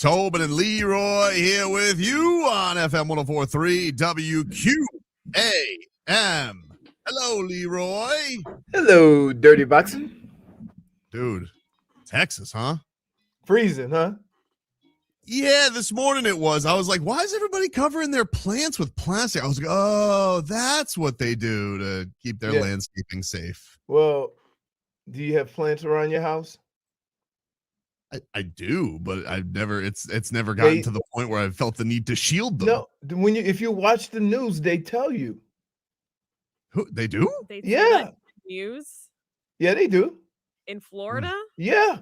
Tobin and Leroy here with you on FM 104.3 WQAM. Hello, Leroy. Hello, Dirty Boxing. Dude, Texas, huh? Freezing, huh? Yeah, this morning it was. I was like, why is everybody covering their plants with plastic? I was like, oh, that's what they do to keep their landscaping safe. Well, do you have plants around your house? I do, but I've never. It's never gotten to the point where I've felt the need to shield them. No, if you watch the news, they tell you. Who they do? They do news. Yeah, they do. In Florida? Yeah.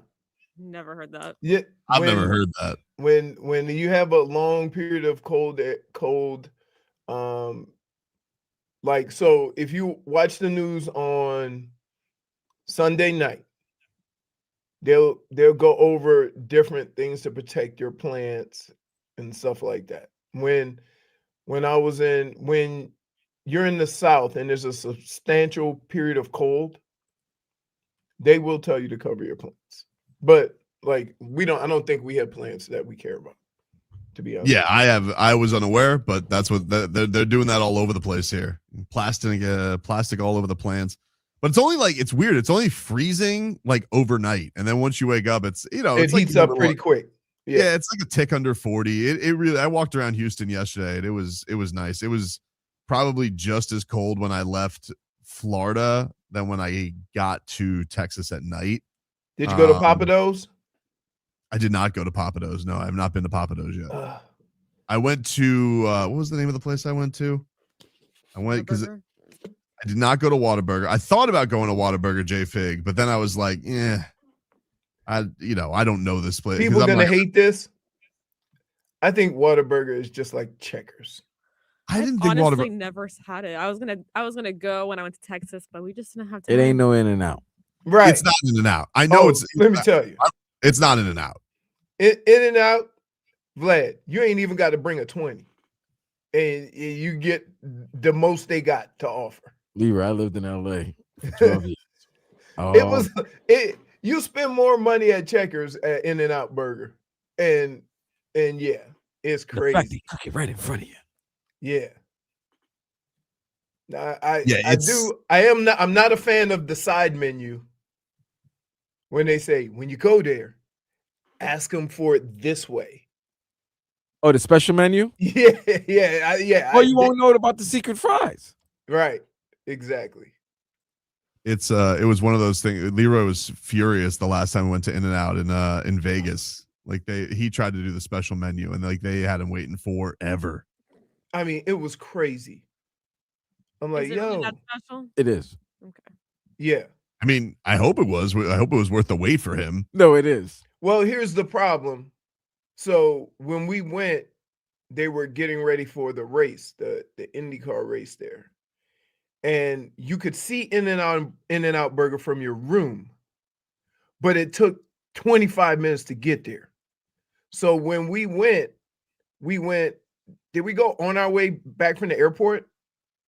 Never heard that. Yeah, I've never heard that. When you have a long period of cold, like, so if you watch the news on Sunday night, they'll go over different things to protect your plants and stuff like that. When you're in the South and there's a substantial period of cold, they will tell you to cover your plants. But like I don't think we have plants that we care about, to be honest. Yeah, I was unaware, but that's what they're doing that all over the place here. Plastic all over the plants. But it's only it's weird. It's only freezing like overnight. And then once you wake up, it's, it heats up pretty quick. Yeah, it's like a tick under 40. It really, I walked around Houston yesterday and it was nice. It was probably just as cold when I left Florida than when I got to Texas at night. Did you go to Papados? I did not go to Papados. No, I have not been to Papados yet. I went to what was the name of the place I went to? I went because I did not go to Whataburger. I thought about going to Whataburger J Fig, but then I was like, I don't know this place. People are gonna hate this. I think Whataburger is just like Checkers. I didn't think honestly never had it. I was gonna go when I went to Texas, but we just didn't have time. It ain't no In-N-Out. Right. It's not In-N-Out. I know let me tell you. It's not In-N-Out. In-N-Out, Vlad, you ain't even got to bring a 20. And you get the most they got to offer. Leroy, I lived in LA for 12 years. You spend more money at Checkers at In-N-Out Burger. And yeah, it's crazy. The fact they cook it right in front of you. Yeah. I'm not a fan of the side menu. When they say, when you go there, ask them for it this way. Oh, the special menu? Yeah. Oh, you won't know about the secret fries. Right. Exactly. It was one of those things. Leroy was furious the last time we went to In-N-Out in Vegas. Like he tried to do the special menu and they had him waiting forever. I mean, it was crazy. I'm like, really that special? It is. Okay. Yeah. I mean, I hope it was. I hope it was worth the wait for him. No, it is. Well, here's the problem. So when we went, they were getting ready for the race, the IndyCar race there. And you could see In-N-Out Burger from your room. But it took 25 minutes to get there. So when we went, did we go on our way back from the airport?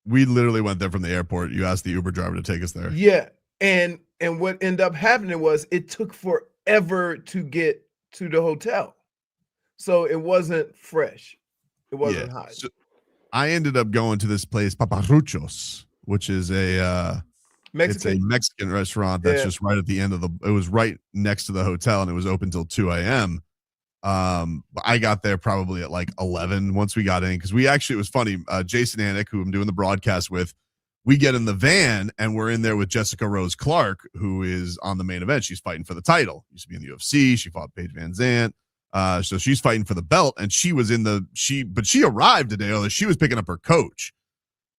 We literally went there from the airport. You asked the Uber driver to take us there. Yeah. And what ended up happening was it took forever to get to the hotel. So it wasn't fresh. It wasn't hot. So I ended up going to this place, Paparruchos, which is it's a Mexican restaurant that's just right at the end of it was right next to the hotel and it was open till 2 a.m. I got there probably at like 11 once we got in because it was funny. Jason Anik, who I'm doing the broadcast with, we get in the van and we're in there with Jessica Rose Clark, who is on the main event. She's fighting for the title. Used to be in the UFC. She fought Paige Van Zandt. So she's fighting for the belt and she was but she arrived a day early. She was picking up her coach.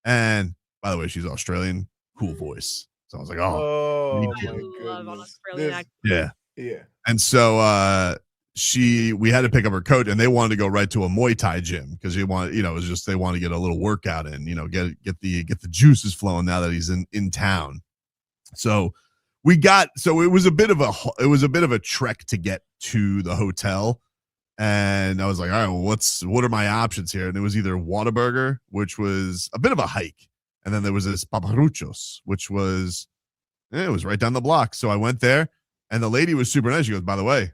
And by the way, she's Australian, cool voice. So I was like, oh I love Australian accent. Yeah. And so, we had to pick up her coach and they wanted to go right to a Muay Thai gym because they want to get a little workout in, get the juices flowing now that he's in town. So it was a bit of a trek to get to the hotel. And I was like, all right, well, what are my options here? And it was either Whataburger, which was a bit of a hike. And then there was this Paparruchos, which was, it was right down the block. So I went there and the lady was super nice. She goes, by the way,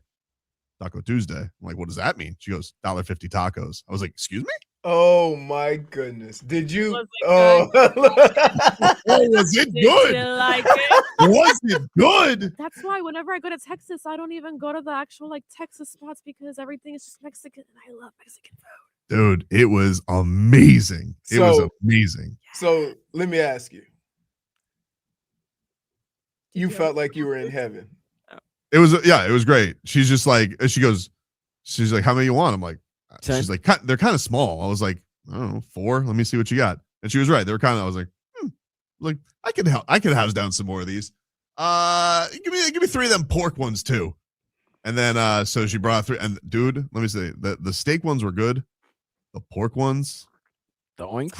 Taco Tuesday. I'm like, what does that mean? She goes, $1.50 tacos. I was like, excuse me? Oh my goodness. Did you? Was it Oh, Oh, was it Did good? you like it? Was it good? That's why whenever I go to Texas, I don't even go to the actual like Texas spots because everything is just Mexican and I love Mexican food. Dude, it was amazing. It was So- amazing. so let me ask you. You Yeah. felt like you were in heaven. It was great. She's just like, she's like, how many you want? I'm like, 10. she's like, they're kind of small. I was like, I don't know, 4. Let me see what you got. And she was right. They were kind of, I was like, I could house down some more of these. Give me 3 of them pork ones too. And then, so she brought 3. And dude, let me say the steak ones were good. The pork ones. The oink.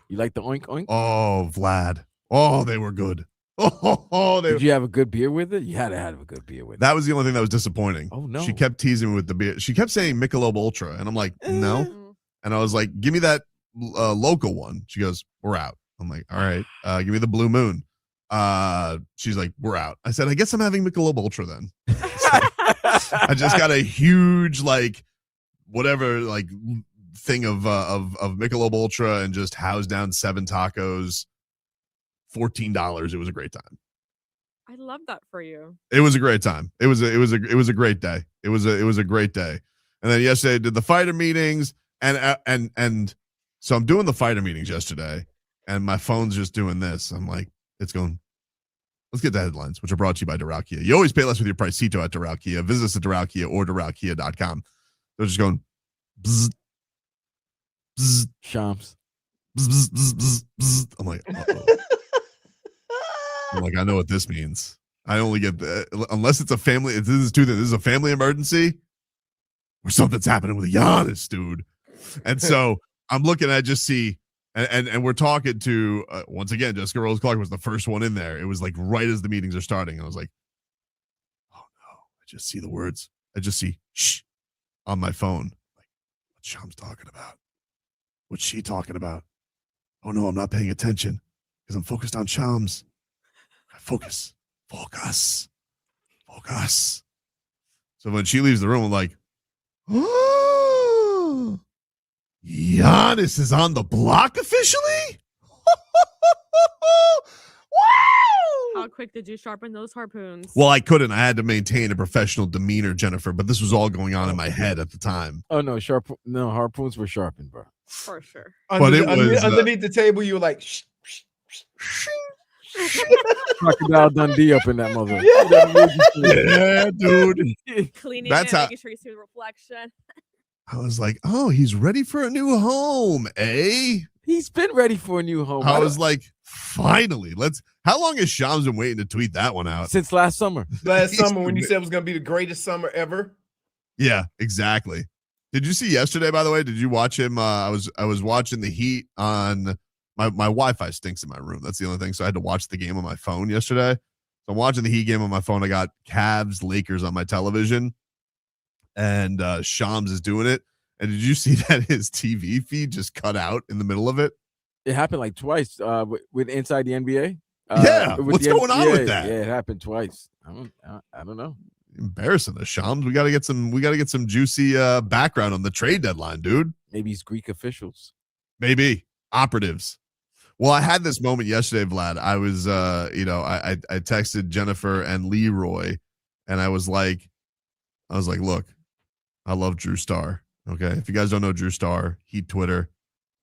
You like the oink oink? Oh, Vlad. Oh, they were good. Did you have a good beer with it? You had to have a good beer with it. That was the only thing that was disappointing. Oh, no. She kept teasing me with the beer. She kept saying Michelob Ultra, and I'm like, no. Mm. And I was like, give me that local one. She goes, we're out. I'm like, all right, give me the Blue Moon. She's like, we're out. I said, I guess I'm having Michelob Ultra then. I just got a huge like whatever like thing of Michelob Ultra and just housed down 7 tacos. $14. It was a great time. I love that for you. It was a great time. It was a great day. It was a great day. And then yesterday I did the fighter meetings and so I'm doing the fighter meetings yesterday and my phone's just doing this. I'm like, it's going. Let's get the headlines, which are brought to you by Doral Kia. You always pay less with your Pricito at Doral Kia. Visit us at Doral Kia or DoralKia.com. They're just going bzz, bzz, Shams. bzz, bzz, bzz, bzz, bzz. I'm like, uh-oh. I'm like, I know what this means. I only get unless it's a family. This is 2 things. This is a family emergency, or something's happening with Giannis, dude. And so I'm looking. I just see, and we're talking to once again. Jessica Rose Clark was the first one in there. It was like right as the meetings are starting. I was like, oh no! I just see the words. I just see shh on my phone. Like, what's Sham's talking about? What's she talking about? Oh no, I'm not paying attention because I'm focused on Shams. Focus. So when she leaves the room, I'm like, oh, Giannis is on the block officially? Wow! How quick did you sharpen those harpoons? Well, I couldn't. I had to maintain a professional demeanor, Jennifer, but this was all going on in my head at the time. Oh, no. Harpoons were sharpened, bro. For sure. But it was, underneath the table. You were like, shh, shh, shh. Crocodile Dundee up in that mother. Yeah, dude. Cleaning That's it, how- making sure you see the reflection. I was like, oh, he's ready for a new home, eh? He's been ready for a new home. I was like, finally, how long has Shams been waiting to tweet that one out? Since last summer. Last summer when you said it was going to be the greatest summer ever. Yeah, exactly. Did you see yesterday, by the way? Did you watch him? I was watching the Heat on my Wi-Fi stinks in my room. That's the only thing. So I had to watch the game on my phone yesterday. So I'm watching the Heat game on my phone. I got Cavs Lakers on my television. And Shams is doing it. And did you see that his TV feed just cut out in the middle of it? It happened like twice with Inside the NBA. Yeah. With What's the going on with that? Yeah, it happened twice. I don't know. Embarrassing us, Shams. We gotta get some juicy background on the trade deadline, dude. Maybe it's Greek officials. Maybe operatives. Well, I had this moment yesterday, Vlad. I was I texted Jennifer and Leroy, and I was like, look, I love Dru Star. Okay. If you guys don't know Dru Star, Heat Twitter,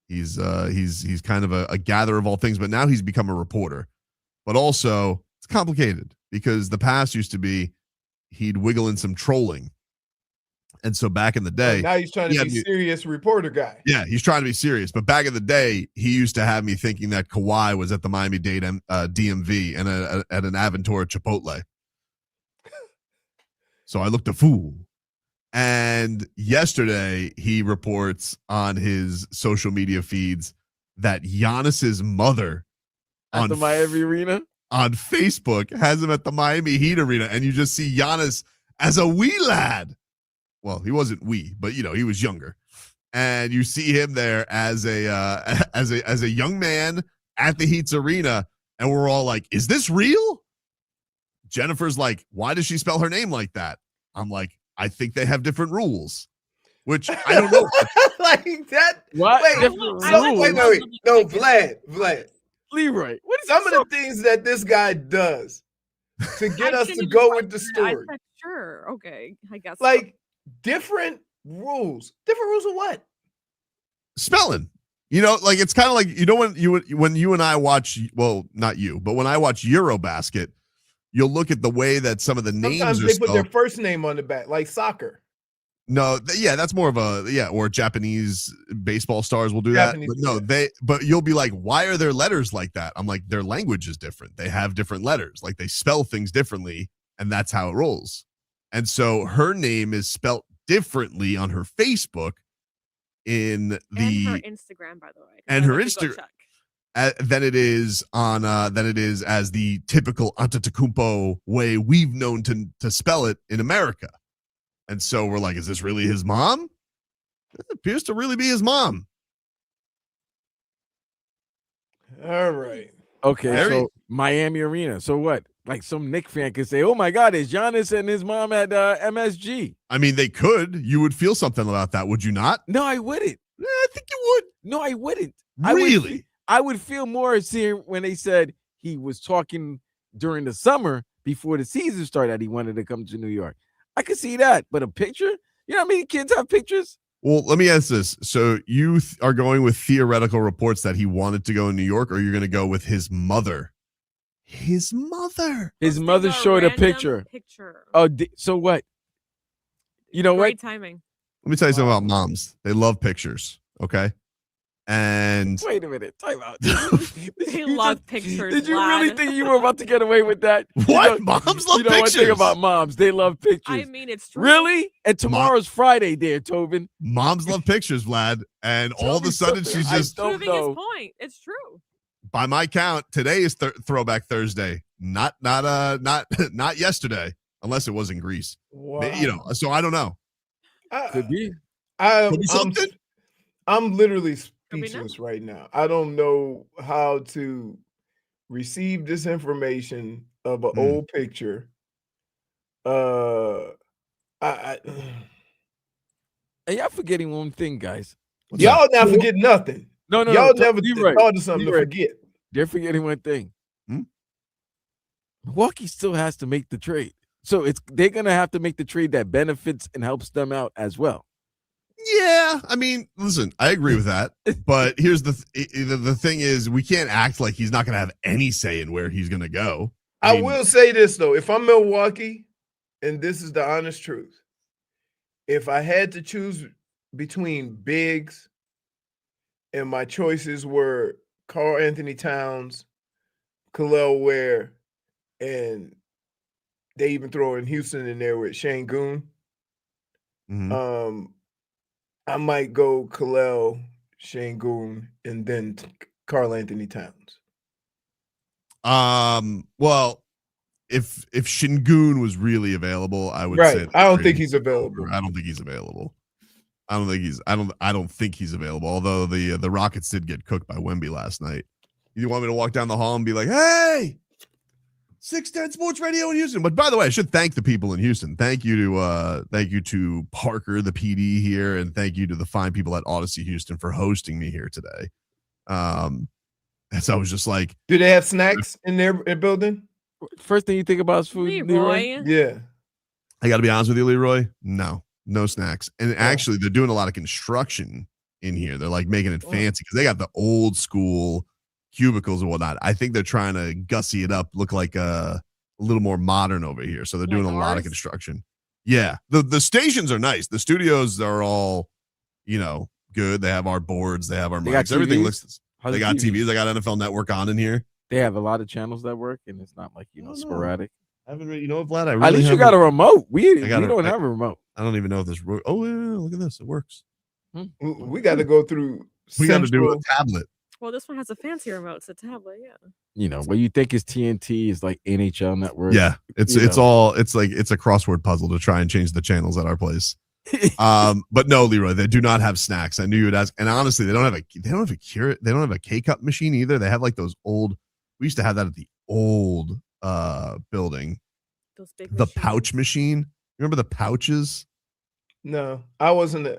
he's kind of a gatherer of all things, but now he's become a reporter. But also it's complicated because the past used to be he'd wiggle in some trolling. And so back in the day, now he's trying to be serious reporter guy. Yeah, he's trying to be serious. But back in the day, he used to have me thinking that Kawhi was at the Miami-Dade DMV and at an Aventura Chipotle. So I looked a fool. And yesterday, he reports on his social media feeds that Giannis's mother At the Miami Arena on Facebook has him at the Miami Heat Arena, and you just see Giannis as a wee lad. Well, he wasn't wee, but he was younger, and you see him there as a young man at the Heat's arena, and we're all like, "Is this real?" Jennifer's like, "Why does she spell her name like that?" I'm like, I think they have different rules, which I don't know. Like that. What? Wait, Different wait. rules? No, Vlad. Leroy, what is Some of the things that this guy does to get us to go with the story. I said, sure, okay, I guess. Like different rules. Different rules of what? Spelling. You know, like it's kind of like, you know, when you and I watch, well, not you, but when I watch Eurobasket, you'll look at the way that some of the names Sometimes are they put their spelled. first name on the back, like soccer. No, that's more of a, or Japanese baseball stars will do Japanese, that. But but you'll be like, why are their letters like that? I'm like, their language is different. They have different letters. Like they spell things differently, and that's how it rolls. And so her name is spelt differently on her Facebook in the and her Instagram, by the way. And her Instagram than it is as the typical Antetokounmpo way we've known to spell it in America. And so we're like, is this really his mom? It appears to really be his mom. All right. Okay, so Miami Arena. So what? Like some Knicks fan could say, oh my God, is Giannis and his mom at MSG? I mean, they could. You would feel something about that, would you not? No, I wouldn't. Yeah, I think you would. No, I wouldn't. Really? I would feel more seeing when they said he was talking during the summer before the season started that he wanted to come to New York. I could see that, but a picture? You know how many kids have pictures? Well, let me ask this. So you are going with theoretical reports that he wanted to go in New York, or you're going to go with his mother? His mother. His mother showed a picture. Oh, so what? You know Great what? Timing. Let me tell you something about moms. They love pictures, okay? And wait a minute, time out. They love pictures. Did you really think you were about to get away with that? What? Moms love you know pictures. One thing about moms, they love pictures. I mean, it's true. Really? And tomorrow's Friday, there, Tobin. Moms love pictures, Vlad. And all of a sudden, she's just proving his point. It's true. By my count, today is Throwback Thursday. Not yesterday, unless it was in Greece. Wow. You know, so I don't know. Could be. I'm literally speechless right now. I don't know how to receive this information of an old picture. And y'all forgetting one thing, guys. Y'all not forget nothing. No. Y'all never thought of something to forget. They're forgetting one thing. Milwaukee still has to make the trade. So they're going to have to make the trade that benefits and helps them out as well. Yeah, I mean, listen, I agree with that. But here's the thing is, we can't act like he's not going to have any say in where he's going to go. I will say this, though. If I'm Milwaukee, and this is the honest truth, if I had to choose between bigs and my choices were Karl Anthony Towns, Kel'el Ware, and they even throw in Houston in there with Şengün. I might go Kel'el, Şengün, and then Karl Anthony Towns. Well, if Şengün was really available, I would say I don't think he's available. I don't think he's available. I don't think he's available. Although the Rockets did get cooked by Wemby last night. You want me to walk down the hall and be like, "Hey, 610 Sports Radio in Houston." But by the way, I should thank the people in Houston. Thank you to Parker, the PD here, and thank you to the fine people at Odyssey Houston for hosting me here today. As I was just like, do they have snacks in their building? First thing you think about is food, Leroy? Yeah. I got to be honest with you, Leroy. No snacks. And actually, they're doing a lot of construction in here. They're like making it fancy because they got the old school cubicles and whatnot. I think they're trying to gussy it up, look like a little more modern over here. So they're doing a lot of construction. Yeah. The stations are nice. The studios are all, good. They have our boards. They have our mics. Everything looks. They got TVs. They got NFL Network on in here. They have a lot of channels that work, and it's not like sporadic. I haven't really, Vlad. At least you got a remote. We don't have a remote. I don't even know if this. Oh yeah, look at this. It works. We got to go through. We got to do a tablet. Well, this one has a fancy remote. It's a tablet. Yeah. What you think is TNT is like NHL Network. Yeah, it's a crossword puzzle to try and change the channels at our place. But no, Leroy, they do not have snacks. I knew you would ask, and honestly, they don't have a K-cup machine either. They have like those old. We used to have that at the old building. Those big the pouch machine. Remember the pouches? No, I wasn't a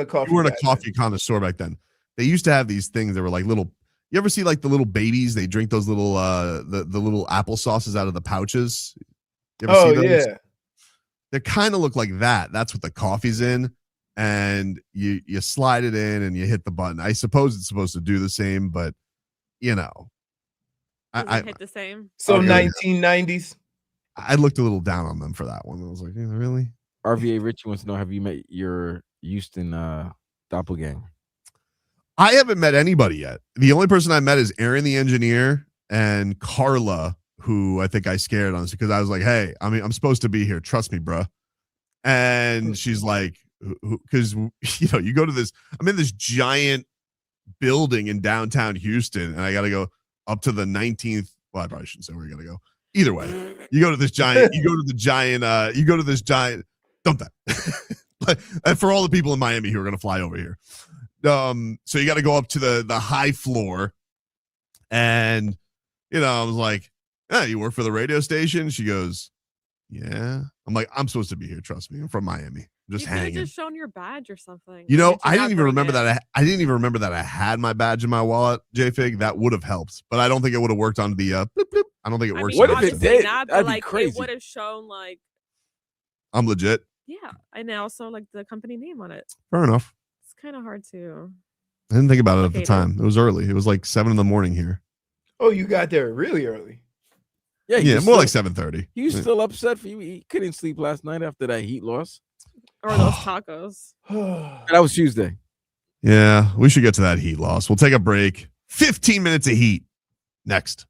coffee. You weren't a guy coffee connoisseur back then. They used to have these things that were like little. You ever see like the little babies? They drink those little the little apple sauces out of the pouches. You ever see those? Yeah. They kind of look like that. That's what the coffee's in, and you slide it in and you hit the button. I suppose it's supposed to do the same, but you know, I hit the same. So 1990s. I looked a little down on them for that one. I was like, really? RVA Richie wants to know: have you met your Houston doppelganger? I haven't met anybody yet. The only person I met is Aaron, the engineer, and Carla, who I think I scared on because I was like, hey, I'm supposed to be here. Trust me, bro. And she's like, because, you go to this, I'm in this giant building in downtown Houston, and I got to go up to the 19th. Well, I probably shouldn't say where you got to go. Either way, you go to this giant, dump that. But for all the people in Miami who are going to fly over here. So you got to go up to the high floor, and I was like, you work for the radio station? She goes, yeah. I'm like, I'm supposed to be here. Trust me. I'm from Miami. I'm just hanging. You just shown your badge or something. I didn't even remember that. I didn't even remember that I had my badge in my wallet, JFig. That would have helped, but I don't think it would have worked on the bloop, bloop. I don't think it works. What if it did? That'd be crazy. It would have shown like I'm legit. Yeah, and also like the company name on it. Fair enough. It's kind of hard to. I didn't think about it at the time. It was early. It was like 7 a.m. here. Oh, you got there really early. Yeah, more like 7:30. He was still upset for you. He couldn't sleep last night after that Heat loss. Or those tacos. That was Tuesday. Yeah, we should get to that Heat loss. We'll take a break. 15 minutes of Heat next.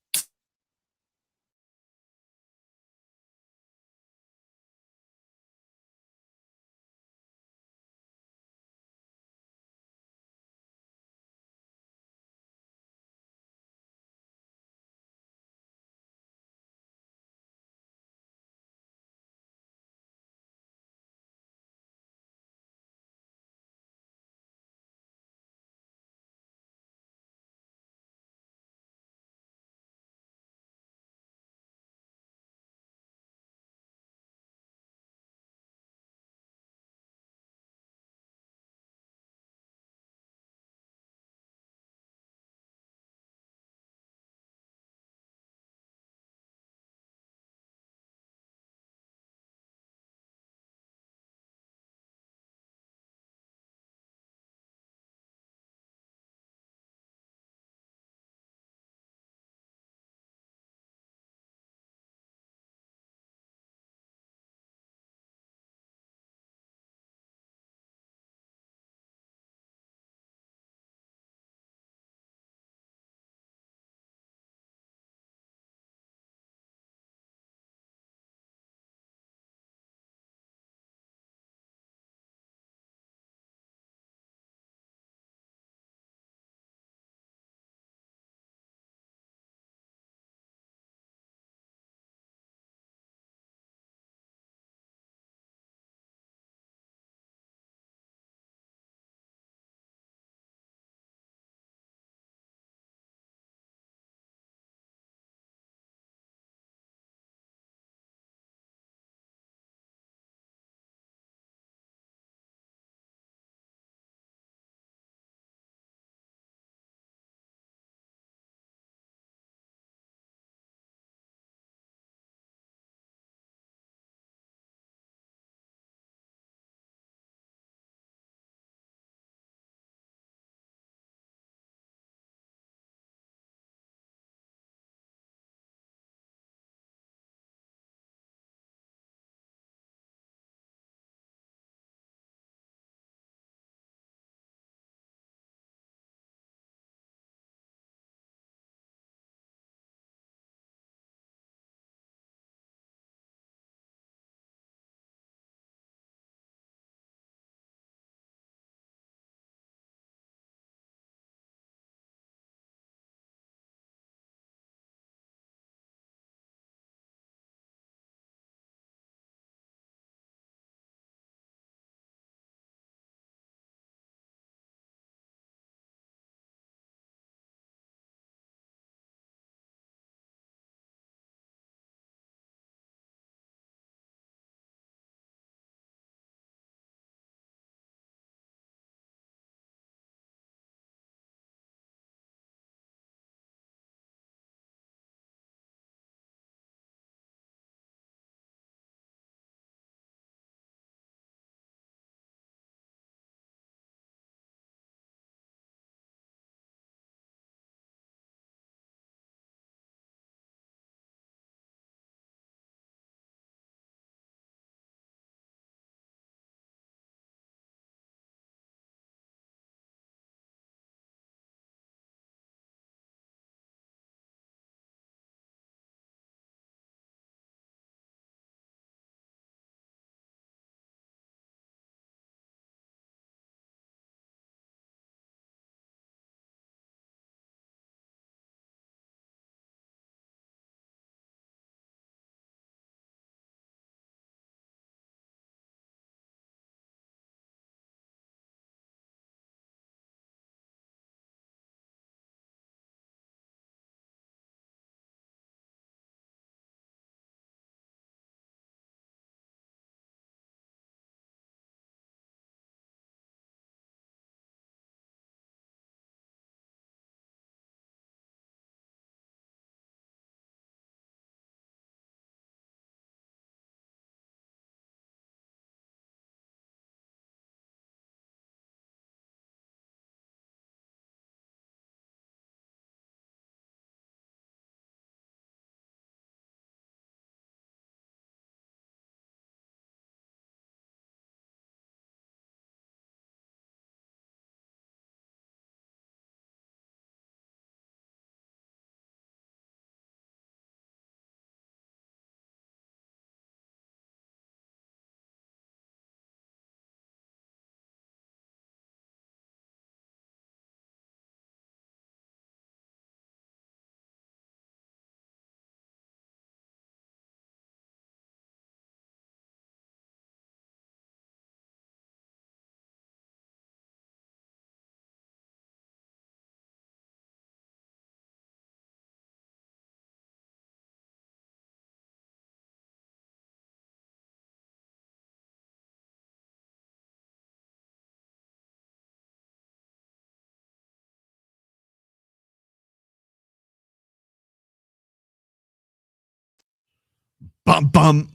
Bum, bum.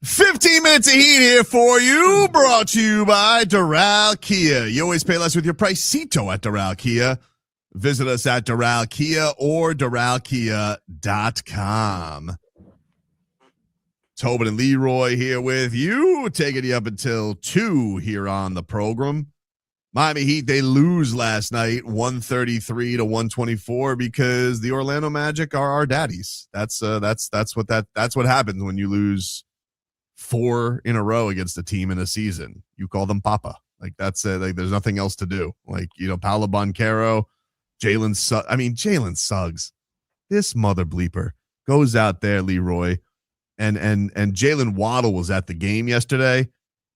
15 minutes of heat here for you, brought to you by Doral Kia. You always pay less with your pricito at Doral Kia. Visit us at Doral Kia or doralkia.com. Tobin and Leroy here with you, taking you up until 2 here on the program. Miami Heat, they lose last night, 133 to 124, because the Orlando Magic are our daddies. That's what happens when you lose 4 in a row against a team in a season. You call them Papa. Like, that's like, there's nothing else to do. Like, Paolo Banchero, Jalen Suggs, this mother bleeper goes out there, Leroy, and Jaylen Waddle was at the game yesterday.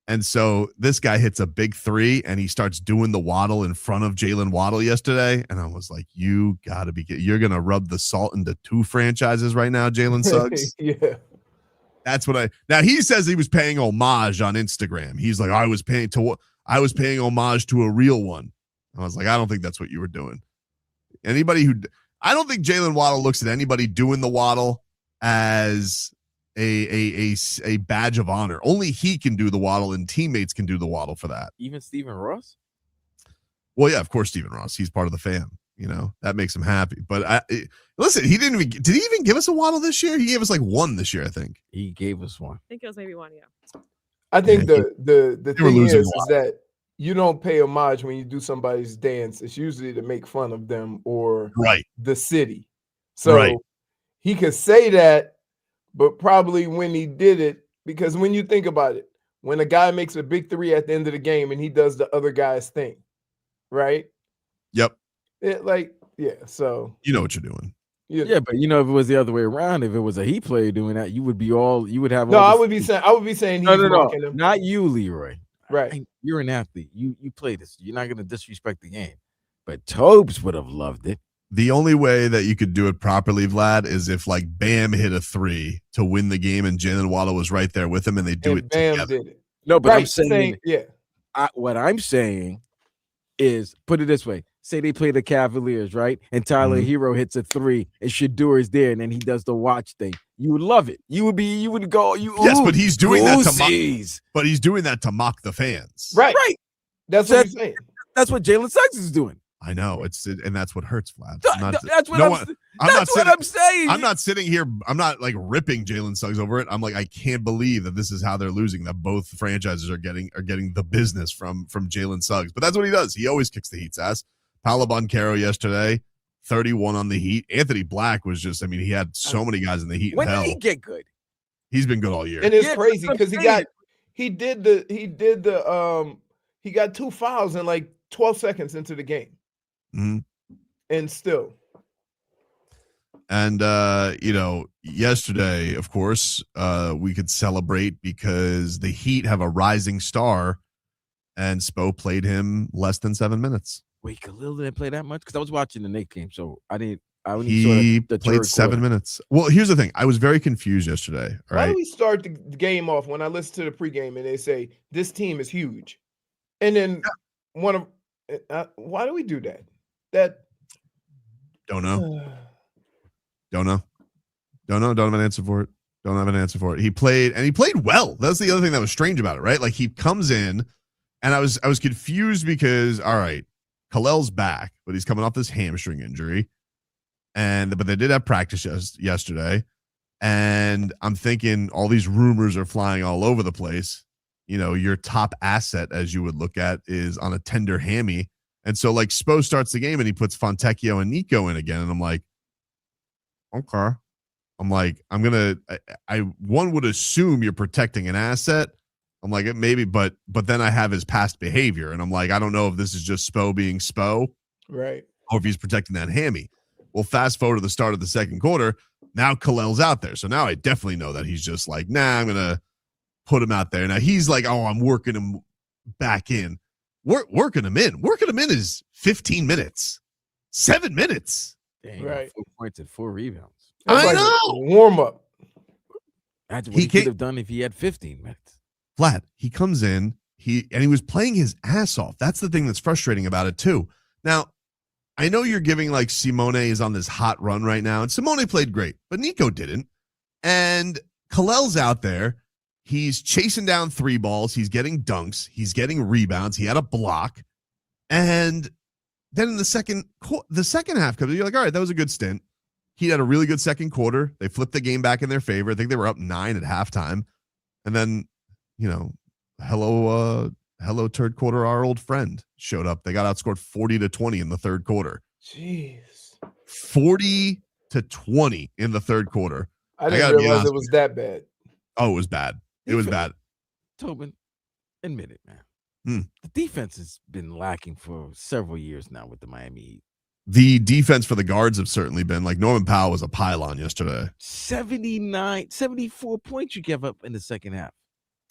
And so this guy hits a big 3 and he starts doing the waddle in front of Jaylen Waddle yesterday. And I was like, you're going to rub the salt into 2 franchises right now, Jalen Suggs. Yeah. That's what now he says he was paying homage on Instagram. He's like, I was paying homage to a real one. I was like, I don't think that's what you were doing. I don't think Jaylen Waddle looks at anybody doing the waddle as a badge of honor. Only he can do the waddle, and teammates can do the waddle for that. Even Stephen Ross? Well, yeah, of course, Stephen Ross. He's part of the fam. That makes him happy. But listen, did he even give us a waddle this year? He gave us like 1 this year, I think. He gave us 1. I think it was maybe 1, yeah. I think the thing is that you don't pay homage when you do somebody's dance. It's usually to make fun of them or the city. So he could say that, but probably when he did it, because when you think about it, when a guy makes a big 3 at the end of the game and he does the other guy's thing, right? Yep. So you know what you're doing. Yeah, but if it was the other way around, if it was a Heat player doing that, you would have. No, I would be saying he's mocking him. Not you, Leroy. Right. You're an athlete. You play this. You're not going to disrespect the game. But Tobes would have loved it. The only way that you could do it properly, Vlad, is if like Bam hit a 3 to win the game and Jaylen Waddle was right there with him and they do it Bam together. did it. No, but I'm saying yeah. What I'm saying is, put it this way. Say they play the Cavaliers, right? And Tyler Hero hits a 3 and Shedeur is there and then he does the watch thing. You would love it. You would go, yes, but he's doing that to mock. But he's doing that to mock the fans. Right. That's what he's saying. That's what Jalen Suggs is doing. I know and that's what hurts, Vlad. That's what I'm saying. I'm not sitting here. I'm not like ripping Jalen Suggs over it. I'm like, I can't believe that this is how they're losing. That both franchises are getting the business from Jalen Suggs. But that's what he does. He always kicks the Heat's ass. Paolo Banchero yesterday, 31 on the Heat. Anthony Black was just. I mean, he had so many guys in the Heat. When did he get good? He's been good all year. And it's crazy because he got 2 fouls in like 12 seconds into the game. Mm-hmm. And still. And, yesterday, of course, we could celebrate because the Heat have a rising star and Spo played him less than 7 minutes. Wait, Kel'el didn't play that much? Because I was watching the Knicks game, so I didn't. He played 7 minutes. Well, here's the thing. I was very confused yesterday. All right? Why do we start the game off when I listen to the pregame and they say, this team is huge? And then why do we do that? Don't know. Don't have an answer for it. He played well. That's the other thing that was strange about it, right? Like he comes in and I was confused because, all right, Kel'el's back, but he's coming off this hamstring injury. But they did have practice yesterday. And I'm thinking all these rumors are flying all over the place. Your top asset, as you would look at, is on a tender hammy. And so like Spo starts the game and he puts Fontecchio and Nico in again. And I'm like, okay. I'm like, one would assume you're protecting an asset. I'm like, maybe, but then I have his past behavior. And I'm like, I don't know if this is just Spo being Spo. Right. Or if he's protecting that hammy. Well, fast forward to the start of the second quarter. Now Kel'el's out there. So now I definitely know that he's just like, nah, I'm going to put him out there. Now he's like, oh, I'm working him back in. Working him in. Working him in is 15 minutes. 7 minutes. Dang, right. 4 points and 4 rebounds. I know. Warm up. That's what he could have done if he had 15 minutes. Flat. He comes in. He was playing his ass off. That's the thing that's frustrating about it too. Now, I know you're giving like Simone is on this hot run right now, and Simone played great, but Nico didn't. And Kel'el's out there. He's chasing down 3 balls. He's getting dunks. He's getting rebounds. He had a block. And then in the second half comes, you're like, all right, that was a good stint. He had a really good second quarter. They flipped the game back in their favor. I think they were up 9 at halftime. And then, hello third quarter, our old friend showed up. They got outscored 40-20 in the third quarter. Jeez. 40-20 in the third quarter. I didn't realize it was that bad. Oh, it was bad. It was bad. Tobin, admit it, man. The defense has been lacking for several years now with the Miami Heat. The defense for the guards have certainly been like Norman Powell was a pylon yesterday. 74 points you gave up in the second half.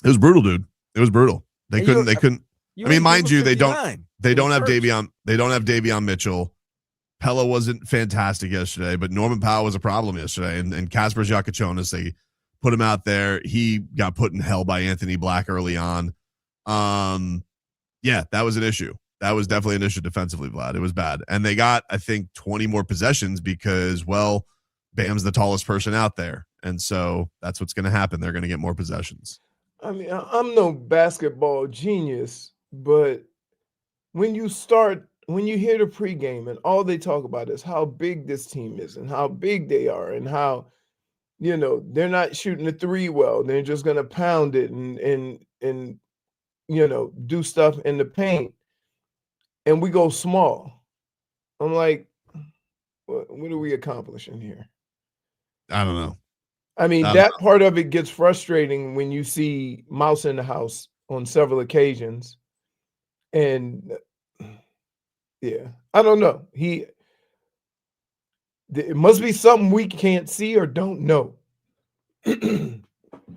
It was brutal, dude. It was brutal. They couldn't. I mean, mind you, they don't have Davion Mitchell. Pella wasn't fantastic yesterday, but Norman Powell was a problem yesterday. And Kasper Giacochonis, they put him out there. He got put in hell by Anthony Black early on. Yeah, that was an issue. That was definitely an issue defensively, Vlad. It was bad. And they got, I think, 20 more possessions because, well, Bam's the tallest person out there. And so that's what's going to happen. They're going to get more possessions. I mean, I'm no basketball genius, but when you hear the pregame and all they talk about is how big this team is and how big they are and how, they're not shooting the 3 well. They're just going to pound it and do stuff in the paint. And we go small. I'm like, what are we accomplishing here? I don't know. I mean, that part of it gets frustrating when you see Mouse in the house on several occasions. And yeah, I don't know. It must be something we can't see or don't know.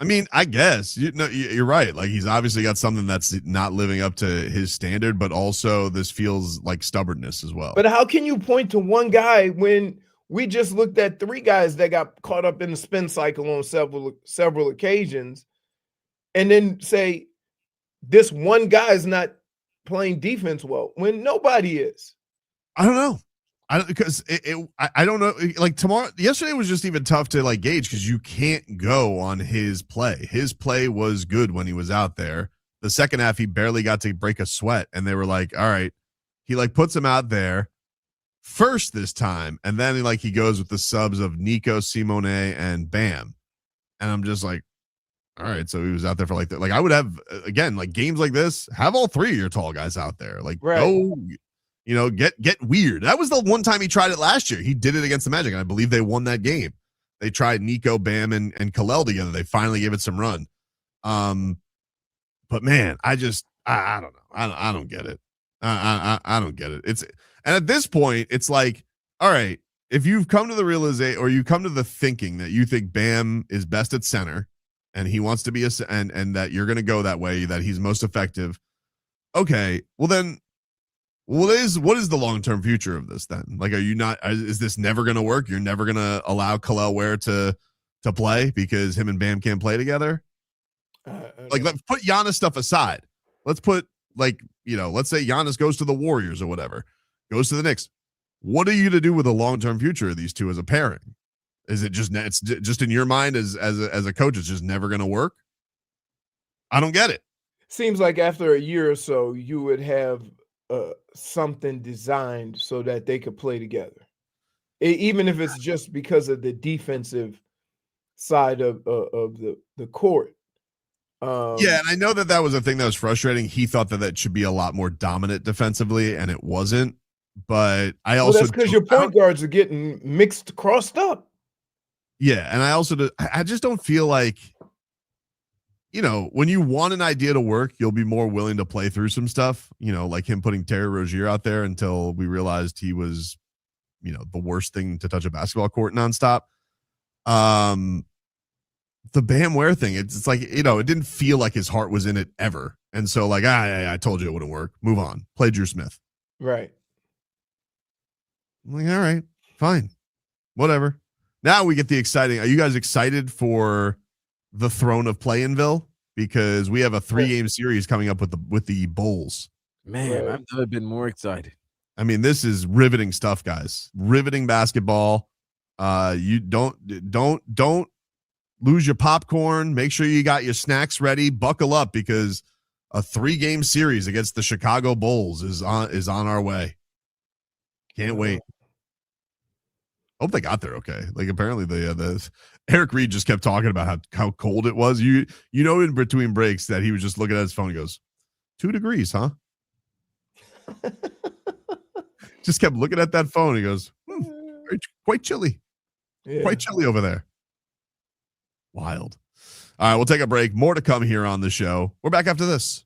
I mean, I guess you're right. Like he's obviously got something that's not living up to his standard, but also this feels like stubbornness as well. But how can you point to one guy when we just looked at 3 guys that got caught up in the spin cycle on several occasions, and then say this one guy is not playing defense well when nobody is? I don't know. I don't know. Like yesterday was just even tough to like gauge because you can't go on his play. His play was good when he was out there. The second half, he barely got to break a sweat, and they were like, "All right." He like puts him out there first this time, and then he goes with the subs of Nico, Simone, and Bam, and I'm just like, "All right." So he was out there for like that. Like I would have again like games like this. Have all 3 of your tall guys out there. Like go. Get weird. That was the one time he tried it last year. He did it against the Magic, and I believe they won that game. They tried Nico, Bam, and Kel'el together. They finally gave it some run. But man, I don't know. I don't get it. I don't get it. And at this point, it's like, all right, if you've come to the realization or you come to the thinking that you think Bam is best at center and he wants to be and that you're going to go that way, that he's most effective. Okay, well then. What is the long-term future of this then? Like, is this never going to work? You're never going to allow Kel'el Ware to play because him and Bam can't play together? Let's put Giannis stuff aside. Let's put let's say Giannis goes to the Warriors or whatever, goes to the Knicks. What are you to do with the long-term future of these two as a pairing? Is it it's just in your mind as a coach, it's just never going to work? I don't get it. Seems like after a year or so, you would have something designed so that they could play together, even if it's just because of the defensive side of the court. Yeah, and I know that was a thing that was frustrating. He thought that should be a lot more dominant defensively, and it wasn't. But I also that's because your point guards are getting crossed up. Yeah, and I just don't feel like. When you want an idea to work, you'll be more willing to play through some stuff, like him putting Terry Rozier out there until we realized he was, the worst thing to touch a basketball court nonstop. The Bam Ware thing, it's like, it didn't feel like his heart was in it ever. And so like, I told you it wouldn't work. Move on. Play Drew Smith. Right. I'm like, all right, fine. Whatever. Now we get the exciting. Are you guys excited for the throne of Play-in-ville? Because we have a 3-game series coming up with the Bulls. Man, I've never been more excited. I mean, this is riveting stuff, guys. Riveting basketball. You don't lose your popcorn. Make sure you got your snacks ready. Buckle up because a 3-game series against the Chicago Bulls is on our way. Can't wait. Hope they got there okay. Like apparently the Eric Reed just kept talking about how cold it was. You know in between breaks that he was just looking at his phone and goes, 2 degrees, huh? Just kept looking at that phone. He goes, quite chilly. Yeah. Quite chilly over there. Wild. All right, we'll take a break. More to come here on the show. We're back after this.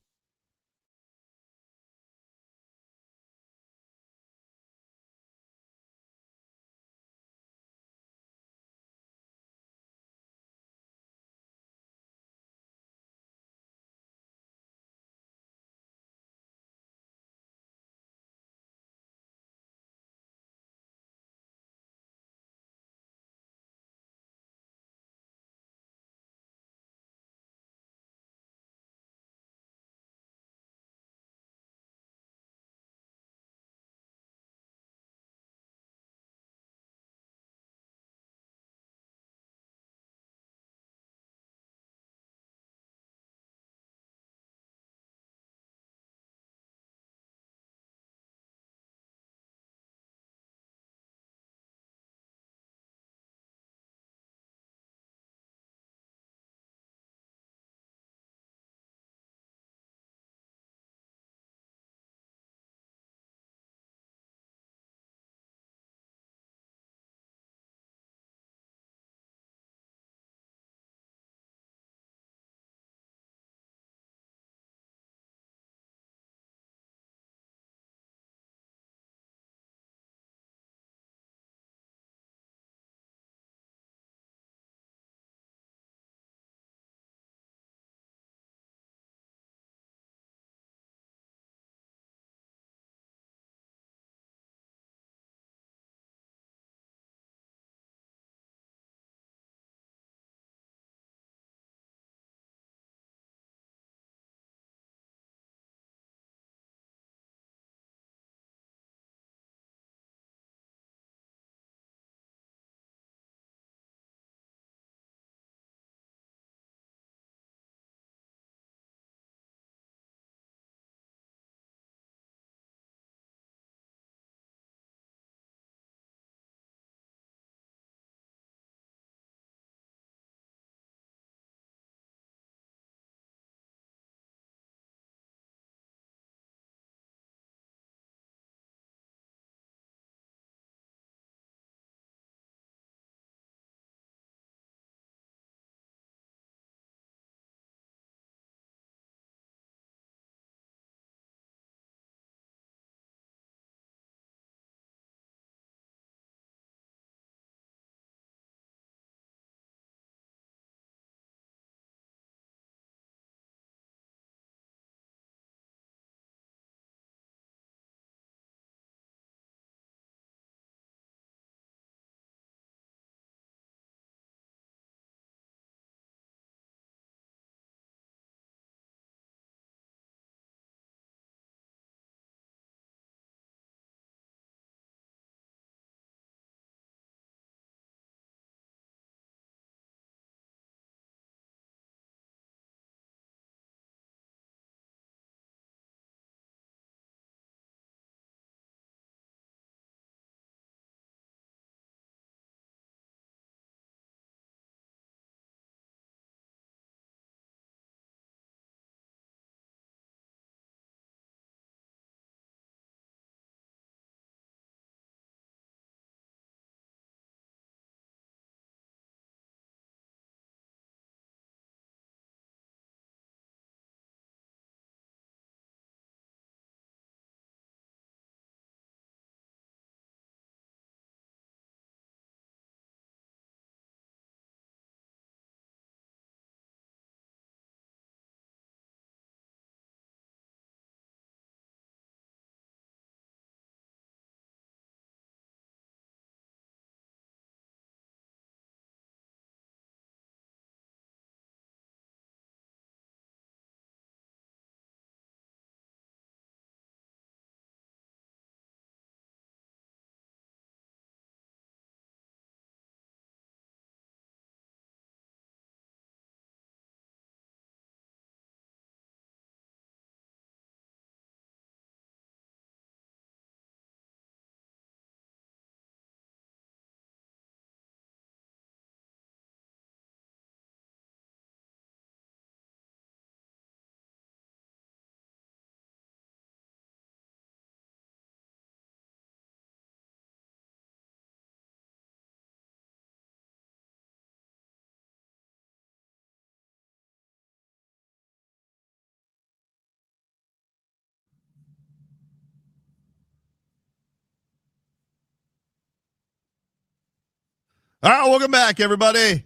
All right, welcome back, everybody.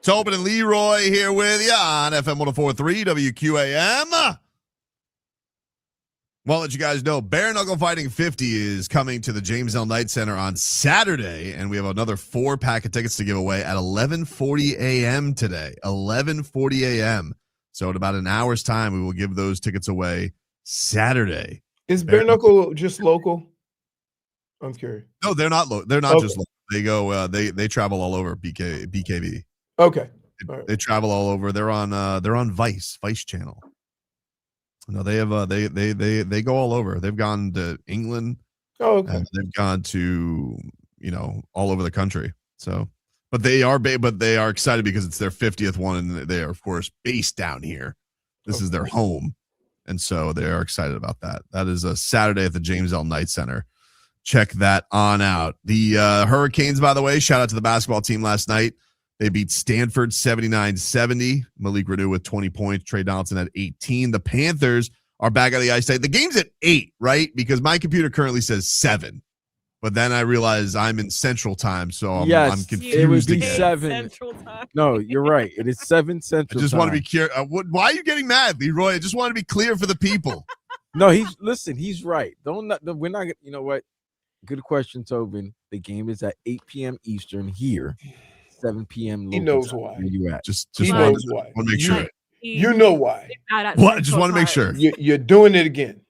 Tobin and Leroy here with you on FM 104.3 WQAM. Well, let you guys know, Bare Knuckle Fighting 50 is coming to the James L. Knight Center on Saturday, and we have another 4-pack of tickets to give away at 11:40 a.m. today. 11:40 a.m. So in about an hour's time, we will give those tickets away Saturday. Is Bare Knuckle just local? I'm curious. No, they're not. They're not just local. They go. They travel all over BKB. Okay. They travel all over. They're on Vice channel. No, they have they go all over. They've gone to England. Oh, okay. And they've gone to all over the country. So, but they are excited because it's their 50th one, and they are of course based down here. This is their home, and so they are excited about that. That is a Saturday at the James L. Knight Center. Check that on out. The Hurricanes, by the way, shout out to the basketball team last night. They beat Stanford 79-70. Malik Renew with 20 points. Trey Donaldson at 18. The Panthers are back on the ice tonight. The game's at 8, right? Because my computer currently says 7. But then I realize I'm in Central Time, so I'm confused. It would be again. 7. Central Time. No, you're right. It is 7 Central. I just want to be clear. Why are you getting mad, Leroy? I just want to be clear for the people. No, he's right. We're not. You know what? Good question, Tobin. The game is at 8 p.m. Eastern here, 7 p.m. He knows why. Where you at? Just He want knows why. to make sure. You know why. What? Just want to make sure. You're doing it again.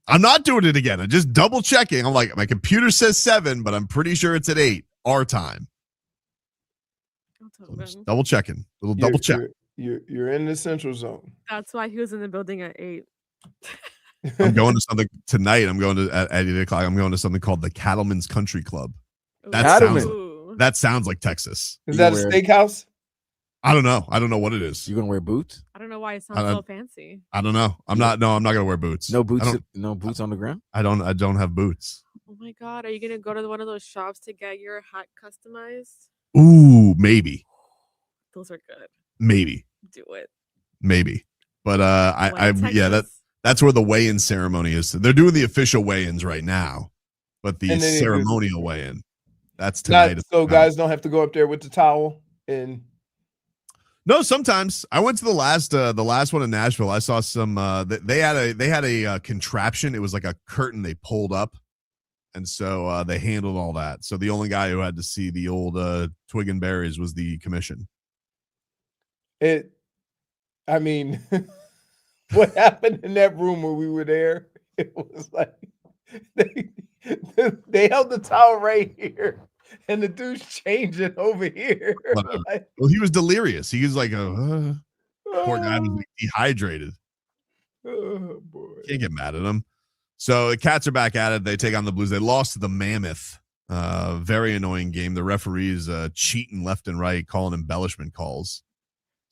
I'm not doing it again. I'm just double checking. I'm like, my computer says 7, but I'm pretty sure it's at 8 our time. So just double checking. Double check. You're in the Central Zone. That's why he was in the building at 8. I'm going to something tonight. I'm going to at 8 o'clock. I'm going to something called the Cattleman's Country Club. That sounds like Texas. Is that a steakhouse? I don't know. I don't know what it is. You gonna wear boots? I don't know why it sounds so fancy. I don't know. I'm not gonna wear boots. No boots. No boots on the ground. I don't have boots. Oh my God, are you gonna go to one of those shops to get your hat customized? Ooh, maybe. Those are good. Maybe. Do it. Maybe. But that's where the weigh-in ceremony is. They're doing the official weigh-ins right now, but the ceremonial weigh-in, that's tonight. So guys don't have to go up there with the towel and. No, sometimes. I went to the last one in Nashville. I saw some. They had a contraption. It was like a curtain they pulled up, and so they handled all that. So the only guy who had to see the old twig and berries was the commission. I mean. What happened in that room when we were there? It was like they held the towel right here, and the dude's changing over here. Well, he was delirious. He was like, poor guy was like dehydrated. Oh boy! Can't get mad at him. So the Cats are back at it. They take on the Blues. They lost to the Mammoth. Very annoying game. The referees cheating left and right, calling embellishment calls.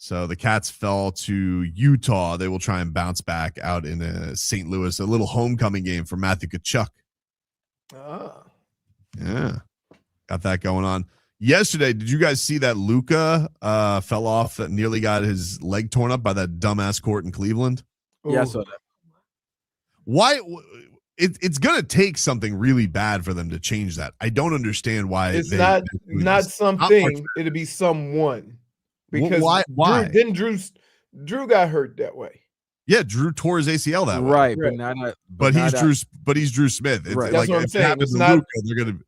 So the Cats fell to Utah. They will try and bounce back out in St. Louis. A little homecoming game for Matthew Tkachuk. Yeah. Got that going on. Yesterday, did you guys see that Luka fell off that nearly got his leg torn up by that dumbass court in Cleveland? Yeah, I saw that. Why? It's going to take something really bad for them to change that. I don't understand why. It's not something. It'll be someone. Because why? Drew got hurt that way. Yeah, Drew tore his ACL that way. Right, but he's Drew Smith. It's right. Like, that's what I'm saying. It's not. Luka, they're gonna.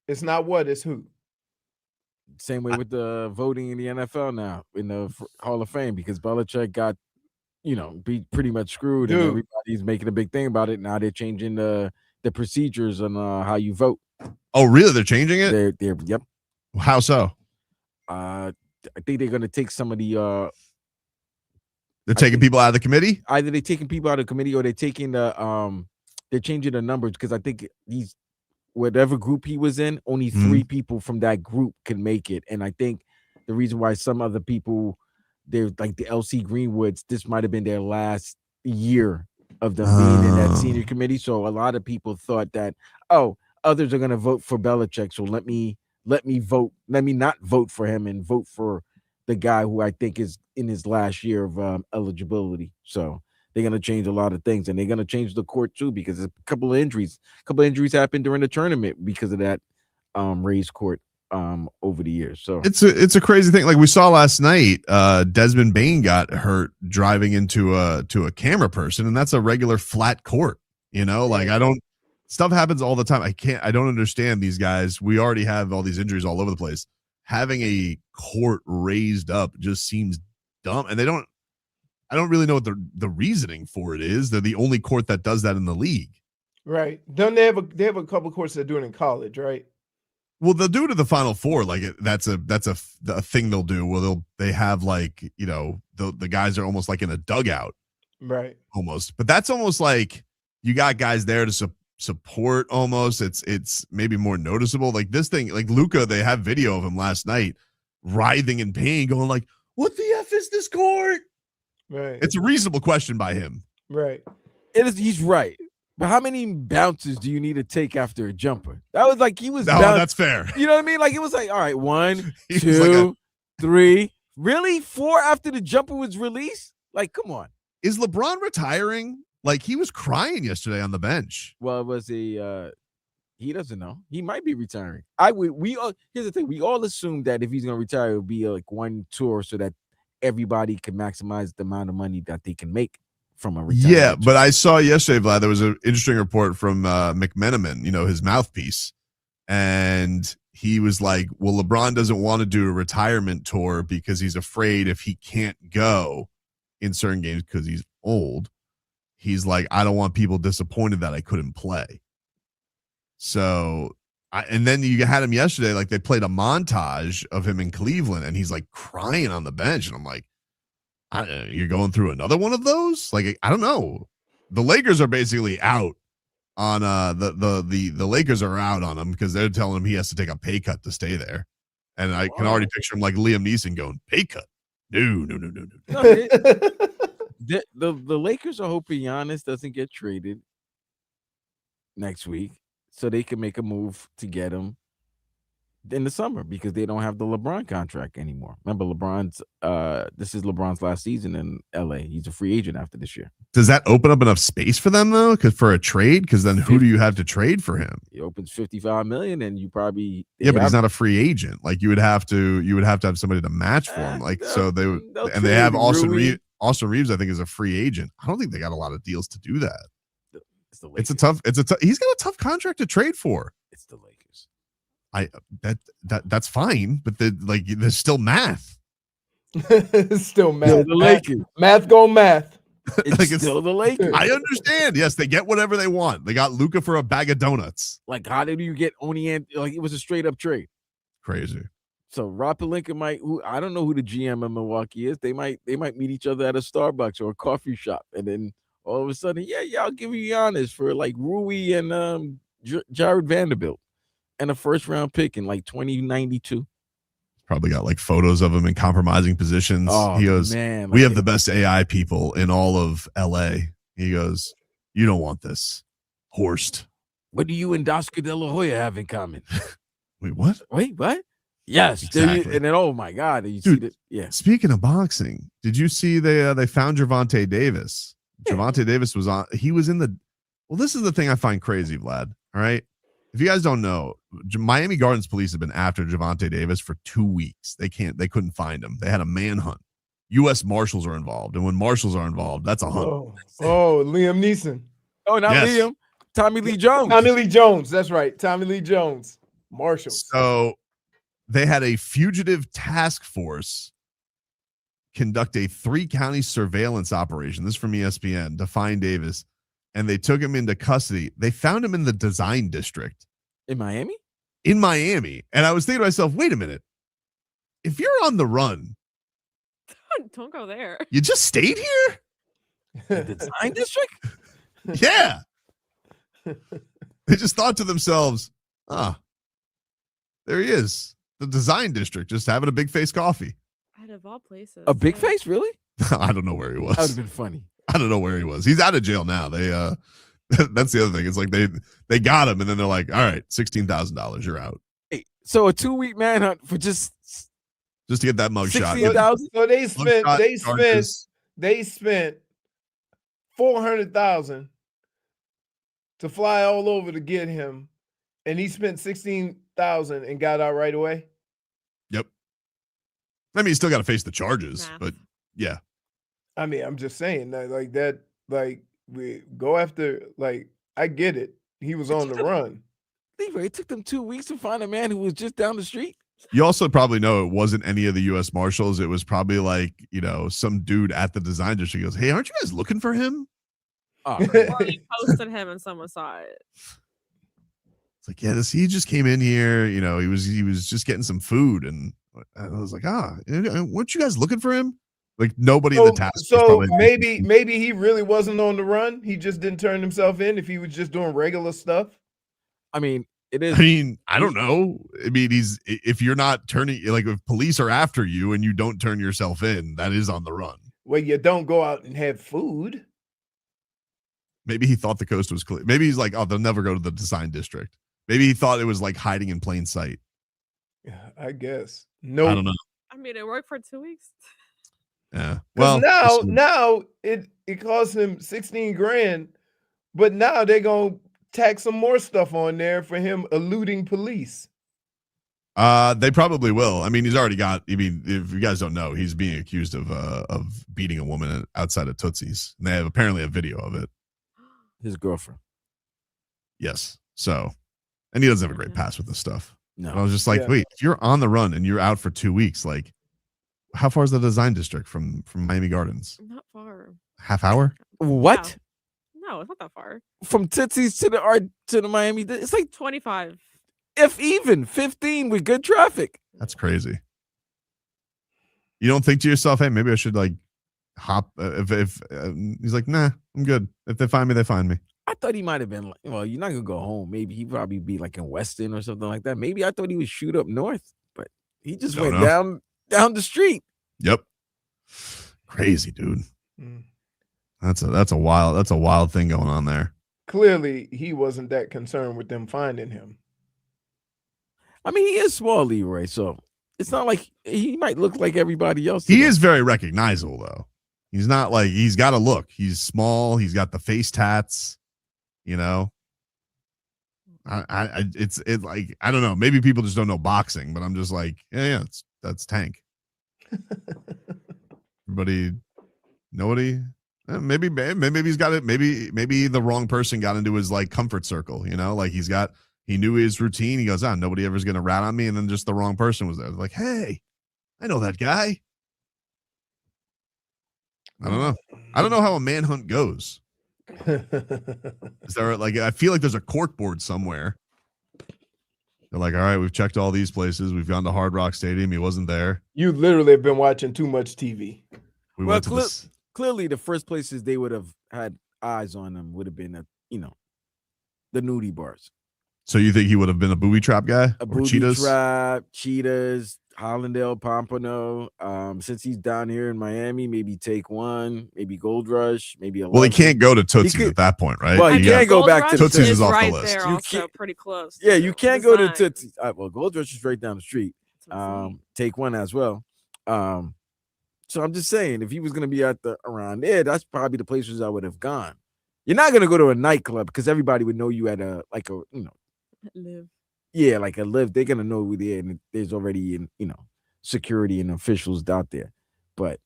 It's not what. It's who. Same way with the voting in the NFL now in the Hall of Fame because Belichick got, be pretty much screwed, and everybody's making a big thing about it. Now they're changing the procedures on how you vote. Oh, really? They're changing it? Yep. How so? I think they're going to take some of the. They're taking people out of the committee. Either they're taking people out of the committee or they're taking the. They're changing the numbers because I think whatever group he was in, only 3 people from that group can make it, and I think the reason why some other people, they're like the LC Greenwoods. This might have been their last year of them being in that senior committee, so a lot of people thought that others are going to vote for Belichick, so let me vote. Let me not vote for him and vote for the guy who I think is in his last year of eligibility. So they're going to change a lot of things, and they're going to change the court too because a couple of injuries happened during the tournament because of that. raised court over the years. So it's a crazy thing. Like we saw last night, Desmond Bain got hurt driving into a camera person, and that's a regular flat court. Like stuff happens all the time. I don't understand these guys. We already have all these injuries all over the place. Having a court raised up just seems dumb, and I don't really know what the reasoning for it is. They're the only court that does that in the league. Right. Don't they have a couple of courts that do it in college, right? Well, they'll do it at the Final Four. Like that's a thing they'll do. Well, they have like the guys are almost like in a dugout, right? Almost, but that's almost like you got guys there to support. Almost, it's maybe more noticeable. Like this thing, like Luka, they have video of him last night writhing in pain, going like, "What the f is this court?" Right. It's a reasonable question by him. Right. It is. He's right. But how many bounces do you need to take after a jumper? That was like he was. No, that's fair. You know what I mean? Like it was like, all right, 1, 2, 3. Really? 4 after the jumper was released? Like, come on. Is LeBron retiring? Like he was crying yesterday on the bench. Well, it was he doesn't know. He might be retiring. We all here's the thing. We all assume that if he's gonna retire, it'll be like one tour so that everybody can maximize the amount of money that they can make from a retirement. Yeah, but I saw yesterday, Vlad, there was an interesting report from McMenamin, his mouthpiece. And he was like, well, LeBron doesn't want to do a retirement tour because he's afraid if he can't go in certain games because he's old, he's like, I don't want people disappointed that I couldn't play. So, and then you had him yesterday, like they played a montage of him in Cleveland and he's like crying on the bench. And I'm like, you're going through another one of those? Like, I don't know. The Lakers are basically out on the Lakers are out on him because they're telling him he has to take a pay cut to stay there. And I can already picture him like Liam Neeson going, pay cut. No. The Lakers are hoping Giannis doesn't get traded next week so they can make a move to get him in the summer because they don't have the LeBron contract anymore. Remember, this is LeBron's last season in LA. He's a free agent after this year. Does that open up enough space for them though? Because for a trade, because then who do you have to trade for him? He opens $55 million, and you probably but he's not a free agent. Like you would have to have somebody to match for him. Like so they have Austin Reeves. Austin Reeves, I think, is a free agent. I don't think they got a lot of deals to do that. He's got a tough contract to trade for. It's the Lakers. That's fine, but there's still math. It's still math. The Lakers. Math go math. It's still the Lakers. I understand. Yes, they get whatever they want. They got Luka for a bag of donuts. Like, how did you get like it was a straight up trade? Crazy. So Rob Pelinka I don't know who the GM of Milwaukee is. They might meet each other at a Starbucks or a coffee shop, and then all of a sudden, I'll give you Giannis for like Rui and Jared Vanderbilt. And a first round pick in like 2092. Probably got like photos of him in compromising positions. Oh, he goes, man, we have the best AI people in all of LA. He goes, you don't want this. Horst. What do you and Oscar De La Hoya have in common? Wait, what? Yes. Exactly. And then, oh my God. You Dude, see that? Yeah. Speaking of boxing, did you see they found Gervonta Davis? Yeah. Gervonta Davis was this is the thing I find crazy, Vlad. All right. If you guys don't know, Miami Gardens police have been after Gervonta Davis for 2 weeks. They couldn't find him. They had a manhunt. US Marshals are involved. And when Marshals are involved, that's a hunt. Oh, Liam Neeson. Oh, not Liam. Tommy Lee Jones. Tommy Lee Jones. That's right. Tommy Lee Jones. Marshals. So they had a fugitive task force conduct a 3-county surveillance operation. This is from ESPN to find Davis. And they took him into custody. They found him in the Design District. In Miami? In Miami. And I was thinking to myself, wait a minute. If you're on the run. Don't go there. You just stayed here? The Design District? Yeah. They just thought to themselves, there he is. The Design District, just having a big face coffee. Out of all places. A big face, really? I don't know where he was. That would have been funny. I don't know where he was. He's out of jail now. They that's the other thing. It's like they got him and then they're like, all right, $16,000, you're out. Hey, so a 2-week manhunt for just to get that mug shot. So they spent $400,000 to fly all over to get him, And he spent $16,000 and got out right away. Yep. I mean, he's still got to face the charges, Math. but yeah. I mean, I'm just saying that, we go after, I get it. He was on the run. Leroy, it took them 2 weeks to find a man who was just down the street. You also probably know it wasn't any of the US Marshals. It was probably like, some dude at the design district goes, "Hey, aren't you guys looking for him?" Oh, Or you posted him and someone saw it. It's like, yeah, he just came in here. He was just getting some food, and I was like, weren't you guys looking for him? Like nobody in the task. So maybe he really wasn't on the run. He just didn't turn himself in. If he was just doing regular stuff. I mean, it is. I mean, I don't know. I mean, if you're not turning, like if police are after you and you don't turn yourself in, that is on the run. Well, you don't go out and have food. Maybe he thought the coast was clear. Maybe he's like, oh, they'll never go to the design district. Maybe he thought it was like hiding in plain sight. Yeah, I guess. No, I don't know. I mean, it worked for 2 weeks. Yeah. Well, now it cost him 16 grand, but now they're gonna tack some more stuff on there for him eluding police. They probably will. I mean, he's already got. I mean, if you guys don't know, he's being accused of beating a woman outside of Tootsie's. And they have apparently a video of it. His girlfriend. Yes. So, and he doesn't have a great pass with this stuff. No. And I was just like, wait, if you're on the run and you're out for 2 weeks, like, how far is the design district from Miami Gardens? Not far. Half hour? What? No, it's not that far. From Tootsie's to the Miami, it's like 25. If even 15 with good traffic. That's crazy. You don't think to yourself, hey, maybe I should like hop. If he's like, nah, I'm good. If they find me, they find me. I thought he might have been like, well, you're not gonna go home. Maybe he'd probably be like in Weston or something like that. Maybe I thought he would shoot up north, but he just went down the street. Yep. Crazy, dude. That's a wild thing going on there. Clearly, he wasn't that concerned with them finding him. I mean, he is small, Leroy, so it's not like he might look like everybody else. He is very recognizable, though. He's not like he's got a look. He's small. He's got the face tats. It's like I don't know. Maybe people just don't know boxing, but I'm just like, yeah, that's Tank. Everybody, nobody. Maybe he's got it. Maybe the wrong person got into his like comfort circle. Like he knew his routine. He goes, nobody ever's gonna rat on me, and then just the wrong person was there. Like, hey, I know that guy. I don't know how a manhunt goes. Is there like I feel like there's a cork board somewhere. They're like, all right, we've checked all these places. We've gone to Hard Rock Stadium. He wasn't there. You literally have been watching too much TV. Clearly, the first places they would have had eyes on them would have been the nudie bars. So you think he would have been a booby trap guy? A booby trap, cheetahs, Hollandale, Pompano. Since he's down here in Miami, maybe Take One, maybe Gold Rush, maybe 11. Well, he can't go to Tootsie's at that point, right? Well, he can't go back to Tootsie's is off right the list. There also pretty close. Yeah, you can't go to Tootsie's. Well, Gold Rush is right down the street. Take One as well. So I'm just saying, if he was going to be around there, that's probably the places I would have gone. You're not going to go to a nightclub because everybody would know you at Live. Yeah, like a live. They're going to know who there, and there's already security and officials out there. But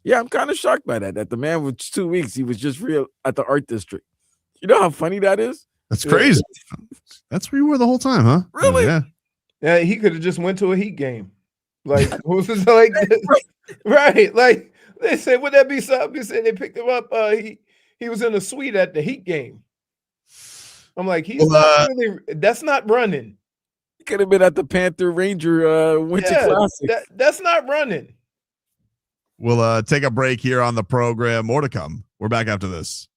yeah, I'm kind of shocked by that the man was 2 weeks. He was just real at the art district. You know how funny that is? That's crazy. That's where you were the whole time, huh? Really? Yeah, he could have just went to a Heat game. Like, who's this like this? Right. Like, they said, would that be something? They said they picked him up. He was in a suite at the Heat game. I'm like, that's not running. He could have been at the Panther Ranger Winter Classic. That's not running. We'll take a break here on the program. More to come. We're back after this.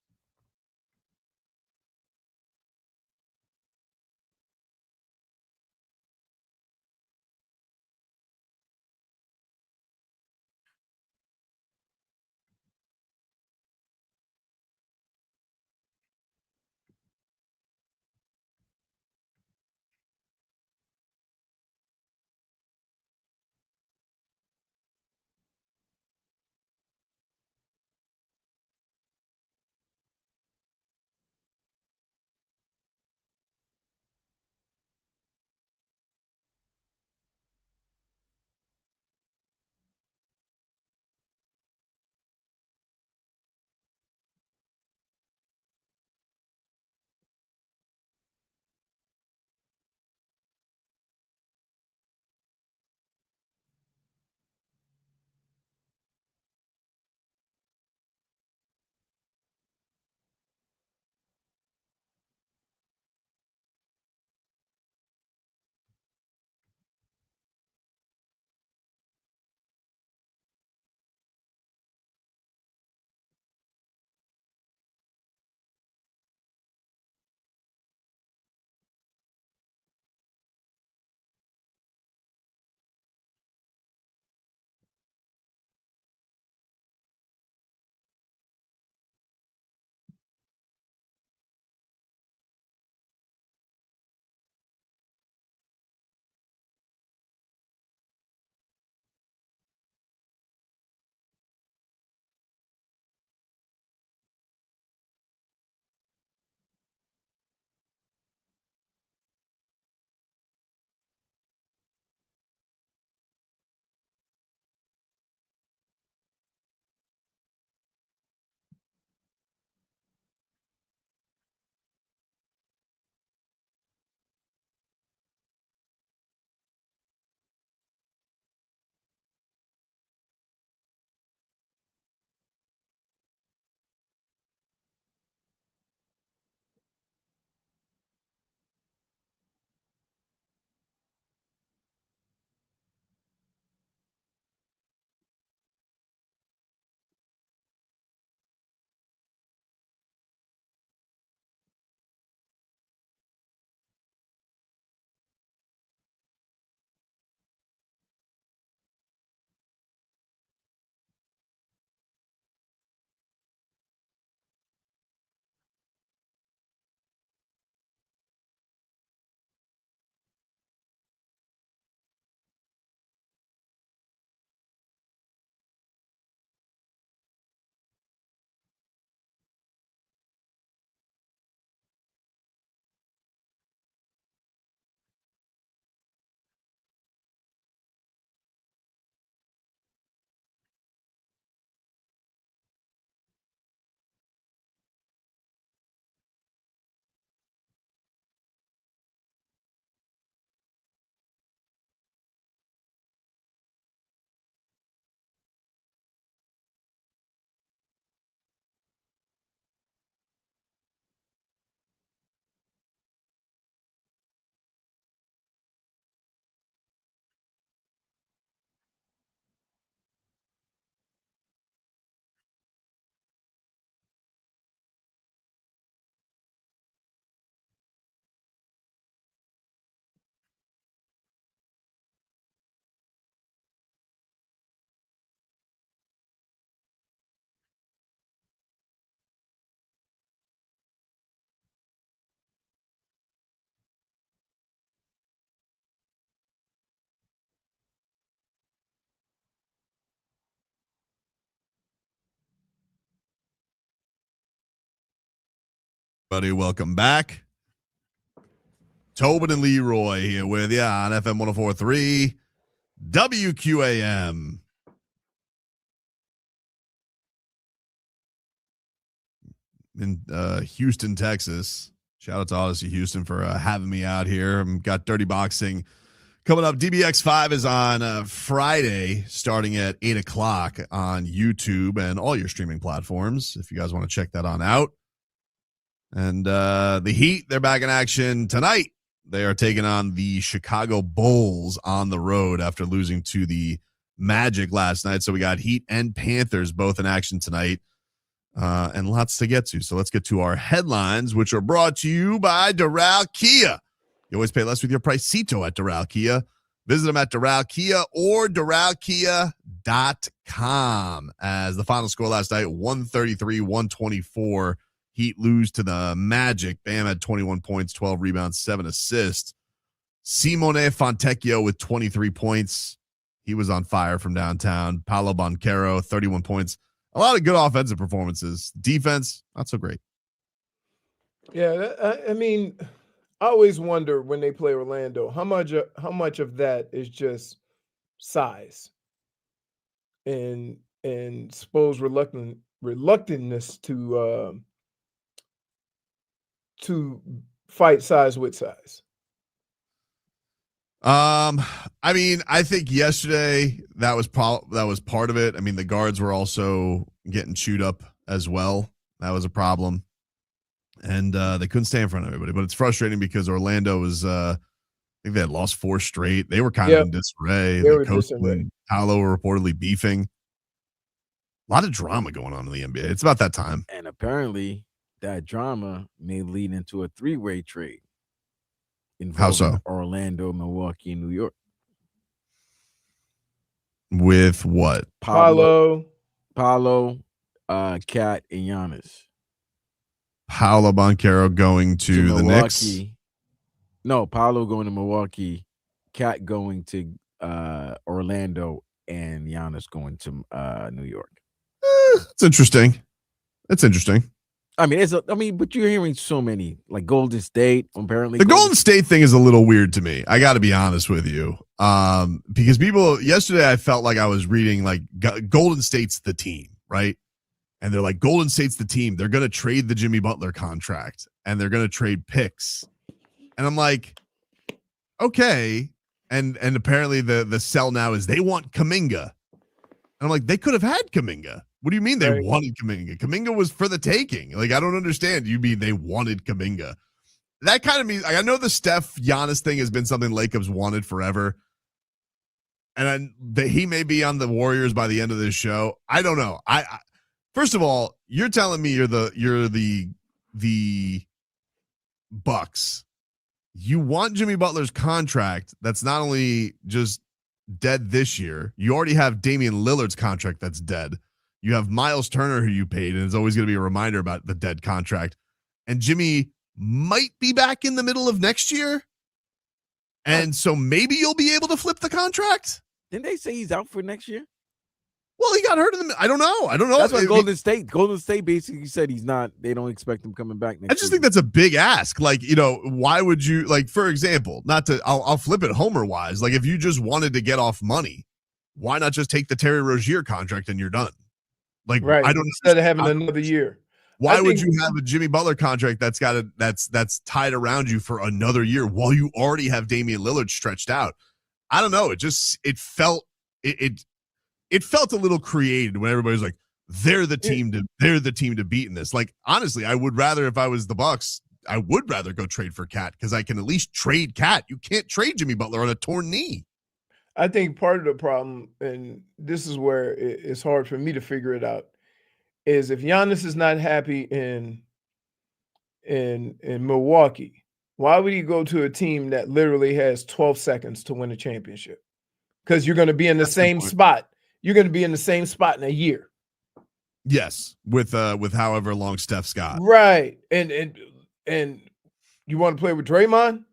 Buddy, welcome back. Tobin and Leroy here with you on FM 104.3 WQAM. In Houston, Texas. Shout out to Odyssey Houston for having me out here. Got Dirty Boxing coming up. DBX5 is on Friday starting at 8 o'clock on YouTube and all your streaming platforms if you guys want to check that on out. And the Heat, they're back in action tonight. They are taking on the Chicago Bulls on the road after losing to the Magic last night. So we got Heat and Panthers both in action tonight. And lots to get to. So let's get to our headlines, which are brought to you by Doral Kia. You always pay less with your Pricito at Doral Kia. Visit them at Doral Kia or DoralKia.com. As the final score last night, 133-124. Heat lose to the Magic. Bam had 21 points, 12 rebounds, 7 assists. Simone Fontecchio with 23 points. He was on fire from downtown. Paolo Banchero, 31 points. A lot of good offensive performances. Defense, not so great. Yeah, I mean, I always wonder when they play Orlando, how much of that is just size and supposed reluctantness to fight size with size. I mean, I think yesterday that was part of it. I mean, the guards were also getting chewed up as well. That was a problem. And they couldn't stay in front of everybody. But it's frustrating because Orlando was I think they had lost 4 straight. They were kind of in disarray. They were Coach disarray. and Paolo were reportedly beefing. A lot of drama going on in the NBA. It's about that time. And apparently that drama may lead into a 3-way trade. How so? Orlando, Milwaukee, and New York. With what? Paolo, Cat, and Giannis. Paolo Banchero going to the Milwaukee. Knicks. No, Paolo going to Milwaukee, Cat going to Orlando, and Giannis going to New York. It's interesting. It's interesting. I mean, but you're hearing so many, like Golden State, apparently. The Golden State thing is a little weird to me. I got to be honest with you. Because yesterday I felt like I was reading like Golden State's the team, right? And they're like, Golden State's the team. They're going to trade the Jimmy Butler contract and they're going to trade picks. And I'm like, okay. And apparently the sell now is they want Kuminga. And I'm like, they could have had Kuminga. What do you mean they wanted Kuminga? Kuminga was for the taking. Like, I don't understand. You mean they wanted Kuminga? That kind of means, like, I know the Steph Giannis thing has been something Lakers wanted forever. And he may be on the Warriors by the end of this show. I don't know. I first of all, you're telling me you're the Bucks. You want Jimmy Butler's contract that's not only just dead this year. You already have Damian Lillard's contract that's dead. You have Miles Turner, who you paid, and it's always going to be a reminder about the dead contract. And Jimmy might be back in the middle of next year. And so maybe you'll be able to flip the contract. Didn't they say he's out for next year? Well, he got hurt in the. I don't know. That's what Golden State basically said he's not. They don't expect him coming back next. I just think that's a big ask. Like, why would you, like, for example, I'll flip it Homer wise. Like, if you just wanted to get off money, why not just take the Terry Rozier contract and you're done? Like, right. I don't instead of having another year. Why would you have a Jimmy Butler contract that's tied around you for another year while you already have Damian Lillard stretched out? I don't know. It felt a little created when everybody's like, they're the team to beat in this. Like, honestly, I would rather, if I was the Bucks, I would rather go trade for Cat because I can at least trade Cat. You can't trade Jimmy Butler on a torn knee. I think part of the problem, and this is where it's hard for me to figure it out, is if Giannis is not happy in Milwaukee, why would he go to a team that literally has 12 seconds to win a championship? Because you're going to be in the same spot. You're going to be in the same spot in a year. Yes, with however long Steph's got. Right. And you want to play with Draymond?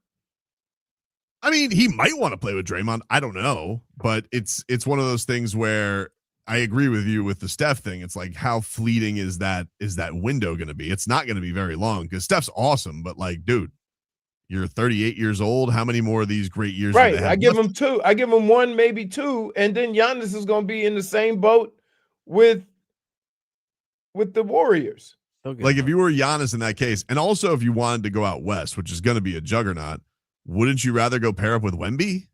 I mean, he might want to play with Draymond. I don't know, but it's one of those things where I agree with you with the Steph thing. It's like, how fleeting is that window going to be? It's not going to be very long because Steph's awesome, but like, dude, you're 38 years old. How many more of these great years? Right. I give him 2. I give him 1, maybe 2, and then Giannis is going to be in the same boat with the Warriors. Okay. Like if you were Giannis in that case, and also if you wanted to go out west, which is going to be a juggernaut, wouldn't you rather go pair up with Wemby?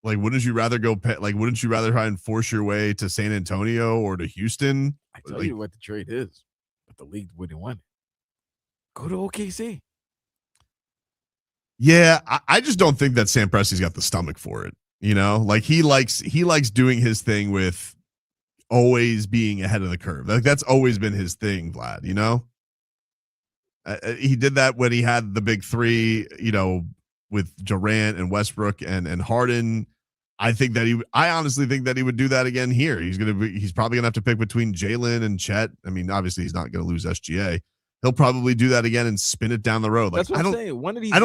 Like, wouldn't you rather wouldn't you rather try and force your way to San Antonio or to Houston? I tell you what the trade is, but the league wouldn't want it. Go to OKC. Yeah, I just don't think that Sam Presti's got the stomach for it. You know, like he likes doing his thing with always being ahead of the curve. Like that's always been his thing, Vlad. You know, he did that when he had the big 3. You know, with Durant and Westbrook and Harden. I honestly think that he would do that again here. He's probably gonna have to pick between Jalen and Chet. I mean, obviously he's not gonna lose SGA. He'll probably do that again and spin it down the road. Like, that's what I'm saying. One of these I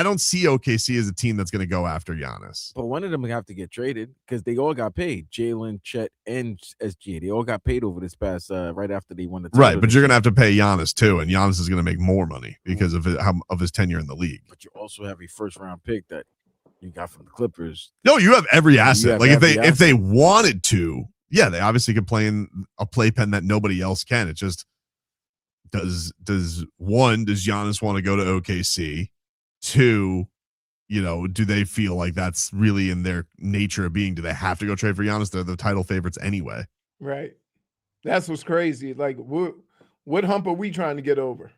don't see OKC as a team that's gonna go after Giannis. But one of them have to get traded because they all got paid. Jalen, Chet, and SGA. They all got paid over this past right after they won the title. Right, but you're gonna have to pay Giannis too, and Giannis is gonna make more money because of his tenure in the league. But you also have a first round pick that you got from the Clippers. No, you have every asset. Like if they wanted to, yeah, they obviously could play in a playpen that nobody else can. It just does Giannis want to go to OKC? 2, you know, do they feel like that's really in their nature of being? Do they have to go trade for Giannis? They're the title favorites anyway. Right. That's what's crazy. Like, what hump are we trying to get over?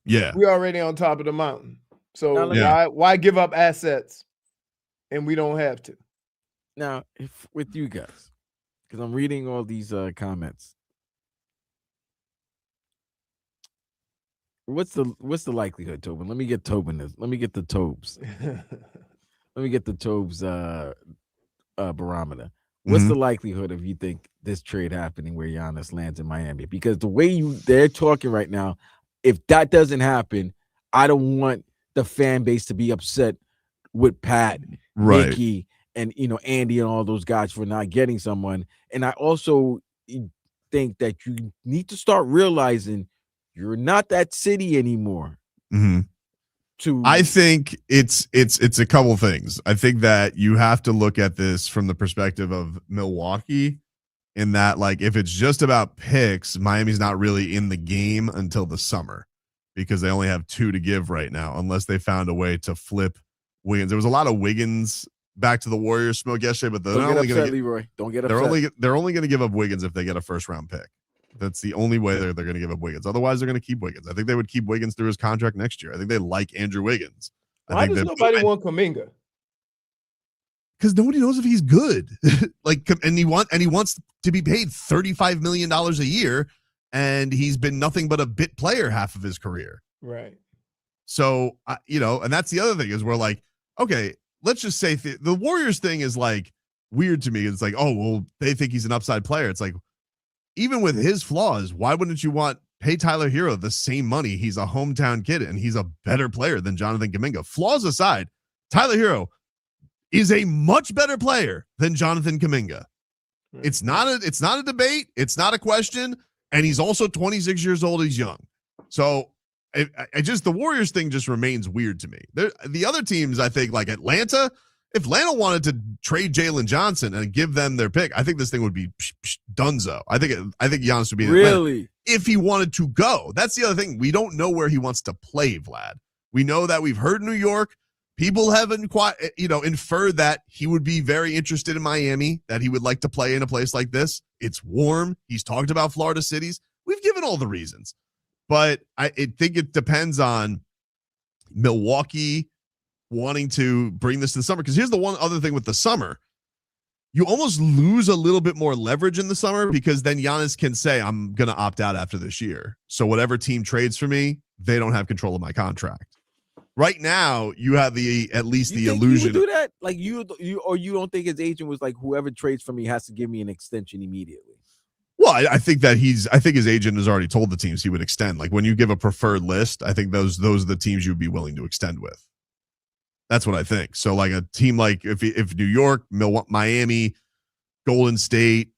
Yeah. We're already on top of the mountain. So Yeah. why give up assets and we don't have to? Now, if with you guys, because I'm reading all these comments. What's the likelihood, Tobin? Let me get Tobin. Let me get the Tobes. Let me get the Tobes barometer. What's the likelihood of you think this trade happening where Giannis lands in Miami? Because the way they're talking right now, if that doesn't happen, I don't want the fan base to be upset with Pat, right, Mickey, and Andy and all those guys for not getting someone. And I also think that you need to start realizing you're not that city anymore. Mm-hmm. I think it's a couple things. I think that you have to look at this from the perspective of Milwaukee, in that, like, if it's just about picks, Miami's not really in the game until the summer because they only have 2 to give right now, unless they found a way to flip Wiggins. There was a lot of Wiggins back to the Warriors smoke yesterday, but they're only going to Leroy. Don't get upset. They're only going to give up Wiggins if they get a first round pick. That's the only way they're going to give up Wiggins. Otherwise, they're going to keep Wiggins. I think they would keep Wiggins through his contract next year. I think they like Andrew Wiggins. Why does nobody want Kuminga? Because nobody knows if he's good. And he wants to be paid $35 million a year, and he's been nothing but a bit player half of his career. Right. So, and that's the other thing is we're like, okay, let's just say the Warriors thing is like weird to me. It's like, oh, well, they think he's an upside player. It's like, even with his flaws, why wouldn't you pay Tyler Hero the same money? He's a hometown kid and he's a better player than Jonathan Kuminga. Flaws aside, Tyler Hero is a much better player than Jonathan Kuminga. Right. It's not a debate. It's not a question. And he's also 26 years old. He's young. So the Warriors thing just remains weird to me. The other teams, I think, like Atlanta, if Atlanta wanted to trade Jalen Johnson and give them their pick, I think this thing would be donezo. I think Giannis would be in really Atlanta if he wanted to go. That's the other thing. We don't know where he wants to play, Vlad. We know that we've heard New York. People haven't quite, inferred that he would be very interested in Miami, that he would like to play in a place like this. It's warm. He's talked about Florida cities. We've given all the reasons, but I think it depends on Milwaukee wanting to bring this to the summer. Because here's the one other thing with the summer. You almost lose a little bit more leverage in the summer because then Giannis can say, I'm going to opt out after this year. So whatever team trades for me, they don't have control of my contract. Right now, you have at least the illusion. You would do that? Like you don't think his agent was like, whoever trades for me has to give me an extension immediately? Well, I think his agent has already told the teams he would extend. Like when you give a preferred list, I think those are the teams you'd be willing to extend with. That's what I think. So like a team like if New York, Miami, Golden State,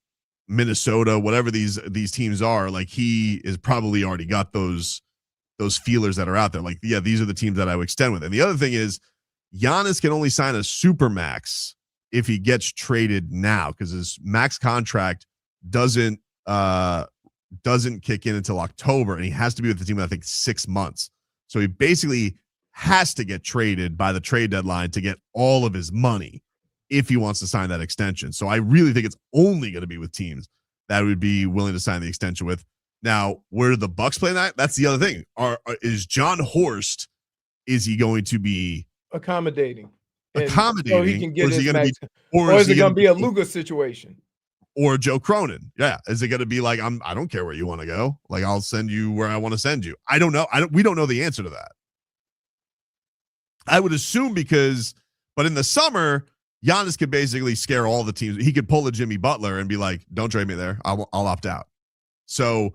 Minnesota, whatever these teams are, like he is probably already got those feelers that are out there. Like, yeah, these are the teams that I would extend with. And the other thing is Giannis can only sign a super max if he gets traded now, because his max contract doesn't kick in until October, and he has to be with the team in, I think, 6 months. So he basically has to get traded by the trade deadline to get all of his money if he wants to sign that extension. So I really think it's only going to be with teams that would be willing to sign the extension with. Now, where do the Bucks play that? That's the other thing. Is John Horst, is he going to be accommodating? So he can get his max, or is it going to be a Luka situation? Or Joe Cronin? Yeah. Is it going to be like, I don't care where you want to go. Like, I'll send you where I want to send you. I don't know. We don't know the answer to that. I would assume but in the summer, Giannis could basically scare all the teams. He could pull a Jimmy Butler and be like, don't trade me there. I'll opt out. So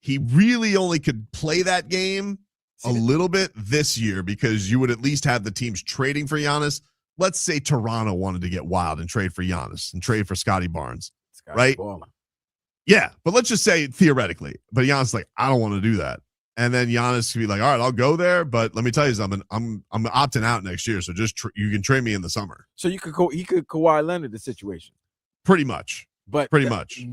he really only could play that game a little bit this year, because you would at least have the teams trading for Giannis. Let's say Toronto wanted to get wild and trade for Giannis and trade for Scotty Barnes, right? Yeah, but let's just say theoretically. But Giannis like, I don't want to do that. And then Giannis could be like, all right, I'll go there, but let me tell you something. I'm opting out next year, so just you can trade me in the summer. So he could Kawhi Leonard the situation. Pretty much.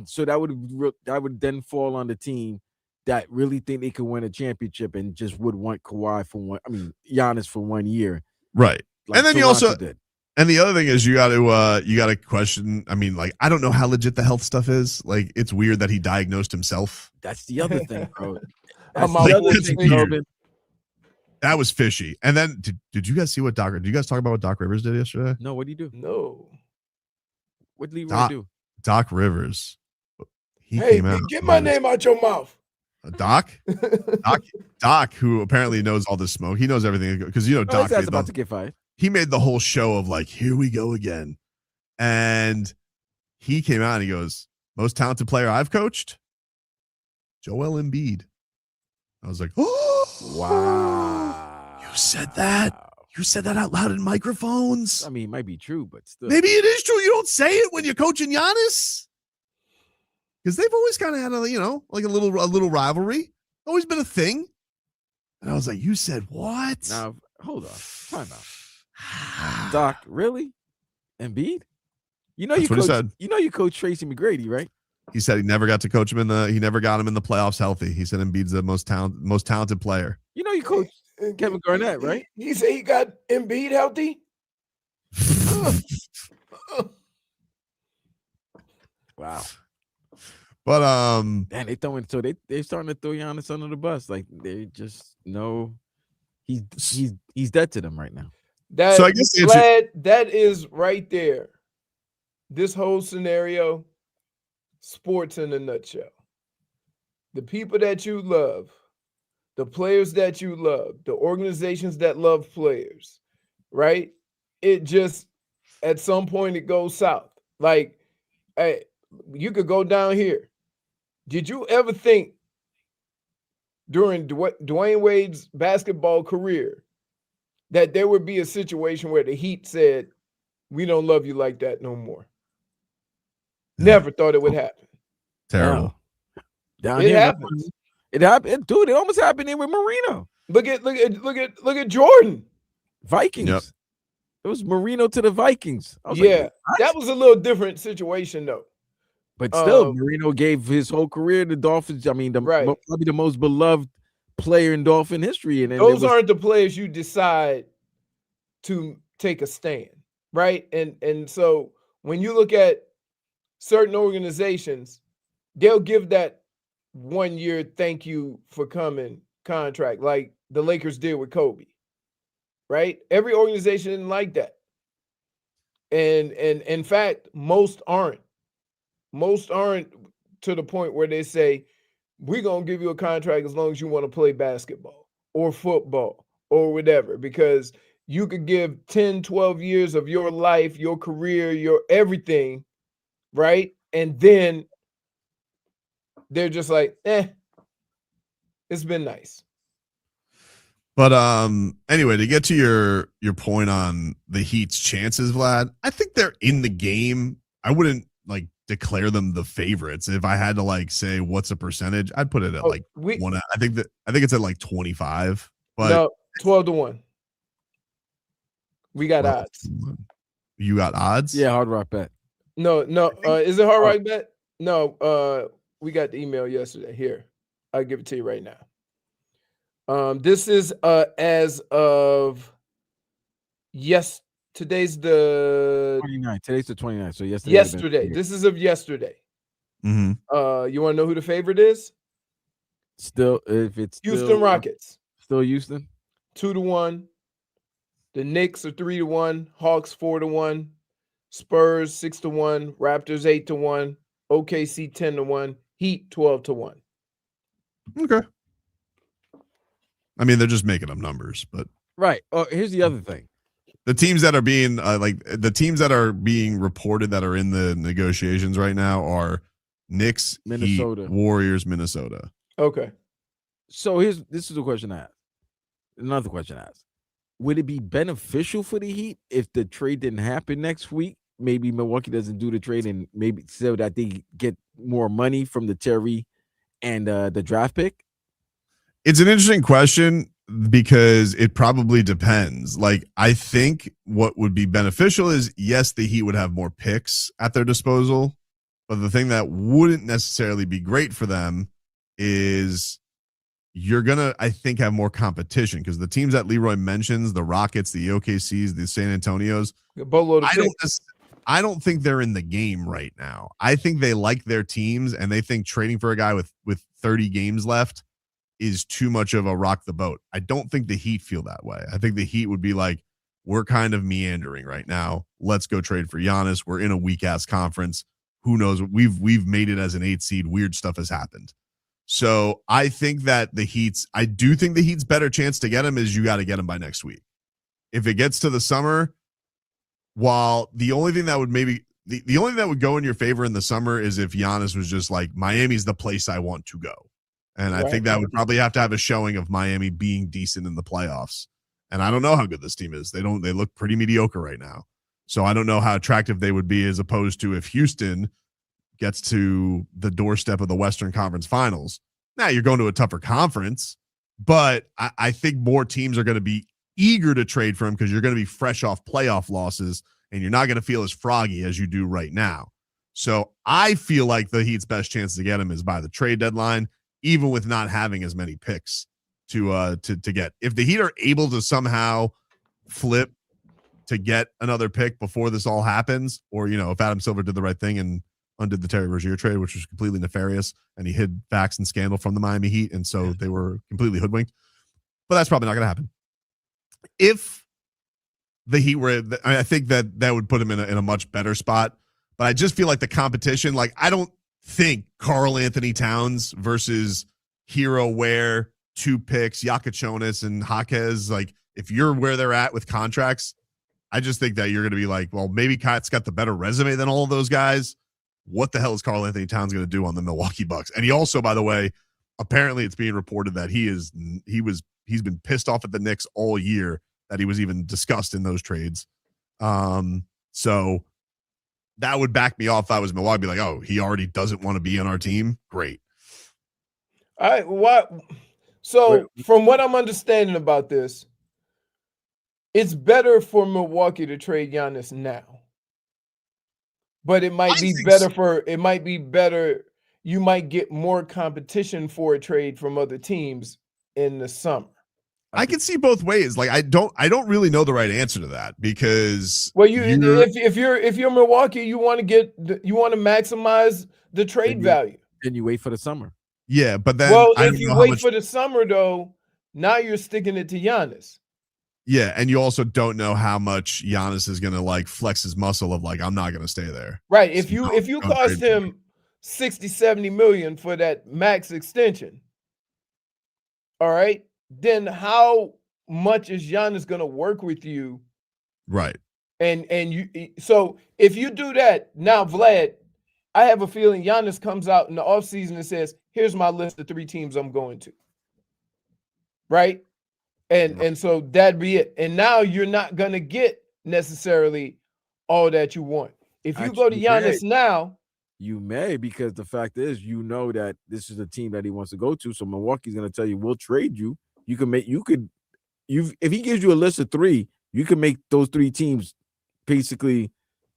So that would then fall on the team that really think they could win a championship and just would want Giannis for 1 year. Right. Like and then Toronto you also did. And the other thing is you got to question. I mean, like, I don't know how legit the health stuff is. Like, it's weird that he diagnosed himself. That's the other thing, bro. That was fishy. And then did you guys see what did you guys talk about what Doc Rivers did yesterday? No, what did he do? No. What did Leroy do? Doc Rivers. He came out. Get my name out your mouth. Doc, who apparently knows all this smoke. He knows everything because Doc is about to get fired. He made the whole show of like, here we go again. And he came out and he goes, most talented player I've coached, Joel Embiid. I was like, oh, wow. You said that? You said that out loud in microphones? I mean, it might be true, but still. Maybe it is true. You don't say it when you're coaching Giannis. Because they've always kind of had a little rivalry. Always been a thing. And I was like, you said what? Now, hold on. Time out. Doc, really? Embiid? That's what he said. You coach Tracy McGrady, right? He said he never got to coach him he never got him in the playoffs healthy. He said Embiid's the most talented player. You coach Kevin Garnett, right? He said he got Embiid healthy. Wow. But they're starting to throw Giannis under the bus. Like they just know he's dead to them right now. So I guess that is right there. This whole scenario, sports in a nutshell. The people that you love, the players that you love, the organizations that love players, right? It just, at some point, it goes south. Like, you could go down here. Did you ever think during Dwayne Wade's basketball career that there would be a situation where the Heat said, we don't love you like that no more? Never thought it would happen. Terrible. Down it here, happens. It happened, dude. It almost happened here with Marino. Look at Jordan. Vikings. Yep. It was Marino to the Vikings. That was a little different situation though. But still, Marino gave his whole career to Dolphins. I mean, probably the most beloved player in Dolphin history. And those aren't the players you decide to take a stand, right? And so when you look at certain organizations, they'll give that 1 year thank you for coming contract, like the Lakers did with Kobe, right? Every organization didn't like that. And in fact, most aren't to the point where they say, we're going to give you a contract as long as you want to play basketball or football or whatever, because you could give 10, 12 years of your life, your career, your everything, right? And then they're just like, it's been nice. But anyway, to get to your point on the Heat's chances, Vlad, I think they're in the game. I wouldn't like declare them the favorites. If I had to like say what's a percentage, I'd put it at one. I think it's at like 25. But no, 12-1. We got odds. You got odds? Yeah, Hard Rock bet. No. Is it Hard Rock bet? No. We got the email yesterday. Here, I'll give it to you right now. This is as of today's the 29th. Today's the 29th. So yesterday. Yesterday. This is of yesterday. Mm-hmm. You want to know who the favorite is? Still, if it's Houston Rockets. Still Houston. 2-1. The Knicks are 3-1. Hawks 4-1. Spurs 6-1. Raptors 8-1. OKC 10-1. Heat 12-1. Okay. I mean, they're just making up numbers, but right. Oh, here's the other thing. The teams that are being reported that are in the negotiations right now are Knicks, Minnesota, Heat, Warriors, Minnesota. Okay. So this is a question I asked. Another question I asked. Would it be beneficial for the Heat if the trade didn't happen next week? Maybe Milwaukee doesn't do the trade and maybe so that they get more money from the Terry and the draft pick? It's an interesting question because it probably depends. Like, I think what would be beneficial is, yes, the Heat would have more picks at their disposal, but the thing that wouldn't necessarily be great for them is you're going to, I think, have more competition because the teams that Leroy mentions, the Rockets, the OKCs, the San Antonios, I don't think they're in the game right now. I think they like their teams and they think trading for a guy with 30 games left is too much of a rock the boat. I don't think the Heat feel that way. I think the Heat would be like, we're kind of meandering right now. Let's go trade for Giannis. We're in a weak ass conference. Who knows? We've made it as an 8 seed. Weird stuff has happened. So I think that I do think the Heat's better chance to get him is you got to get him by next week. If it gets to the summer, while the only thing that would the only thing that would go in your favor in the summer is if Giannis was just like, Miami's the place I want to go. And I think that would probably have to have a showing of Miami being decent in the playoffs. And I don't know how good this team is. They look pretty mediocre right now. So I don't know how attractive they would be as opposed to if Houston gets to the doorstep of the Western Conference Finals. Now you're going to a tougher conference, but I think more teams are going to be eager to trade for him because you're going to be fresh off playoff losses and you're not going to feel as froggy as you do right now. So I feel like the Heat's best chance to get him is by the trade deadline, even with not having as many picks to get. If the Heat are able to somehow flip to get another pick before this all happens, or, if Adam Silver did the right thing and undid the Terry Rozier trade, which was completely nefarious, and he hid facts and scandal from the Miami Heat, and so they were completely hoodwinked. But that's probably not going to happen. If the Heat were, I think that would put him in a much better spot. But I just feel like the competition, like I don't think Karl Anthony Towns versus Hero Ware, 2 picks, Yakachonis and Jaquez, like if you're where they're at with contracts, I just think that you're going to be like, well, maybe Kat's got the better resume than all of those guys. What the hell is Karl Anthony Towns going to do on the Milwaukee Bucks? And he also, by the way, apparently it's being reported that he's been pissed off at the Knicks all year that he was even discussed in those trades. So that would back me off if I was Milwaukee. I'd be like, oh, he already doesn't want to be on our team. Great. All right. What? So from what I'm understanding about this, it's better for Milwaukee to trade Giannis now. But it might be better. You might get more competition for a trade from other teams in the summer. I can see both ways. Like I don't really know the right answer to that because if you're Milwaukee, you want to maximize the trade value. Then you wait for the summer. Yeah, but then if you wait for the summer though, now you're sticking it to Giannis. Yeah, and you also don't know how much Giannis is going to like flex his muscle of like, I'm not going to stay there. Right. If you cost him 60, 70 million for that max extension, all right, then how much is Giannis going to work with you? Right. So if you do that, now Vlad, I have a feeling Giannis comes out in the offseason and says, here's my list of 3 teams I'm going to. Right? And so that'd be it. And now you're not going to get necessarily all that you want. If you go to Giannis now, You may, because the fact is, that this is a team that he wants to go to. So Milwaukee's going to tell you, we'll trade you. If he gives you a list of 3, you can make those 3 teams basically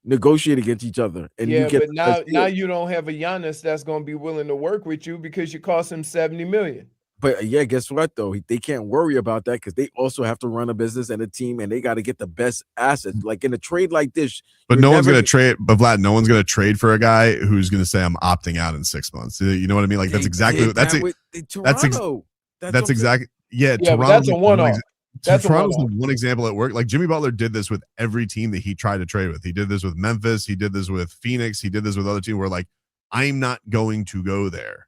negotiate against each other. And yeah, but now you don't have a Giannis that's going to be willing to work with you because you cost him $70 million. But yeah, guess what though? They can't worry about that because they also have to run a business and a team, and they got to get the best assets. Like in a trade like this, but no one's going to trade. But Vlad, no one's going to trade for a guy who's going to say I'm opting out in 6 months. You know what I mean? Like that's exactly that's exactly yeah. But that's a one-off. Toronto's the one example at work. Like Jimmy Butler did this with every team that he tried to trade with. He did this with Memphis. He did this with Phoenix. He did this with other teams where like I'm not going to go there.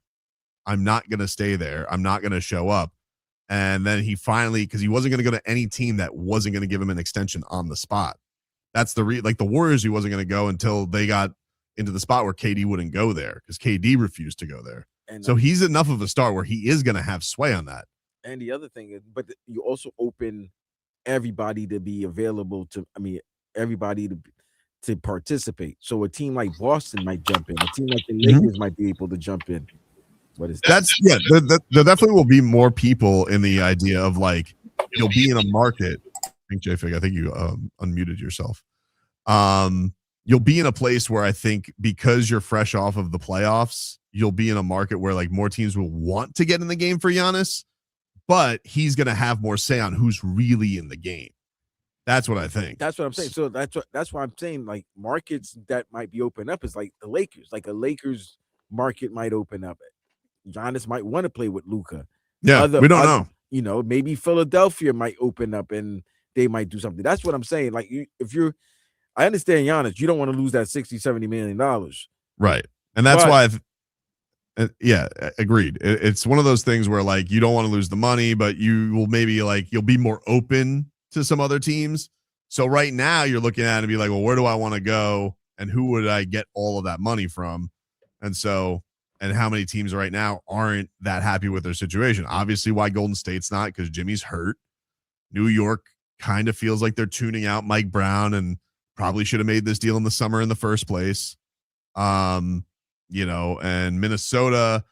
I'm not going to stay there. I'm not going to show up. And then he finally, because he wasn't going to go to any team that wasn't going to give him an extension on the spot. That's the like the Warriors, he wasn't going to go until they got into the spot where KD wouldn't go there because KD refused to go there. And so he's enough of a star where he is going to have sway on that. And the other thing is, but you also open everybody to be available to, everybody to participate. So a team like Boston might jump in. A team like the Lakers might be able to jump in. What is that? There definitely will be more people in the idea of like you'll be in a market. I think J-Fig, I think you unmuted yourself. You'll be in a place where I think because you're fresh off of the playoffs, you'll be in a market where like more teams will want to get in the game for Giannis, but he's going to have more say on who's really in the game. That's what I think. That's what I'm saying. So that's why I'm saying like markets that might be open up is like the Lakers. Like a Lakers market might open up. Giannis might want to play with Luka. Yeah, we don't know. Maybe Philadelphia might open up and they might do something. That's what I'm saying. Like I understand Giannis, you don't want to lose that $60-70 million. Right. And that's why agreed. It's one of those things where like you don't want to lose the money, but you will maybe like you'll be more open to some other teams. So right now you're looking at it and be like, well, where do I want to go? And who would I get all of that money from? And how many teams right now aren't that happy with their situation? Obviously, why Golden State's not, because Jimmy's hurt. New York kind of feels like they're tuning out Mike Brown and probably should have made this deal in the summer in the first place. And Minnesota,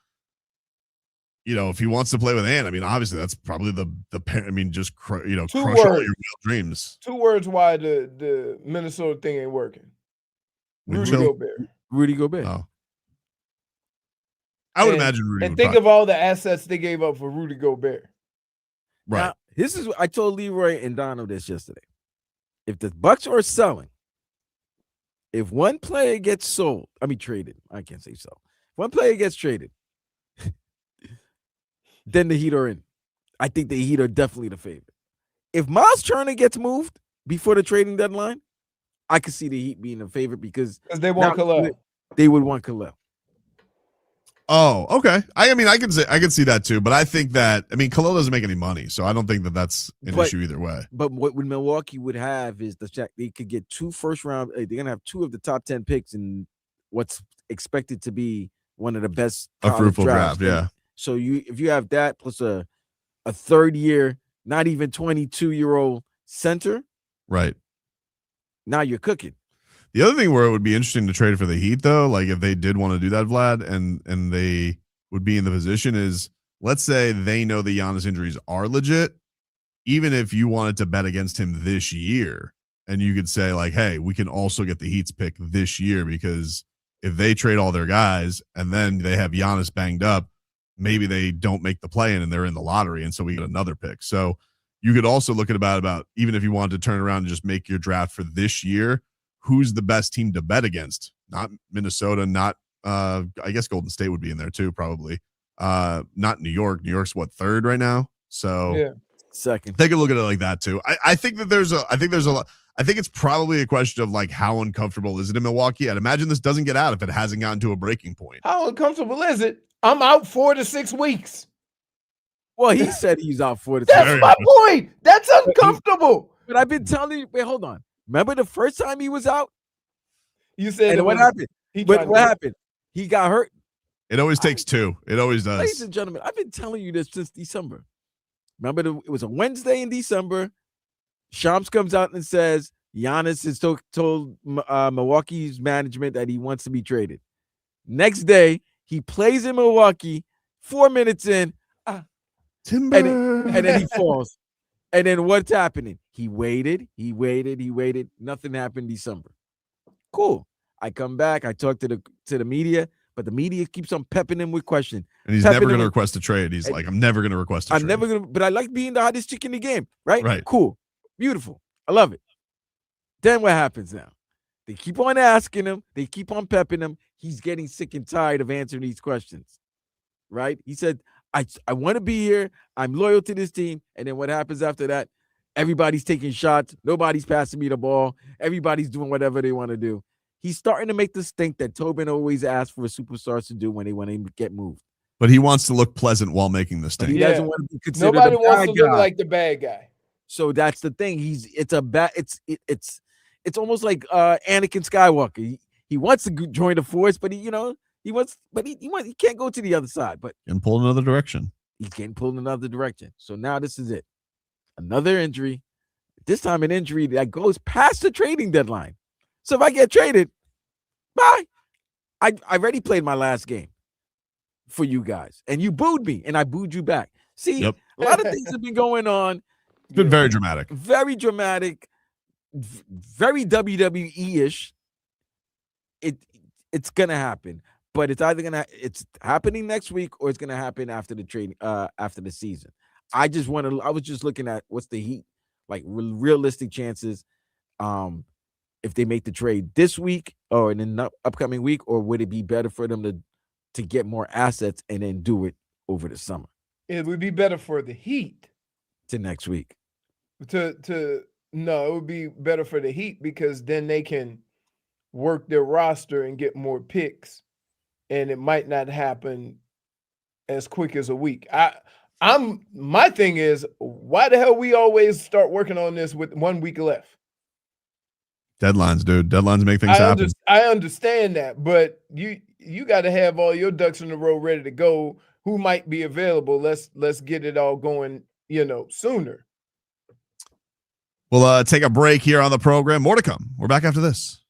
if he wants to play with Ant, obviously that's probably crush all your dreams. 2 words why the Minnesota thing ain't working. Rudy Gobert. Oh. I would imagine Rudy. And think of all the assets they gave up for Rudy Gobert. Right. Now, this is I told Leroy and Dono this yesterday. If the Bucks are selling, if one player gets traded, I can't say so. If one player gets traded, then the Heat are in. I think the Heat are definitely the favorite. If Miles Turner gets moved before the trading deadline, I could see the Heat being the favorite because they want Kel'el. They would want Kel'el. Oh, okay. I can see that too, but I think that Kel'el doesn't make any money, so I don't think that that's an issue either way. But what Milwaukee would have is the fact they could get 2 first round. They're gonna have 2 of the top 10 picks in what's expected to be one of the best fruitful draft. Yeah. So if you have that plus a 3rd year, not even 22-year-old center, right? Now you're cooking. The other thing where it would be interesting to trade for the Heat, though, like if they did want to do that, Vlad, and they would be in the position is, let's say they know the Giannis injuries are legit, even if you wanted to bet against him this year, and you could say like, hey, we can also get the Heat's pick this year because if they trade all their guys and then they have Giannis banged up, maybe they don't make the play-in and they're in the lottery, and so we get another pick. So you could also look at about even if you wanted to turn around and just make your draft for this year, who's the best team to bet against? Not Minnesota, not I guess Golden State would be in there too, probably. Not New York. New York's 3rd right now. So yeah. 2nd. Take a look at it like that too. I think it's probably a question of like how uncomfortable is it in Milwaukee? I'd imagine this doesn't get out if it hasn't gotten to a breaking point. How uncomfortable is it? I'm out 4 to 6 weeks. Well, he said he's out 4 to 6 weeks. That's my point. That's uncomfortable. But I've been telling you, wait, hold on. Remember the first time he was out? You said what happened? What happened? He got hurt. It always takes 2. It always does. Ladies and gentlemen, I've been telling you this since December. Remember, it was a Wednesday in December. Shams comes out and says Giannis has told Milwaukee's management that he wants to be traded. Next day, he plays in Milwaukee. 4 minutes in, Timber. and then he falls. And then what's happening? He waited. Nothing happened December. Cool. I come back. I talk to the media, but the media keeps on pepping him with questions. And he's never going to request a trade. He's like, I'm never going to request a trade. I'm never going to, but I like being the hottest chick in the game, right? Right. Cool. Beautiful. I love it. Then what happens now? They keep on asking him. They keep on pepping him. He's getting sick and tired of answering these questions, right? He said, I want to be here. I'm loyal to this team. And then what happens after that? Everybody's taking shots. Nobody's passing me the ball. Everybody's doing whatever they want to do. He's starting to make this stink that Tobin always asks for superstars to do when they want to get moved. But he wants to look pleasant while making the stink. He doesn't want to be considered Nobody the wants bad to look guy. like the bad guy. So that's the thing. It's almost like Anakin Skywalker. He wants to join the Force, but he can't go to the other side. But and pull another direction. He's getting pulled in another direction. So now this is it. Another injury. This time an injury that goes past the trading deadline. So if I get traded, bye. I already played my last game for you guys, and you booed me, and I booed you back. See, Yep. A lot of things have been going on. It's been very dramatic. Very dramatic. Very WWE-ish. It's gonna happen, but it's either it's happening next week or it's gonna happen after the trade, after the season. I was just looking at what's the Heat like realistic chances, if they make the trade this week or in the upcoming week, or would it be better for them to get more assets and then do it over the summer? It would be better for the Heat to next week. No, it would be better for the Heat because then they can work their roster and get more picks, and it might not happen as quick as a week. My thing is, why the hell we always start working on this with 1 week left? Deadlines, dude. Deadlines make things happen. I understand that, but you got to have all your ducks in a row ready to go. Who might be available? Let's get it all going, sooner. We'll take a break here on the program. More to come. We're back after this.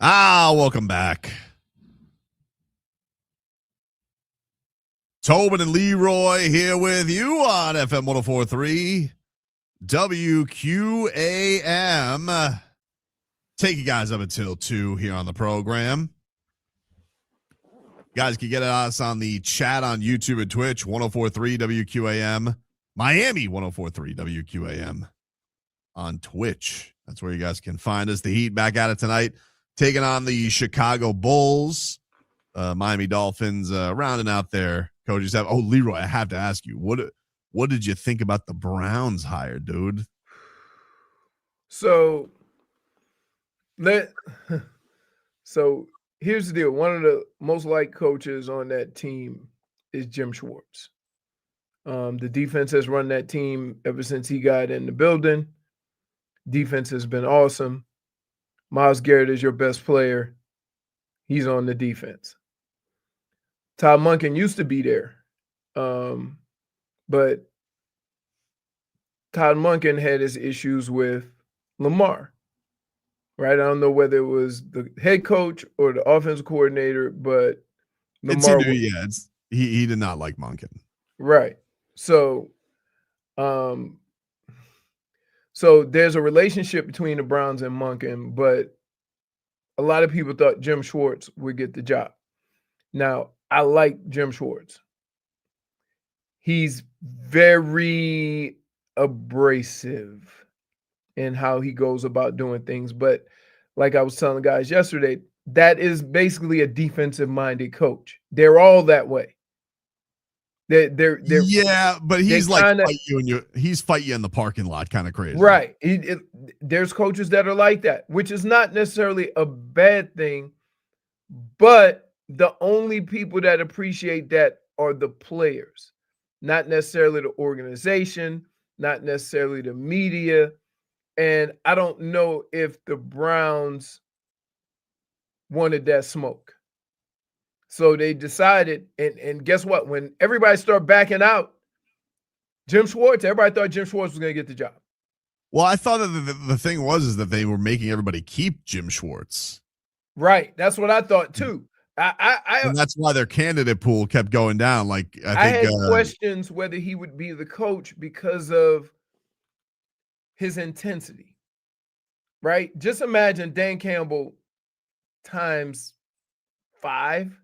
Welcome back. Tobin and Leroy here with you on FM 104.3 WQAM. Take you guys up until 2 here on the program. You guys can get us on the chat on YouTube and Twitch, 104.3 WQAM. Miami, 104.3 WQAM on Twitch. That's where you guys can find us. The Heat back at it tonight, taking on the Chicago Bulls. Miami Dolphins rounding out their coaches. Leroy, I have to ask you, what did you think about the Browns hire, dude? So here's the deal. One of the most liked coaches on that team is Jim Schwartz. The defense has run that team ever since he got in the building. Defense has been awesome. Myles Garrett is your best player. He's on the defense. Todd Monken used to be there. But Todd Monken had his issues with Lamar. Right? I don't know whether it was the head coach or the offensive coordinator, but Lamar he did not like Monken. Right. So there's a relationship between the Browns and Monken, but a lot of people thought Jim Schwartz would get the job. Now, I like Jim Schwartz. He's very abrasive in how he goes about doing things. But like I was telling the guys yesterday, that is basically a defensive-minded coach. They're all that way. They're but he's like he's fight you in the parking lot kind of crazy. Right. There's coaches that are like that, which is not necessarily a bad thing, but the only people that appreciate that are the players, not necessarily the organization, not necessarily the media. And I don't know if the Browns wanted that smoke. So they decided, and guess what? When everybody started backing out, everybody thought Jim Schwartz was going to get the job. Well, I thought that the thing is that they were making everybody keep Jim Schwartz. Right. That's what I thought too. And that's why their candidate pool kept going down. Like I had questions whether he would be the coach because of his intensity. Right? Just imagine Dan Campbell times 5.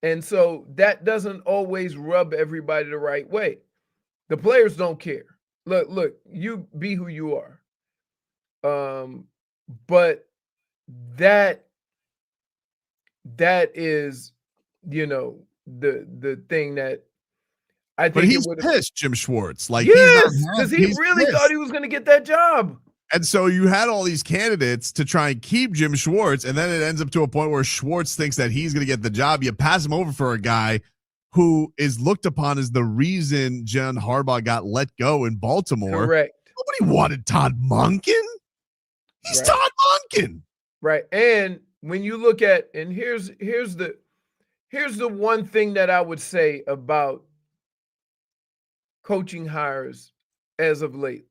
And so that doesn't always rub everybody the right way. The players don't care. Look, you be who you are. But that is, the thing that I think. But he's pissed, Jim Schwartz. Like, yes, because he really thought he was going to get that job. And so you had all these candidates to try and keep Jim Schwartz, and then it ends up to a point where Schwartz thinks that he's going to get the job. You pass him over for a guy who is looked upon as the reason Jim Harbaugh got let go in Baltimore. Correct. Nobody wanted Todd Monken. He's right. Todd Monken. Right. And when you look at, and here's the one thing that I would say about coaching hires as of late.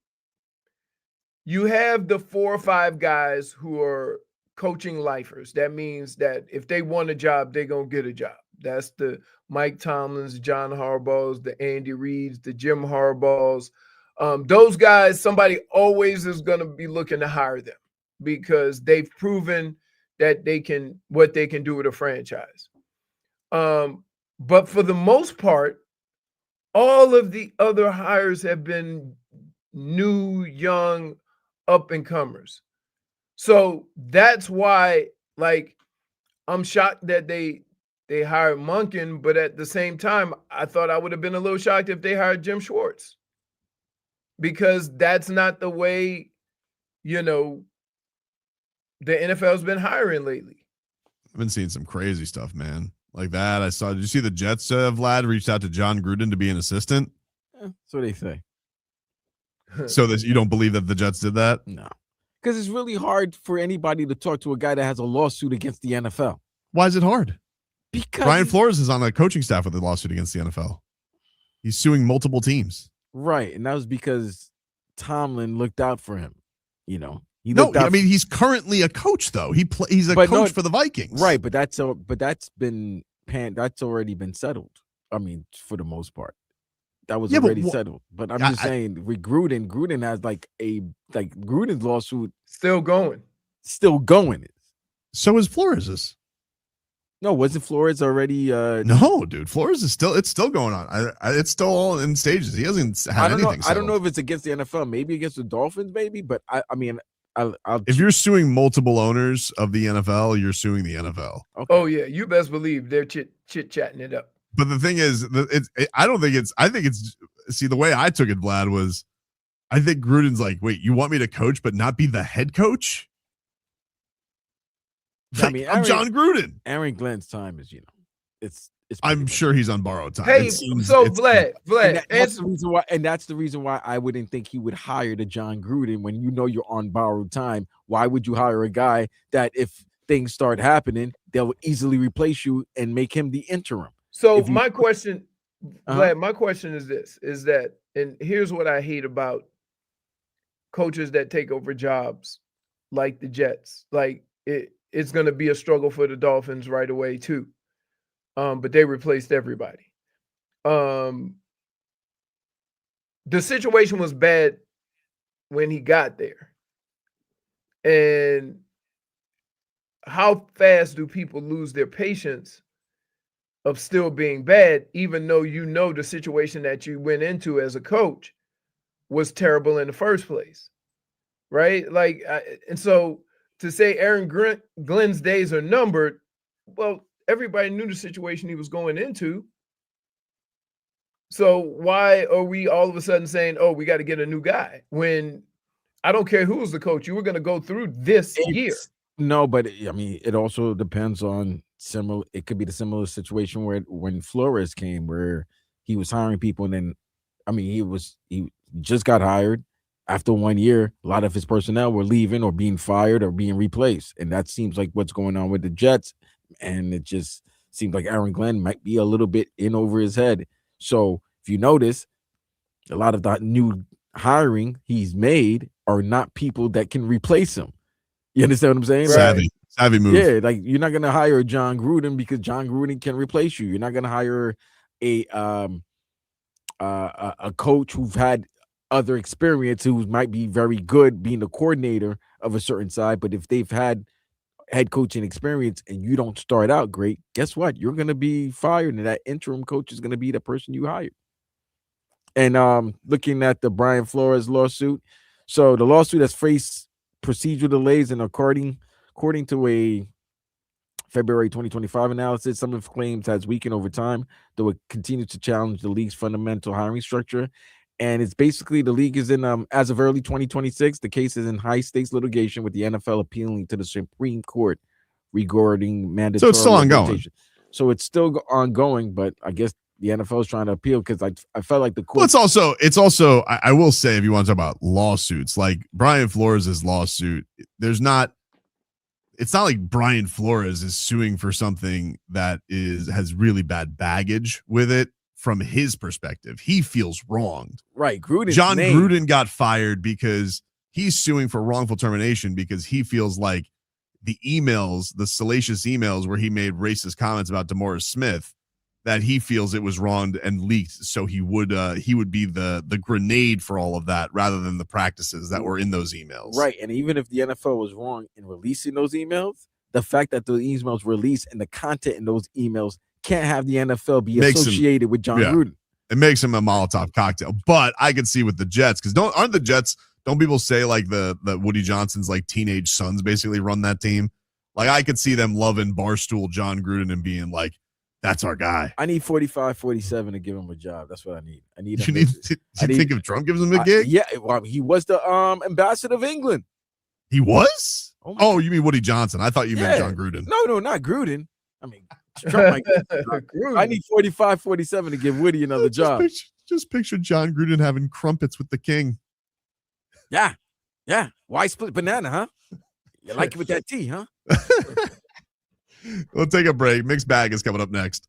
You have the 4 or 5 guys who are coaching lifers. That means that if they want a job, they're going to get a job. That's the Mike Tomlins, John Harbaughs, the Andy Reids, the Jim Harbaughs. Those guys, somebody always is going to be looking to hire them because they've proven that what they can do with a franchise. But for the most part, all of the other hires have been new, young, up-and-comers. So that's why, I'm shocked that they hired Monken, but at the same time, I thought I would have been a little shocked if they hired Jim Schwartz. Because that's not the way, the NFL's been hiring lately. I've been seeing some crazy stuff, man. Like that. Did you see the Jets, Vlad, reached out to John Gruden to be an assistant? That's what they say. So you don't believe that the Jets did that? No. Because it's really hard for anybody to talk to a guy that has a lawsuit against the NFL. Why is it hard? Because Brian Flores is on a coaching staff with a lawsuit against the NFL. He's suing multiple teams. Right. And that was because Tomlin looked out for him, I mean he's currently a coach though. He's a coach for the Vikings. Right, but that's already been settled. I mean, for the most part. That was already settled. But I'm just saying with Gruden has Gruden's lawsuit still going. So is Flores's. No, wasn't Flores already? No, dude. Flores is still going on. It's still all in stages. He hasn't had anything settled. I don't know if it's against the NFL, maybe against the Dolphins, maybe. But I mean, if you're suing multiple owners of the NFL, you're suing the NFL. Okay. Oh yeah, you best believe they're chit-chatting it up. But the thing is, I think it's see, the way I took it, Vlad, was I think Gruden's like, wait, you want me to coach but not be the head coach? I mean, I'm John Gruden. Aaron Glenn's time is, it's I'm sure he's on borrowed time. Hey, Vlad, that's the reason why I wouldn't think he would hire the John Gruden when you're on borrowed time. Why would you hire a guy that if things start happening, they'll easily replace you and make him the interim? So my question, Vlad, my question is this: is that, and here's what I hate about coaches that take over jobs like the Jets. Like it's going to be a struggle for the Dolphins right away too. But they replaced everybody. The situation was bad when he got there. And how fast do people lose their patience of still being bad, even though the situation that you went into as a coach was terrible in the first place, right? Like, and so to say Aaron Glenn's days are numbered, well, everybody knew the situation he was going into. So why are we all of a sudden saying, oh, we got to get a new guy, when I don't care who was the coach, you were going to go through this year. No, but I mean, it also depends on it could be the similar situation where when Flores came, where he was hiring people, and then, I mean, he just got hired. After 1 year, a lot of his personnel were leaving or being fired or being replaced. And that seems like what's going on with the Jets. And it just seems like Aaron Glenn might be a little bit in over his head. So if you notice, a lot of the new hiring he's made are not people that can replace him. You understand what I'm saying? Savvy move. Yeah, like you're not going to hire John Gruden because John Gruden can replace you. You're not going to hire a coach who's had other experience who might be very good being the coordinator of a certain side, but if they've had head coaching experience and you don't start out great, guess what? You're going to be fired, and that interim coach is going to be the person you hired. And looking at the Brian Flores lawsuit, so the lawsuit has faced procedural delays, and according to a February 2025 analysis, some of the claims has weakened over time, though it continues to challenge the league's fundamental hiring structure. And it's basically the league is in, as of early 2026, the case is in high stakes litigation with the NFL appealing to the Supreme Court regarding mandatory. So it's still ongoing. So it's still ongoing, but I guess the NFL is trying to appeal because I felt like the court. Well, it's also I will say, if you want to talk about lawsuits, like Brian Flores' lawsuit, it's not like Brian Flores is suing for something that has really bad baggage with it. From his perspective, he feels wronged. Right. John Gruden got fired because he's suing for wrongful termination because he feels like the salacious emails where he made racist comments about DeMaurice Smith, that he feels it was wronged and leaked. So he would be the grenade for all of that rather than the practices that were in those emails. Right. And even if the NFL was wrong in releasing those emails, the fact that the emails released and the content in those emails can't have the NFL be associated with John Gruden. It makes him a Molotov cocktail. But I could see with the Jets, because don't people say like the Woody Johnson's like teenage sons basically run that team? Like I could see them loving Barstool John Gruden and being like, that's our guy. I need 45-47 to give him a job. That's what I need. You think if Trump gives him a gig? Yeah, well, he was the ambassador of England. He was? Oh, you mean Woody Johnson? I thought you meant John Gruden. No, not Gruden. I mean, Trump I need 45-47 to give Woody another job. Just picture John Gruden having crumpets with the king. Yeah. Why split banana, huh? You like it with that tea, huh? We'll take a break. Mixed Bag is coming up next.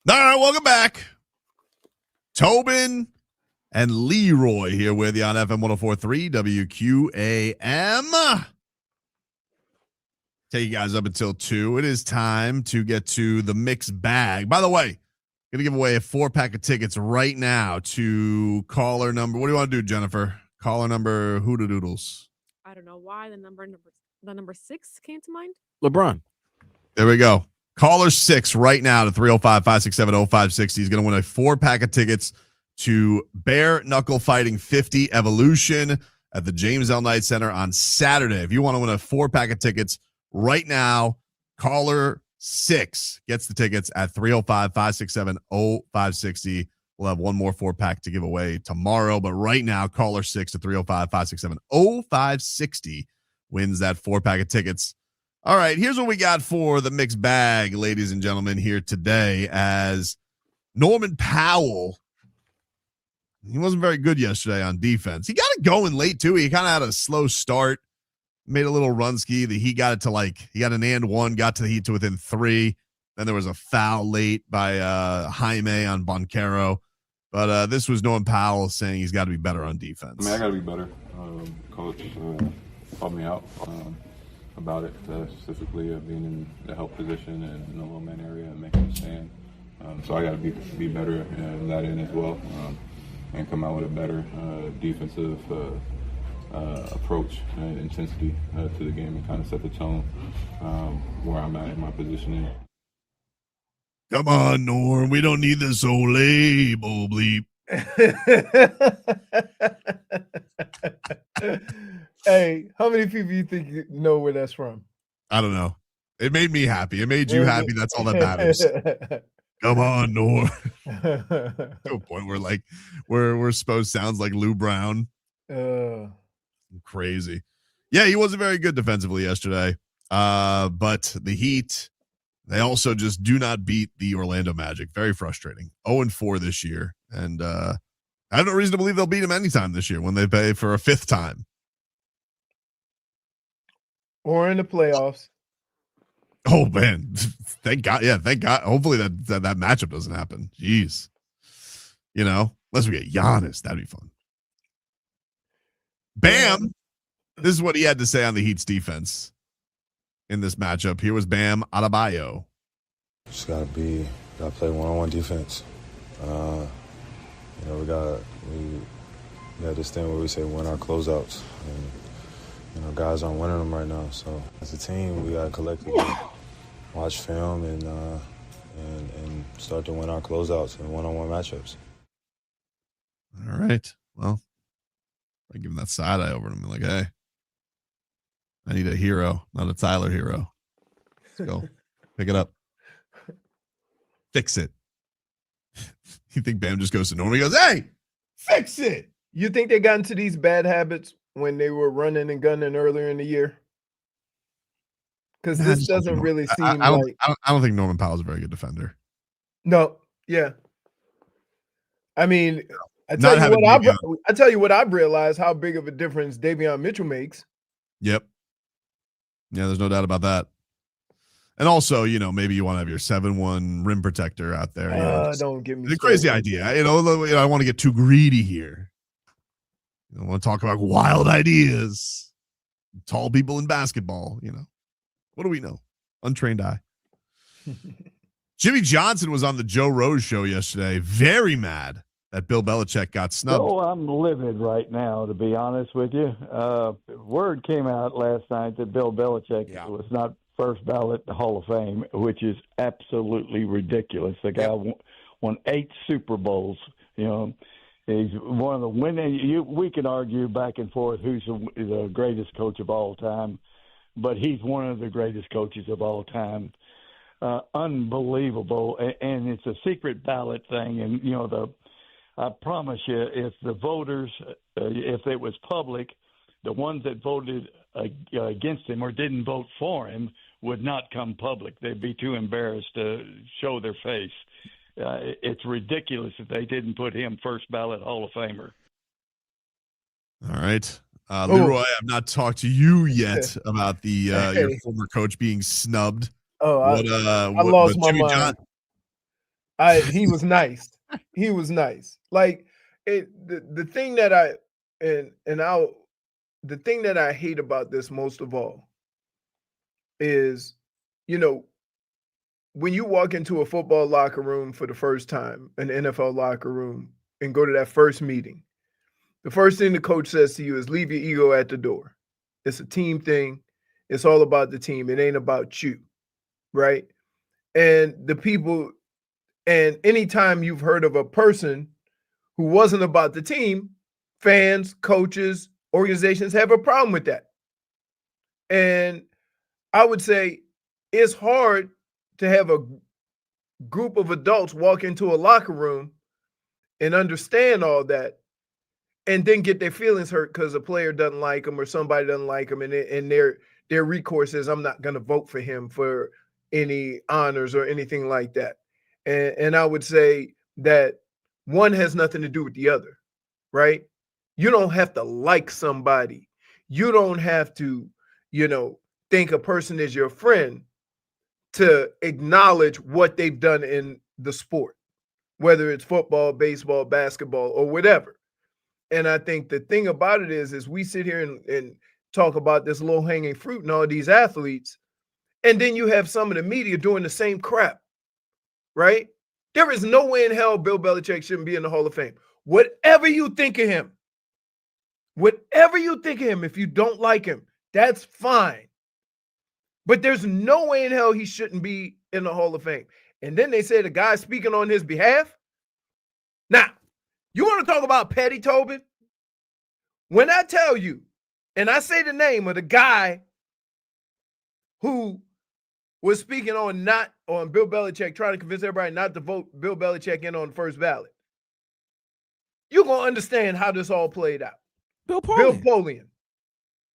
All right, welcome back. Tobin and Leroy here with you on FM 104.3 WQAM. Take you guys up until 2. It is time to get to the mixed bag. By the way, going to give away a 4-pack of tickets right now to caller number. What do you want to do, Jennifer? Caller number Hooda Doodles. I don't know why the number 6 came to mind. LeBron. There we go. Caller 6 right now to 305-567-0560. He's going to win a 4-pack of tickets to Bare Knuckle Fighting 50 Evolution at the James L. Knight Center on Saturday. If you want to win a 4-pack of tickets right now, caller 6 gets the tickets at 305-567-0560. We'll have one more 4-pack to give away tomorrow, but right now, caller 6 to 305-567-0560 wins that 4-pack of tickets. All right, here's what we got for the mixed bag, ladies and gentlemen, here today. As Norman Powell, he wasn't very good yesterday on defense. He got it going late, too. He kind of had a slow start, made a little run-ski. He got it to he got an and one, got to the Heat to within 3. Then there was a foul late by Jaime on Boncaro. But this was Norman Powell saying he's got to be better on defense. I mean, I got to be better. Coach called me out about it, specifically being in the help position and in the low man area and making a stand. So I got to be better in that end as well, and come out with a better defensive approach and intensity to the game and kind of set the tone where I'm at in my positioning. Come on, Norm. We don't need this old label bleep. Hey, how many people you think you know where that's from? I don't know. It made me happy. It made you happy. That's all that matters. Come on, Norm. To a point where we're supposed sounds like Lou Brown. Crazy. Yeah, he wasn't very good defensively yesterday. But the Heat, they also just do not beat the Orlando Magic. Very frustrating. 0-4 this year. And I have no reason to believe they'll beat them anytime this year when they play for a 5th time. Or in the playoffs. Oh, man. Thank God. Yeah, thank God. Hopefully that matchup doesn't happen. Jeez. Unless we get Giannis. That'd be fun. Bam. This is what he had to say on the Heat's defense in this matchup. Here was Bam Adebayo. Just gotta play one-on-one defense. We got this thing where we say win our closeouts, and guys aren't winning them right now. So as a team, we gotta collectively watch film and start to win our closeouts in one-on-one matchups. All right. Well, I give him that side eye over to him, like, hey, I need a hero, not a Tyler hero. Let's go. Pick it up. Fix it. You think Bam just goes to Norman? He goes, hey, fix it. You think they got into these bad habits when they were running and gunning earlier in the year? Because this doesn't really seem I don't think Norman Powell's a very good defender. No, yeah. I mean, I tell you what I've realized how big of a difference Davion Mitchell makes. Yep. Yeah, there's no doubt about that. And also, maybe you want to have your 7-1 rim protector out there. Don't give me the crazy idea. I don't want to get too greedy here. I want to talk about wild ideas. Tall people in basketball, What do we know? Untrained eye. Jimmy Johnson was on the Joe Rose show yesterday. Very mad that Bill Belichick got snubbed. Oh, I'm livid right now, to be honest with you. Word came out last night that Bill Belichick was not first ballot Hall of Fame, which is absolutely ridiculous. The guy won 8 Super Bowls. He's one of the winning. We can argue back and forth who's the greatest coach of all time, but he's one of the greatest coaches of all time. Unbelievable, and it's a secret ballot thing. And I promise you, if the voters, if it was public, the ones that voted against him or didn't vote for him would not come public. They'd be too embarrassed to show their face. It's ridiculous that they didn't put him first ballot Hall of Famer. All right. Leroy, I've not talked to you yet about your former coach being snubbed. I lost my mind. He was nice. He was nice. Like the thing that the thing that I hate about this most of all is, when you walk into a football locker room for the first time, an NFL locker room, and go to that first meeting, the first thing the coach says to you is leave your ego at the door. It's a team thing. It's all about the team. It ain't about you, right? And the people, and anytime you've heard of a person who wasn't about the team, fans, coaches, organizations have a problem with that. And I would say it's hard to have a group of adults walk into a locker room and understand all that and then get their feelings hurt because a player doesn't like them or somebody doesn't like them, and their recourse is, I'm not going to vote for him for any honors or anything like that. And I would say that one has nothing to do with the other, right? You don't have to like somebody. You don't have to, think a person is your friend to acknowledge what they've done in the sport, whether it's football, baseball, basketball, or whatever. And I think the thing about it is we sit here and talk about this low-hanging fruit and all these athletes, and then you have some of the media doing the same crap, right? There is no way in hell Bill Belichick shouldn't be in the Hall of Fame. Whatever you think of him, if you don't like him, that's fine. But there's no way in hell he shouldn't be in the Hall of Fame. And then they say the guy speaking on his behalf. Now, you want to talk about petty, Tobin? When I tell you, and I say the name of the guy who was speaking on Bill Belichick, trying to convince everybody not to vote Bill Belichick in on the first ballot, you're going to understand how this all played out. Bill Polian.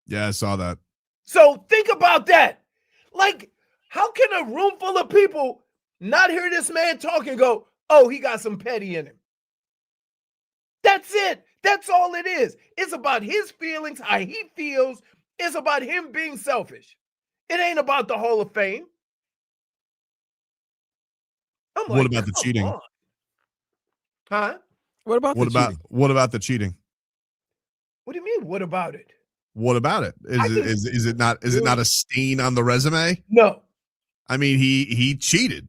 Yeah, I saw that. So think about that. Like, how can a room full of people not hear this man talk and go, oh, he got some petty in him? That's it. That's all it is. It's about his feelings, how he feels. It's about him being selfish. It ain't about the Hall of Fame. What about the cheating? On. Huh? What about the cheating? What do you mean? What about it? What about it? Is it not a stain on the resume? No. I mean, he cheated.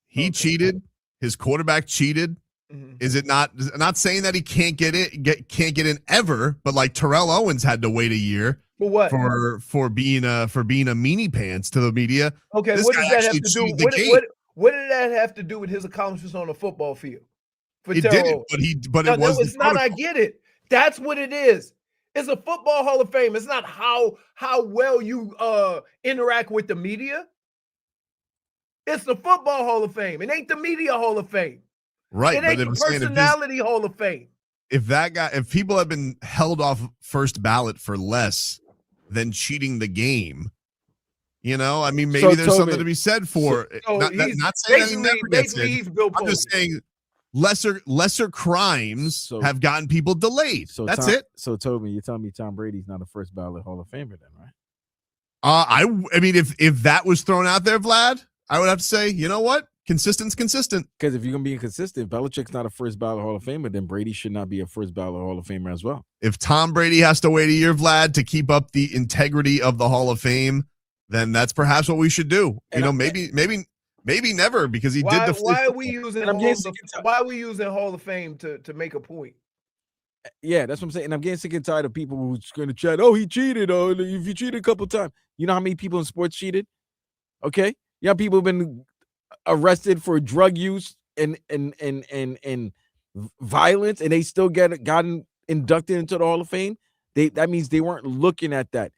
He cheated. His quarterback cheated. Mm-hmm. Is it not? I'm not saying that he can't get in ever, but like Terrell Owens had to wait a year for what? For being a meanie pants to the media. Okay, this what does that have to do? What did that have to do with his accomplishments on the football field? It didn't, but it was. It's not. I get it. That's what it is. It's a football Hall of Fame. It's not how well you interact with the media. It's the football Hall of Fame. It ain't the media Hall of Fame. Right. It ain't the personality Hall of Fame. If people have been held off first ballot for less than cheating the game, I mean, maybe there's something to be said for not saying that he never gets in. I'm just saying lesser crimes have gotten people delayed. That's it. So Tobin, you're telling me Tom Brady's not a first ballot Hall of Famer then, right? I mean, if that was thrown out there, Vlad, I would have to say, you know what? Consistent's consistent. Because if you're going to be inconsistent, Belichick's not a first ballot Hall of Famer, then Brady should not be a first ballot Hall of Famer as well. If Tom Brady has to wait a year, Vlad, to keep up the integrity of the Hall of Fame, then that's perhaps what we should do. Maybe never, because he did the. Why are we using Hall of Fame to make a point? Yeah, that's what I'm saying. And I'm getting sick and tired of people who's going to chat, oh, he cheated. Oh, if you cheated a couple times. You know how many people in sports cheated? Okay. Yeah, people have been arrested for drug use and violence, and they still gotten inducted into the Hall of Fame. That means they weren't looking at that.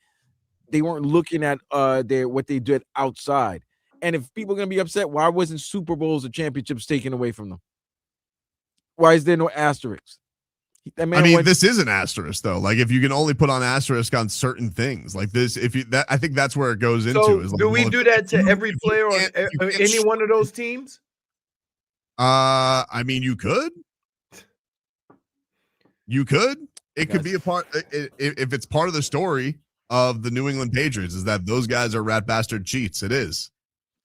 They weren't looking at what they did outside. And if people are going to be upset, why wasn't Super Bowls or championships taken away from them? Why is there no asterisks? This is an asterisk though. Like, if you can only put on asterisk on certain things like this, I think that's where it goes into. So is like, do we do that to every player on any one of those teams? I mean, you could. It could be a part if it's part of the story of the New England Patriots is that those guys are rat bastard cheats. It is.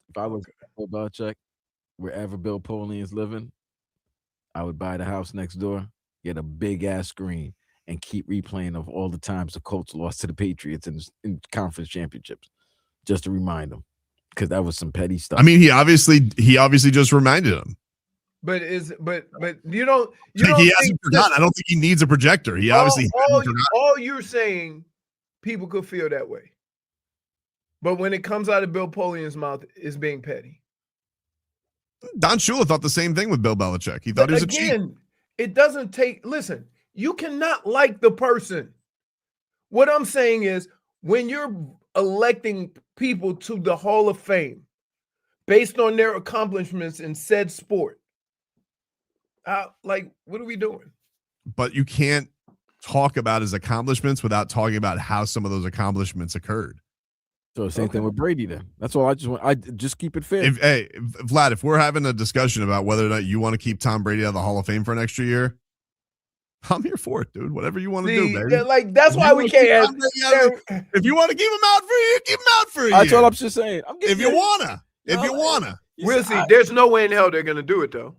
If I was Bill Belichick, wherever Bill Polian is living, I would buy the house next door, get a big ass screen, and keep replaying of all the times the Colts lost to the Patriots in conference championships, just to remind them, because that was some petty stuff. I mean, he obviously just reminded him. But you don't he hasn't forgotten. I don't think he needs a projector. He obviously all you're saying, people could feel that way. But when it comes out of Bill Polian's mouth, it's being petty. Don Shula thought the same thing with Bill Belichick. He thought he was a cheat. It doesn't take. Listen, you cannot like the person. What I'm saying is, when you're electing people to the Hall of Fame based on their accomplishments in said sport, what are we doing? But you can't talk about his accomplishments without talking about how some of those accomplishments occurred. So same thing with Brady then. That's all I just keep it fair. Vlad, if we're having a discussion about whether or not you want to keep Tom Brady out of the Hall of Fame for an extra year, I'm here for it, dude. Whatever you want to do, baby. That's why we can't. If you want to keep him out for a year, keep him out for a year. That's all I'm just saying. If you wanna. We'll see. There's no way in hell they're gonna do it though.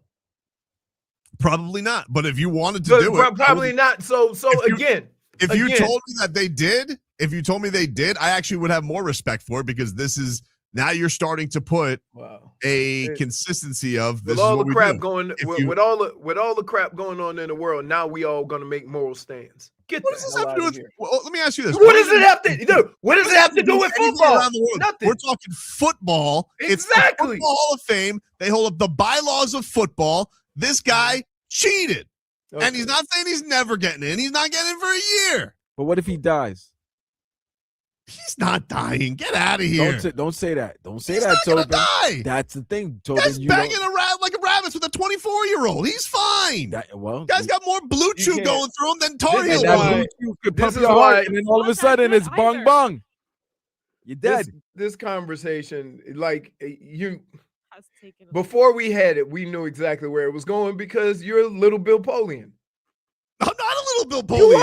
Probably not. But if you wanted to do it, probably not. So if you told me that they did, if you told me they did, I actually would have more respect for it, because this is now you're starting to put a consistency of this. With all the crap going, with all the crap going on in the world, now we all gonna make moral stands. What does this have to do with? Well, let me ask you this: What does it have to do? What does it have to do with football? Nothing. We're talking football. Exactly. It's the Football Hall of Fame. They hold up the bylaws of football. This guy cheated, and he's not saying he's never getting in. He's not getting in for a year. But what if he dies? He's not dying. Get out of here. Don't say that. Don't say he's that, Tobin. Die. That's the thing, Tobin. Guy's banging like a rabbit with a 24-year-old. He's fine. Guy's got more blue chew going through him than Tar Heel. This is why, and then all of a sudden it's bung bung. You're dead. This conversation, before we had it, we knew exactly where it was going, because you're a little Bill Polian. I'm not a little Bill Polian.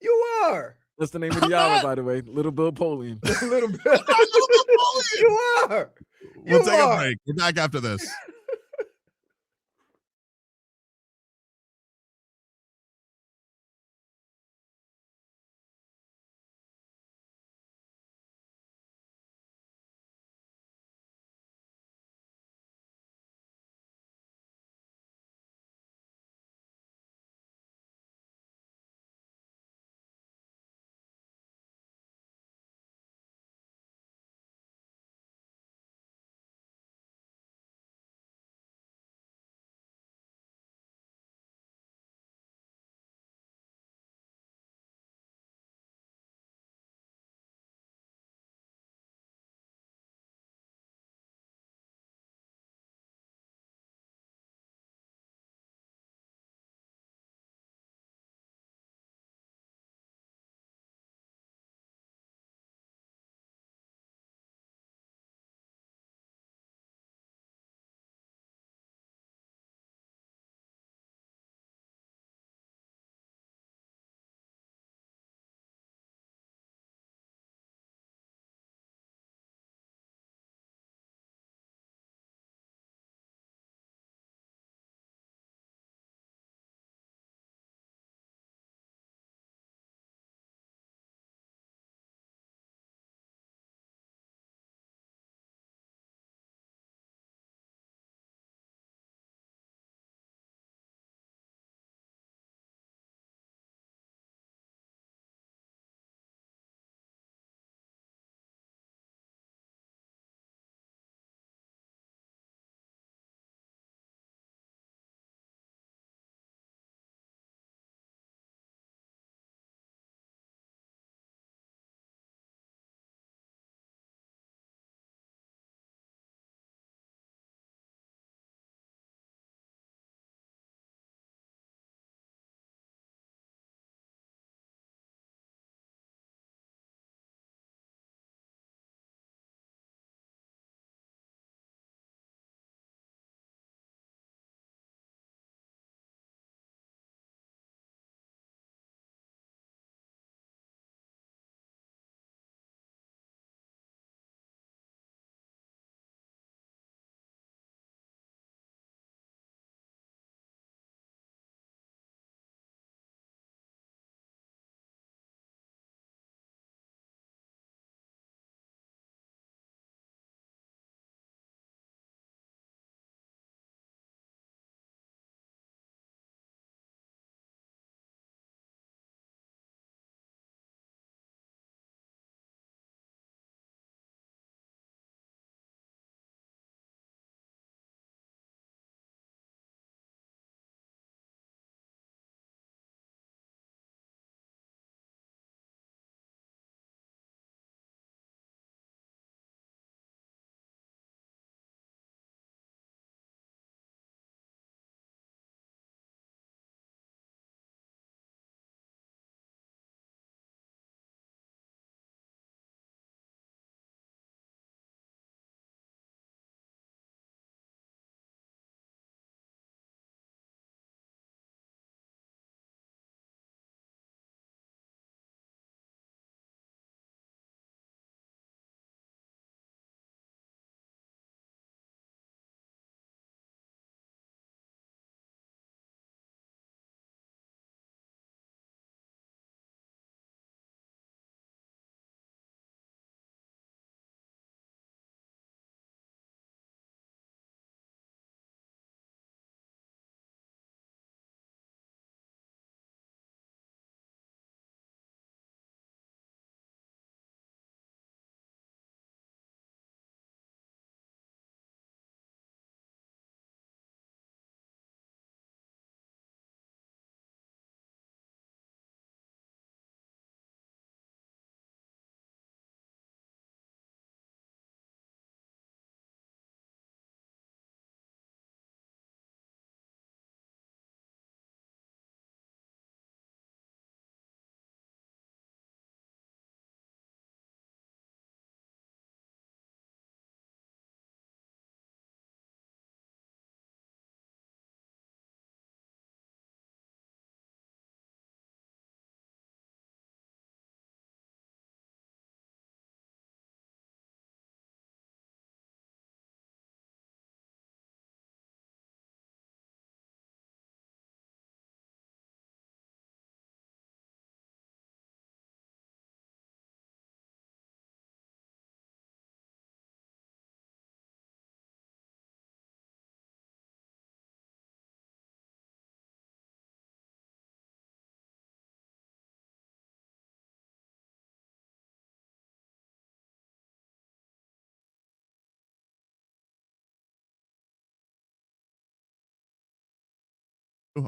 You are. That's the name of the album, by the way. Little Bill Polian. Little Bill Polian. You are. We'll take a break. We're back after this.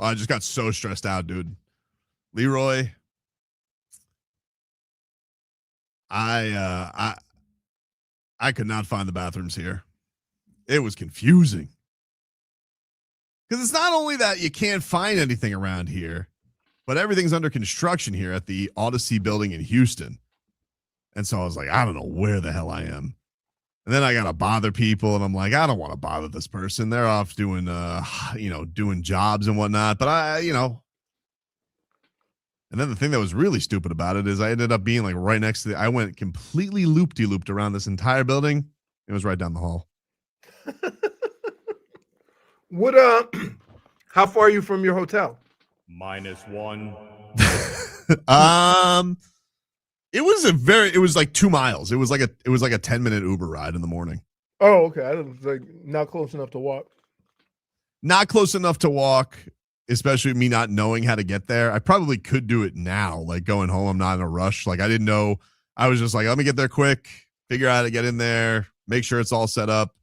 I just got so stressed out, dude. Leroy, I could not find the bathrooms here. It was confusing. Because it's not only that you can't find anything around here, but everything's under construction here at the Odyssey building in Houston. And so I was like, I don't know where the hell I am. And then I got to bother people. And I'm like, I don't want to bother this person. They're off doing, doing jobs and whatnot. But and then the thing that was really stupid about it is I ended up being like right next to I went completely loop-de-looped around this entire building. It was right down the hall. How far are you from your hotel? -1. It was like 2 miles. It was like a 10-minute Uber ride in the morning. Oh, okay. I was like not close enough to walk. Not close enough to walk, especially me not knowing how to get there. I probably could do it now, like going home. I'm not in a rush. Like I didn't know. I was just like, let me get there quick, figure out how to get in there, make sure it's all set up.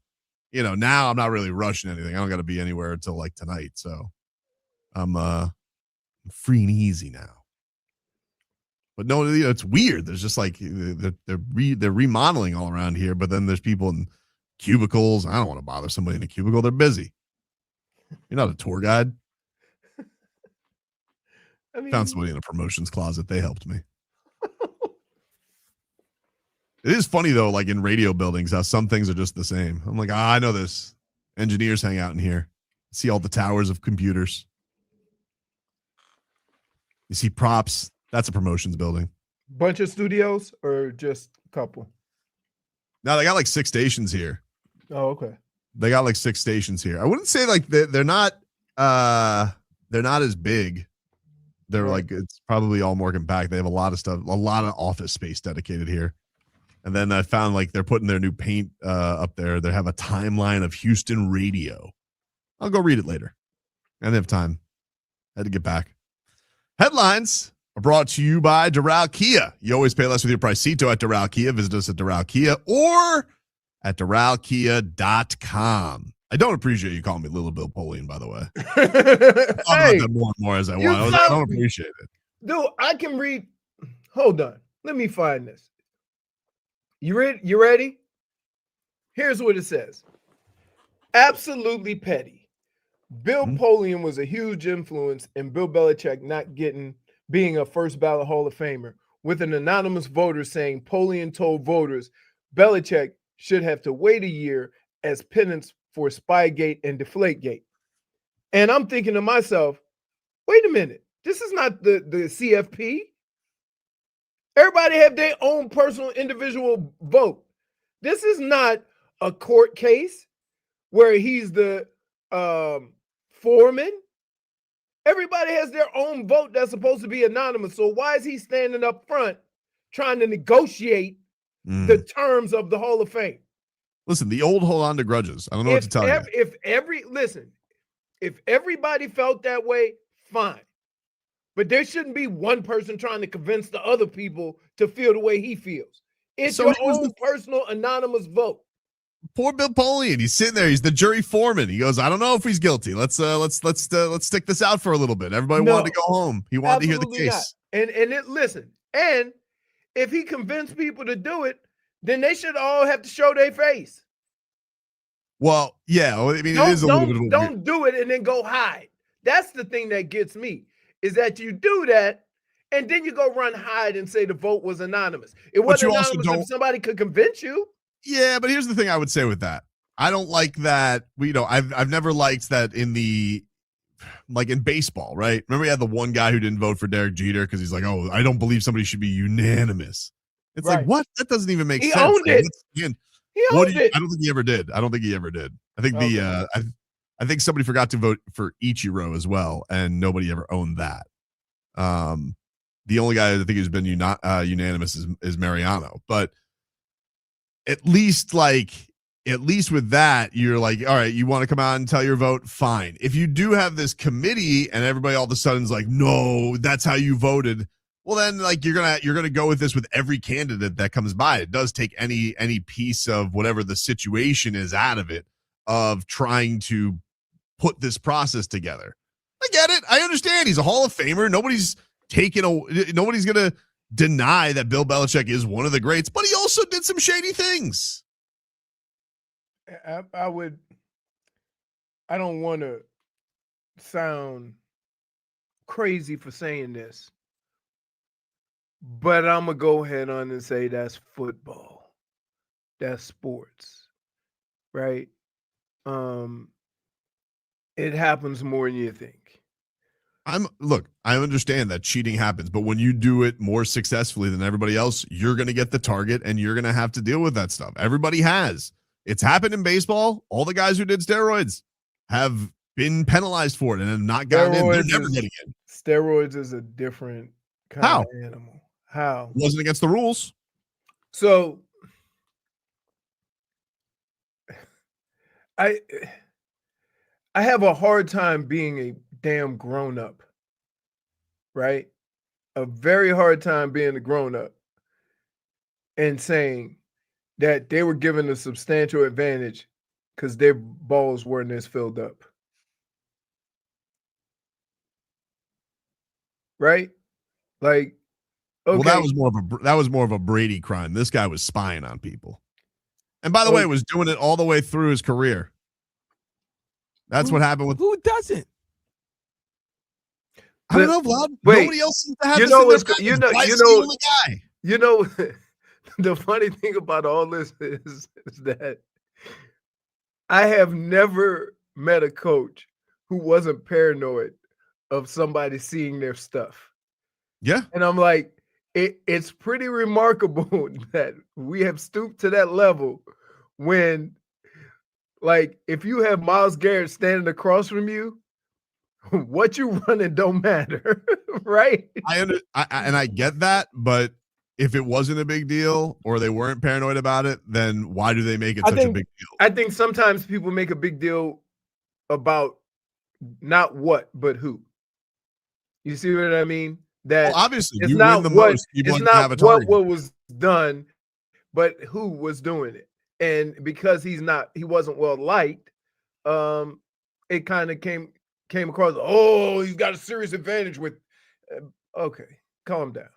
Now I'm not really rushing anything. I don't got to be anywhere until like tonight. So I'm free and easy now. But no, it's weird. There's just like they're remodeling all around here, but then there's people in cubicles. I don't want to bother somebody in a cubicle. They're busy. You're not a tour guide. Found somebody in a promotions closet. They helped me. It is funny though, like in radio buildings, how some things are just the same. I'm like, I know this. Engineers hang out in here. See all the towers of computers. You see props. That's a promotions building. Bunch of studios or just a couple? No, they got like 6 stations here. Oh, okay. They got like 6 stations here. I wouldn't say like they're not as big. They're right. Like, it's probably all more compact. They have a lot of stuff, a lot of office space dedicated here. And then I found like they're putting their new paint up there. They have a timeline of Houston radio. I'll go read it later. I didn't have time. I had to get back. Headlines are brought to you by Doral Kia. You always pay less with your Pricito at Doral Kia. Visit us at Doral Kia or at DoralKia.com. I don't appreciate you calling me Little Bill Polian, by the way. I'll talk about that more and more as I want. I don't appreciate it. Dude, I can read. Hold on. Let me find this. You ready? Here's what it says. Absolutely petty. Bill Polian was a huge influence in Bill Belichick not being a first ballot Hall of Famer, with an anonymous voter saying Polian told voters Belichick should have to wait a year as penance for Spygate and Deflategate. And I'm thinking to myself, wait a minute, this is not the CFP. Everybody have their own personal individual vote. This is not a court case where he's the foreman. Everybody has their own vote that's supposed to be anonymous. So why is he standing up front trying to negotiate the terms of the Hall of Fame? Listen, the old hold on to grudges. I don't know what to tell you. If everybody felt that way, fine. But there shouldn't be one person trying to convince the other people to feel the way he feels. It's your own personal anonymous vote. Poor Bill Polian. He's sitting there. He's the jury foreman. He goes, I don't know if he's guilty. Let's stick this out for a little bit. Everybody wanted to go home. He wanted to hear the case. Listen. And if he convinced people to do it, then they should all have to show their face. Well, yeah. I mean, it is a little bit of a don't do it and then go hide. That's the thing that gets me. Is that you do that, and then you go run hide and say the vote was anonymous. It wasn't anonymous if somebody could convince you. Yeah, but here's the thing I would say with that. I don't like that. I've never liked that in baseball, right? Remember we had the one guy who didn't vote for Derek Jeter because he's like, oh, I don't believe somebody should be unanimous. It's like, what? That doesn't even make sense. He owned it. I don't think he ever did. I think I think somebody forgot to vote for Ichiro as well, and nobody ever owned that. The only guy I think who's been unanimous is Mariano. But at least with that, you're like, all right, you want to come out and tell your vote? Fine. If you do have this committee and everybody all of a sudden is like, no, that's how you voted. Well, then like you're gonna go with this with every candidate that comes by. It does take any piece of whatever the situation is out of it of trying to put this process together. I get it. I understand. He's a Hall of Famer. Nobody's going to deny that Bill Belichick is one of the greats, but he also did some shady things. I don't want to sound crazy for saying this, but I'm going to go ahead on and say that's football. That's sports, right? It happens more than you think. I understand that cheating happens, but when you do it more successfully than everybody else, you're going to get the target and you're going to have to deal with that stuff. Everybody has. It's happened in baseball. All the guys who did steroids have been penalized for it and have not gotten in. They're never getting in. Steroids is a different kind of animal. How? It wasn't against the rules. So I have a hard time being a damn grown-up, right? A very hard time being a grown-up and saying that they were given a substantial advantage because their balls weren't as filled up. Right? Like, okay. Well, that was more of a Brady crime. This guy was spying on people. And by the way, was doing it all the way through his career. That's what happened with. Who doesn't? I don't know, Vlad. Wait, nobody else seems to have the funny thing about all this is that I have never met a coach who wasn't paranoid of somebody seeing their stuff. Yeah. And I'm like, it's pretty remarkable that we have stooped to that level when, like, if you have Myles Garrett standing across from you, what you running don't matter, right? I get that, but if it wasn't a big deal or they weren't paranoid about it, then why do they make it such a big deal? I think sometimes people make a big deal about not what, but who. You see what I mean? That obviously it's you not win the what, most. It's not what was done, but who was doing it. And because he wasn't well liked, it kind of came across, oh, he's got a serious advantage with, okay, calm down.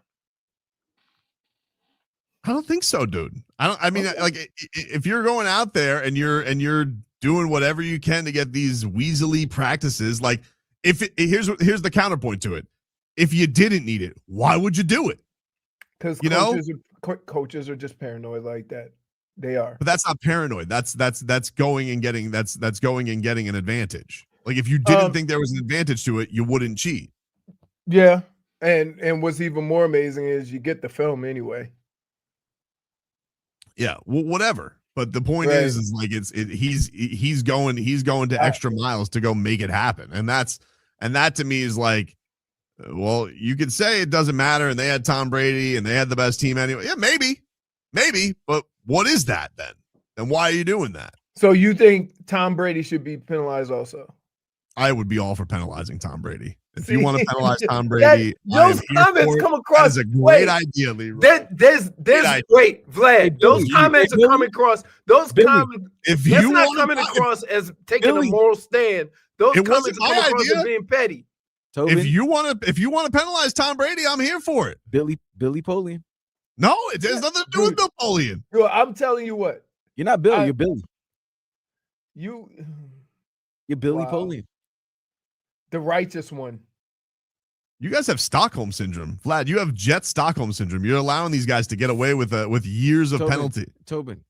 I don't think so, dude. Like, if you're going out there and you're doing whatever you can to get these weaselly practices, like, here's the counterpoint to it. If you didn't need it, why would you do it? Because coaches are just paranoid like that. They are. But that's not paranoid. That's going and getting an advantage. Like, if you didn't think there was an advantage to it, you wouldn't cheat. Yeah. And what's even more amazing is you get the film anyway. Yeah, well, whatever. But the point is like he's going to extra miles to go make it happen. And that to me is like, well, you could say it doesn't matter and they had Tom Brady and they had the best team anyway. Yeah, maybe. But what is that then? And why are you doing that? So you think Tom Brady should be penalized also? I would be all for penalizing Tom Brady. If you want to penalize Tom Brady, those comments come across as a great idea, Leroy. Wait, Vlad. Those comments are coming across. Those comments. If you not coming across as taking a moral stand. Those comments are coming across as being petty. Tobin, if you want to penalize Tom Brady, I'm here for it. Billy Polian. No, it has nothing to do with Bill Polian. I'm telling you what. You're not Bill. You're Billy. You're Billy Polian. The righteous one. You guys have Stockholm syndrome, Vlad. You have Jet Stockholm syndrome. You're allowing these guys to get away with years of penalty. Tobin,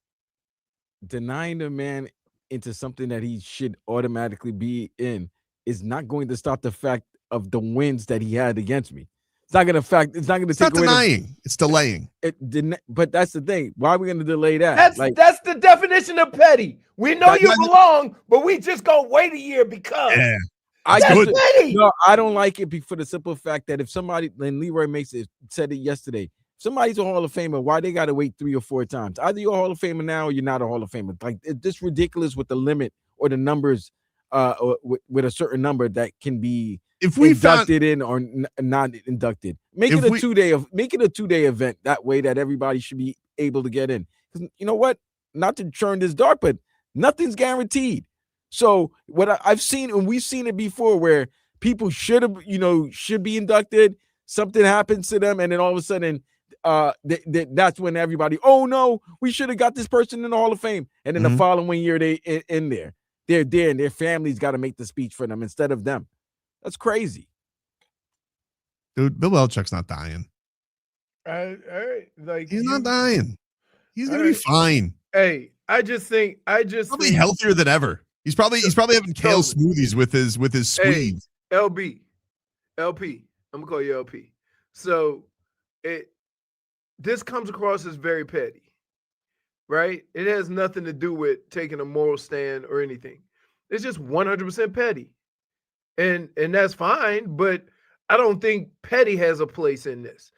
denying a man into something that he should automatically be in is not going to stop the fact of the wins that he had against me. It's not going to take away. Denying. It's delaying. But that's the thing. Why are we going to delay that? That's the definition of petty. We know you belong, but we just gonna wait a year because. Yeah. I don't like it for the simple fact that if somebody, and Leroy said it yesterday, if somebody's a Hall of Famer, why they got to wait 3 or 4 times? Either you're a Hall of Famer now or you're not a Hall of Famer. Like, it's just ridiculous with the limit or the numbers, or with a certain number that can be inducted in or not inducted. Make it a 2-day event. That way that everybody should be able to get in. Because you know what? Not to churn this dart, but nothing's guaranteed. So what I've seen, and we've seen it before, where people should be inducted. Something happens to them, and then all of a sudden, that's when everybody, oh no, we should have got this person in the Hall of Fame. And then the following year, they in there. They're there, and their families got to make the speech for them instead of them. That's crazy. Dude, Bill Belichick's not dying. All right. Like he's not dying. He's gonna be fine. Hey, I just think probably healthier than ever. He's probably having kale smoothies with his squeeze. Hey, LP. I'm gonna call you LP. So this comes across as very petty, right? It has nothing to do with taking a moral stand or anything. It's just 100% petty, and that's fine. But I don't think petty has a place in this.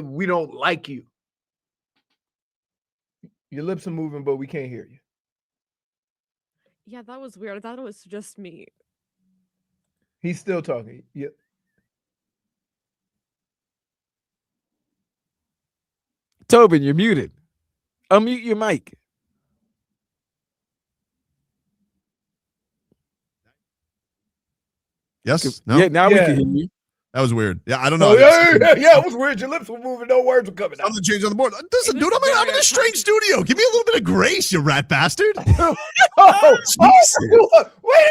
We don't like you. Your lips are moving, but we can't hear you. Yeah, that was weird. I thought it was just me. He's still talking. Yep. Tobin, you're muted. Unmute your mic. Yes. No. Yeah, now we can hear you. That was weird. Yeah, I don't know. Yeah, it was weird. Your lips were moving. No words were coming out. Something changed on the board. Listen, dude, I'm in a strange studio. Give me a little bit of grace, you rat bastard. Wait a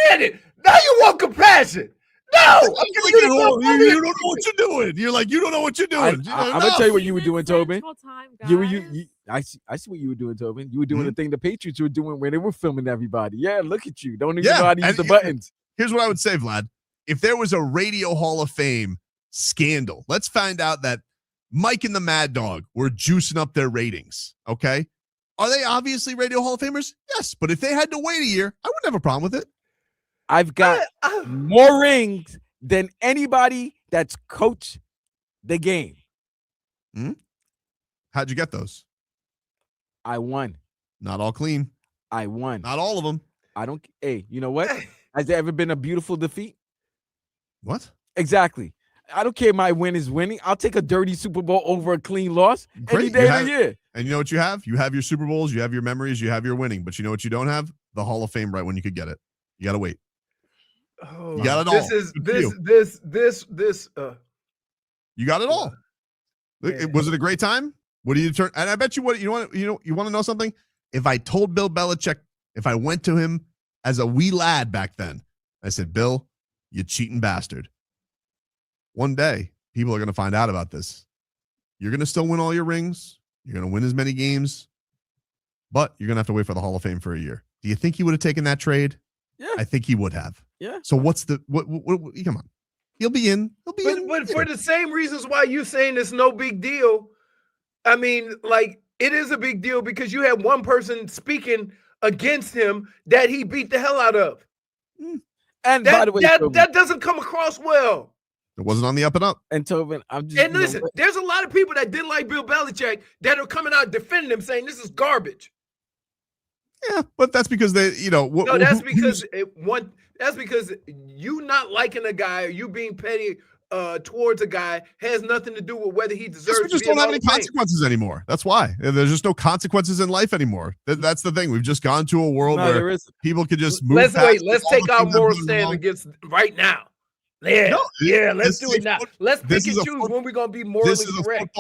minute. Now you want compassion. No, you don't know what you're doing. You're like, you don't know what you're doing. I'm gonna tell you what you were doing, Tobin. I see what you were doing, Tobin. You were doing the thing the Patriots were doing when they were filming everybody. Yeah, look at you. Don't even know how to use the buttons. Here's what I would say, Vlad. If there was a Radio Hall of Fame scandal, let's find out that Mike and the Mad Dog were juicing up their ratings. Okay, are they obviously Radio Hall of Famers? Yes, but if they had to wait a year, I wouldn't have a problem with it. I've got more rings than anybody that's coached the game. How'd you get those? I won. Not all clean. I won. Not all of them. I don't. Hey, you know what? Has there ever been a beautiful defeat? What? Exactly. I don't care. My win is winning. I'll take a dirty Super Bowl over a clean loss any day of the year. And you know what you have? You have your Super Bowls, you have your memories, you have your winning. But you know what you don't have? The Hall of Fame right when you could get it. You got to wait. Oh, you got it all. You got it all. Was it a great time? What do you turn? And I bet you what you want to know something? If I told Bill Belichick, if I went to him as a wee lad back then, I said, Bill, you cheating bastard. One day, people are going to find out about this. You're going to still win all your rings. You're going to win as many games, but you're going to have to wait for the Hall of Fame for a year. Do you think he would have taken that trade? Yeah. I think he would have. Yeah. So what's the what come on. He'll be in. But for the same reasons why you saying it's no big deal. I mean, like, it is a big deal because you had one person speaking against him that he beat the hell out of. And that, by the way, that doesn't come across well. It wasn't on the up and up. And Tobin, listen, there's a lot of people that didn't like Bill Belichick that are coming out defending him, saying this is garbage. Yeah, but that's because they, that's because you not liking a guy or you being petty towards a guy has nothing to do with whether he deserves. We just don't have any consequences anymore. That's why there's just no consequences in life anymore. That's the thing. We've just gone to a world where people could just move. Let's take our moral stand against right now. Let's do it now. Let's pick and choose when we're going to be morally correct.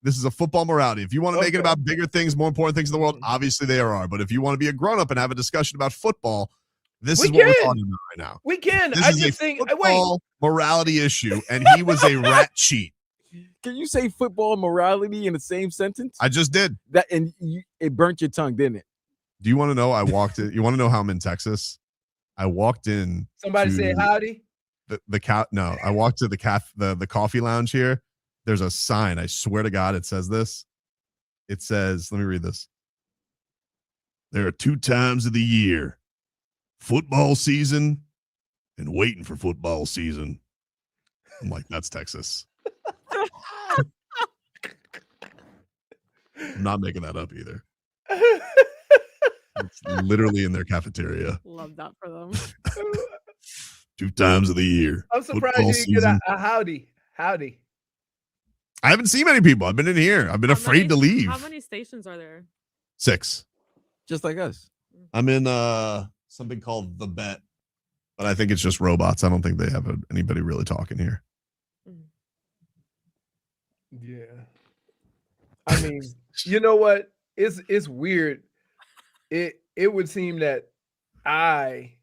This is a football morality. If you want to make it about bigger things, more important things in the world, obviously there are. But if you want to be a grown-up and have a discussion about football, this is what we're talking about right now. We can. I just think football morality issue, and he was a rat cheat. Can you say football morality in the same sentence? I just did. It burnt your tongue, didn't it? Do you want to know? You want to know how I'm in Texas? I walked in. Somebody said howdy. I walked to the coffee lounge here. There's a sign. I swear to God, it says this. It says, let me read this. There are 2 times of the year: football season and waiting for football season. I'm like, that's Texas. I'm not making that up either. It's literally in their cafeteria. Love that for them. 2 times of the year. I'm surprised you didn't get a howdy. Howdy. I haven't seen many people. I've been in here. I've been afraid to leave. How many stations are there? 6. Just like us. I'm in something called The Bet But I think it's just robots. I don't think they have anybody really talking here. Yeah. I mean, you know what? It's weird. It would seem that I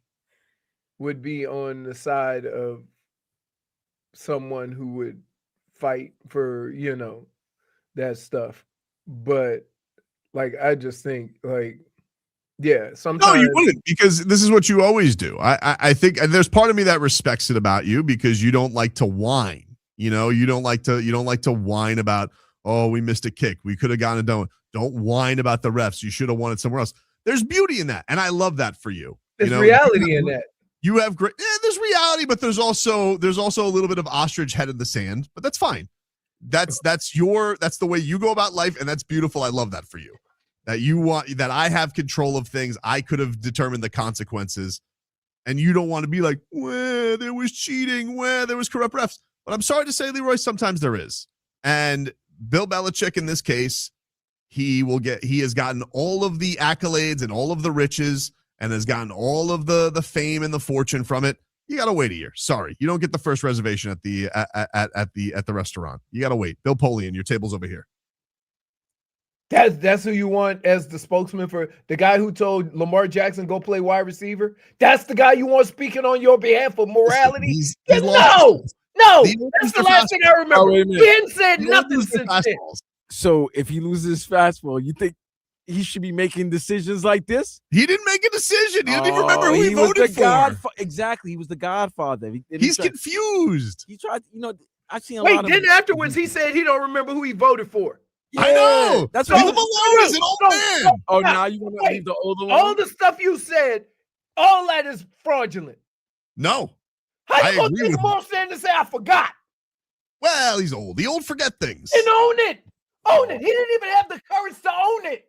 would be on the side of someone who would fight for, that stuff. But like, I just think like, yeah, sometimes. No, you wouldn't, because this is what you always do. I think there's part of me that respects it about you because you don't like to whine. You don't like to whine about, oh, we missed a kick. We could have gotten it done. Don't whine about the refs. You should have won it somewhere else. There's beauty in that. And I love that for you. There's reality in that. You have great, there's reality, but there's also a little bit of ostrich head in the sand, but that's fine. That's the way you go about life. And that's beautiful. I love that for you. That I have control of things. I could have determined the consequences, and you don't want to be like, well, there was cheating, well, there was corrupt refs. But I'm sorry to say, Leroy, sometimes there is. And Bill Belichick, in this case, he has gotten all of the accolades and all of the riches, and has gotten all of the fame and the fortune from it. You gotta wait a year. Sorry, you don't get the first reservation at the restaurant. You gotta wait. Bill Polian, your table's over here. That's who you want as the spokesman for the guy who told Lamar Jackson go play wide receiver. That's the guy you want speaking on your behalf of morality. No, that's the last thing I remember. He hadn't said nothing since then. So if he loses fastball, you think he should be making decisions like this? He didn't make a decision. He didn't even remember who he voted for. Exactly, he was the Godfather. He's confused. He tried. I've seen a lot. Wait, then afterwards he said he don't remember who he voted for. Yeah, I know. That's leave him alone. He's an old man. Oh, now you want to leave the old alone? All the stuff you said, all that is fraudulent. No. How you gonna take him off saying to say I forgot? Well, he's old. The old forget things. And own it. Own it. He didn't even have the courage to own it.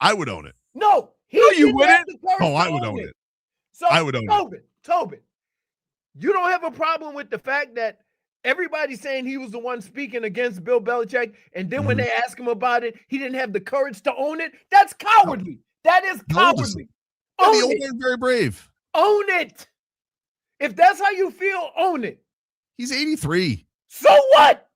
I would own it. No, you wouldn't. I would own it. So I would own it. Tobin, you don't have a problem with the fact that everybody's saying he was the one speaking against Bill Belichick, and then when they ask him about it, he didn't have the courage to own it? That's cowardly. That is cowardly. The old man very brave. Own it. If that's how you feel, own it. He's 83. So what?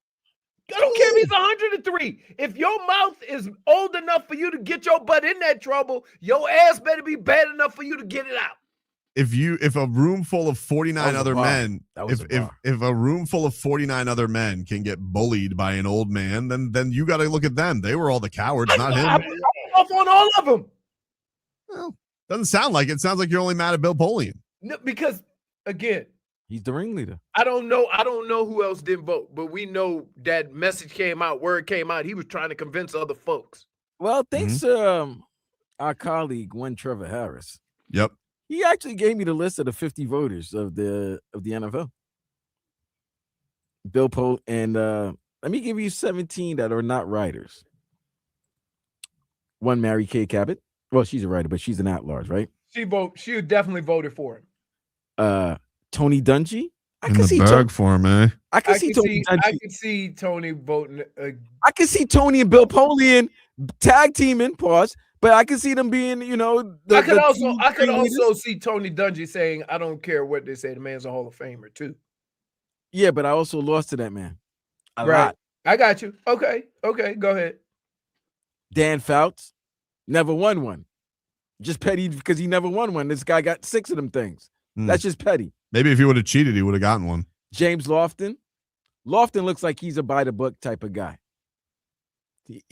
I don't care if he's 103. If your mouth is old enough for you to get your butt in that trouble, your ass better be bad enough for you to get it out. If a room full of 49 other men, if a room full of 49 other men can get bullied by an old man, then you got to look at them. They were all the cowards, not him. I'm off on all of them. Well, doesn't sound like it. It sounds like you're only mad at Bill Polian. No, because again, he's the ringleader. I don't know who else didn't vote, but we know that message came out, word came out. He was trying to convince other folks. Well, thanks to our colleague, one Trevor Harris. Yep. He actually gave me the list of the 50 voters of the NFL. Bill Polian, and let me give you 17 that are not writers. One, Mary Kay Cabot. Well, she's a writer, but she's an at-large, right? She definitely voted for him. Tony Dungy. I can see bag for him, eh? I can see Tony voting. I can see Tony and Bill Polian tag teaming. Pause. But I can see them being, I could also see Tony Dungy saying, "I don't care what they say. The man's a Hall of Famer too." Yeah, but I also lost to that man. A right. lot. I got you. Okay. Go ahead. Dan Fouts never won one. Just petty because he never won one. This guy got 6 of them things. That's just petty. Maybe if he would have cheated, he would have gotten one. James Lofton. Lofton looks like he's a by the book type of guy. He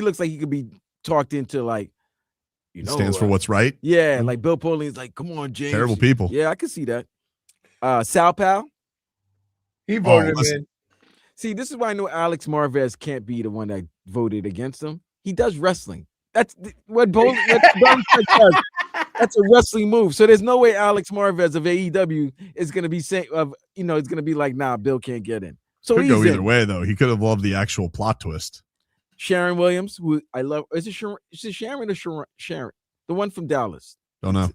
looks like he could be talked into, like, stands for what's right. Yeah, like Bill Polian's like, come on, James. Terrible people. Yeah, I can see that. Sal Powell. He voted in. See, this is why I know Alex Marvez can't be the one that voted against him. He does wrestling. That's what Belichick does. That's a wrestling move. So there's no way Alex Marvez of AEW is going to be saying, it's going to be like, nah, Bill can't get in. So could go either way, though. He could have loved the actual plot twist. Sharon Williams, who I love. Is it Sharon or Sharon? The one from Dallas. Don't know.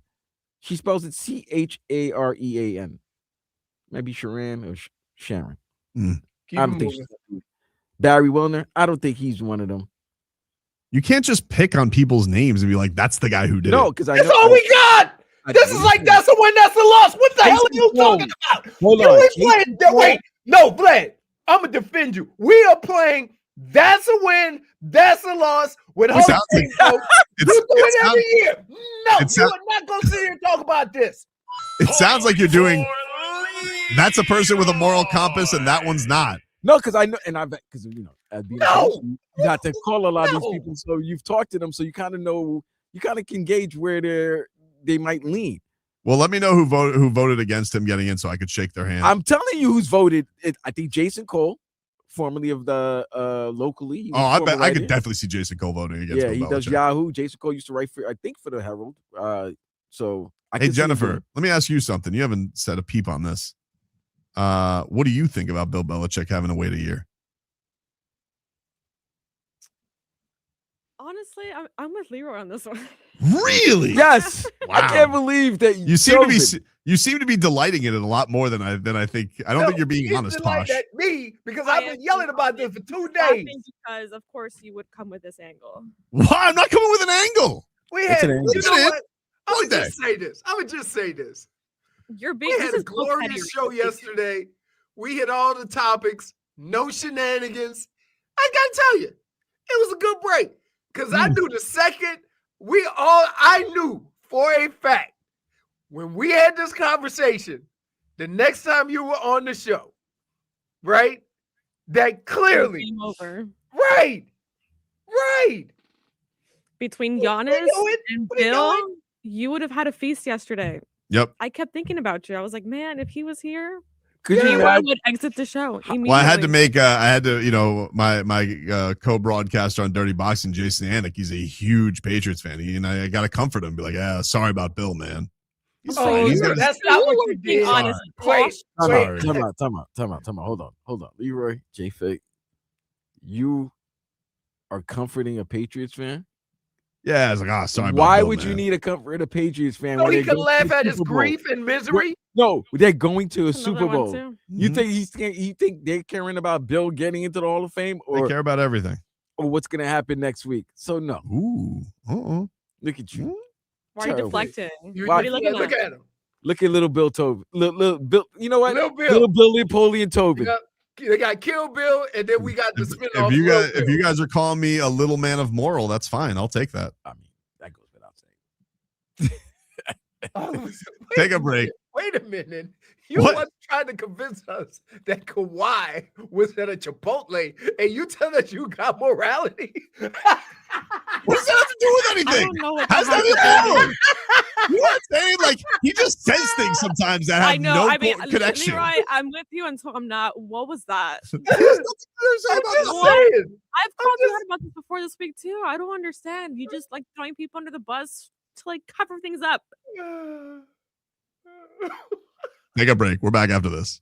She spells it Charean. Maybe Sharon or Sharon. I don't think Barry Wilner. I don't think he's one of them. You can't just pick on people's names and be like, that's the guy who did it. No, because that's all we got. This is like that's a win, that's a loss. What the hell are you talking about? Hold you on. ain't playing that. Wait, no, Vlad. I'm gonna defend you. We are playing. That's a win. That's a loss. With Hall of Fame folks, you do it every year. No, you are not gonna sit here and talk about this. It sounds like you're doing. That's a person with a moral compass, and that one's not. No, because I know, and I bet because as being you got to call a lot of these people, so you've talked to them, so you kind of know, you kind of can gauge where they might lean. Well, let me know who voted against him getting in, so I could shake their hand. I'm telling you who's voted. I think Jason Cole, formerly of the locally. I bet I could definitely see Jason Cole voting against. Yeah, Bill he Belichick. does Yahoo. Jason Cole used to write for, I think, for the Herald. So hey Jennifer, let me ask you something. You haven't said a peep on this. What do you think about Bill Belichick having to wait a year? Honestly, I'm with Leroy on this one. Really? Yes. Wow. I can't believe that you seem to be delighting in it a lot more than I think. I don't think you're being honest, Tosh. At me because I've been yelling about this for 2 days. Because of course you would come with this angle. Why? I'm not coming with an angle. We had. You know what? I would just say this. You're being. We had a glorious show yesterday. We hit all the topics. No shenanigans. I gotta tell you, it was a good break. Because I knew the second I knew for a fact when we had this conversation, the next time you were on the show, right? That clearly, game over. Right. Between Giannis and Bill, you would have had a feast yesterday. Yep. I kept thinking about you. I was like, man, if he was here, I would exit the show immediately. Well, I had to my co-broadcaster on Dirty Boxing, Jason Anik, he's a huge Patriots fan. I got to comfort him, be like, yeah, sorry about Bill, man. He's fine. That's not what you did. Honest. Wait. Time out. Hold on. Leroy, J-Fake, you are comforting a Patriots fan? Yeah, I was like, sorry. Why Bill, would man. you need to comfort a Patriots fan? So he can laugh at his grief and misery? No, they're going to a Super Bowl. You Mm-hmm. think they're caring about Bill getting into the Hall of Fame, or they care about everything, or what's going to happen next week? So no. Ooh, look at you. Why are you deflecting? What are you looking at? Look at him. Look at little Bill Tobin. Little Bill. You know what? Little Bill Polian Tobin. They got Kill Bill, and then we got the spin-off. If you guys are calling me a little man of moral, that's fine. I'll take that. I mean, that goes without saying. Take a break. Wait a minute. You once tried to convince us that Kawhi was at a Chipotle, and you tell us you got morality. What does that have to do with anything? I don't know what how's that to do? You know what I'm saying? Like, he just says things sometimes that have no connection. Leroy, I'm with you until I'm not. What was that? I'm just saying. I've probably heard about this before this week too. I don't understand. You just like throwing people under the bus to like cover things up. Take a break. We're back after this.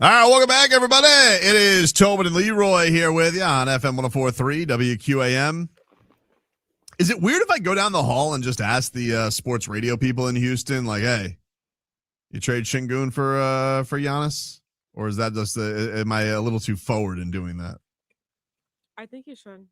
All right, welcome back, everybody. It is Tobin and Leroy here with you on FM 104.3 WQAM. Is it weird if I go down the hall and just ask the sports radio people in Houston, like, hey, you trade Şengün for Giannis? Or is that just, am I a little too forward in doing that? I think you should.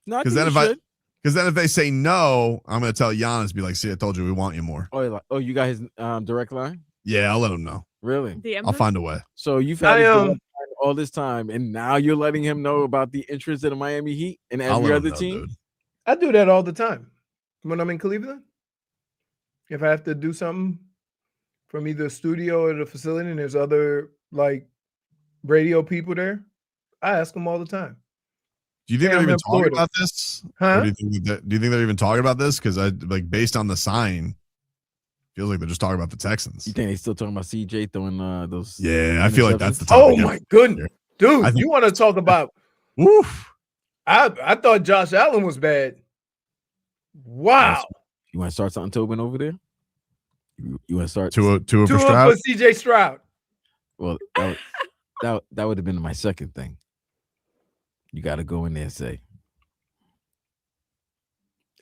No, Because then if they say no, I'm going to tell Giannis, be like, see, I told you we want you more. Oh, you got his direct line? Yeah, I'll let him know. Really? I'll find a way. So you've had his direct line all this time, and now you're letting him know about the interest in the Miami Heat and every other team? Dude. I do that all the time when I'm in Cleveland. If I have to do something from either the studio or the facility and there's other like radio people there, I ask them all the time. Do you think they're even talking about this? Huh? Or do you think they're even talking about this? Because I like based on the sign, feels like they're just talking about the Texans. You think they still talking about CJ throwing those? Yeah, I feel like that's the topic. Oh my goodness, dude! You want to talk about? Woof. I thought Josh Allen was bad. Wow. You want to start something, Tobin, over there? You want to start two for CJ Stroud? Well, that would have been my second thing. You got to go in there and say,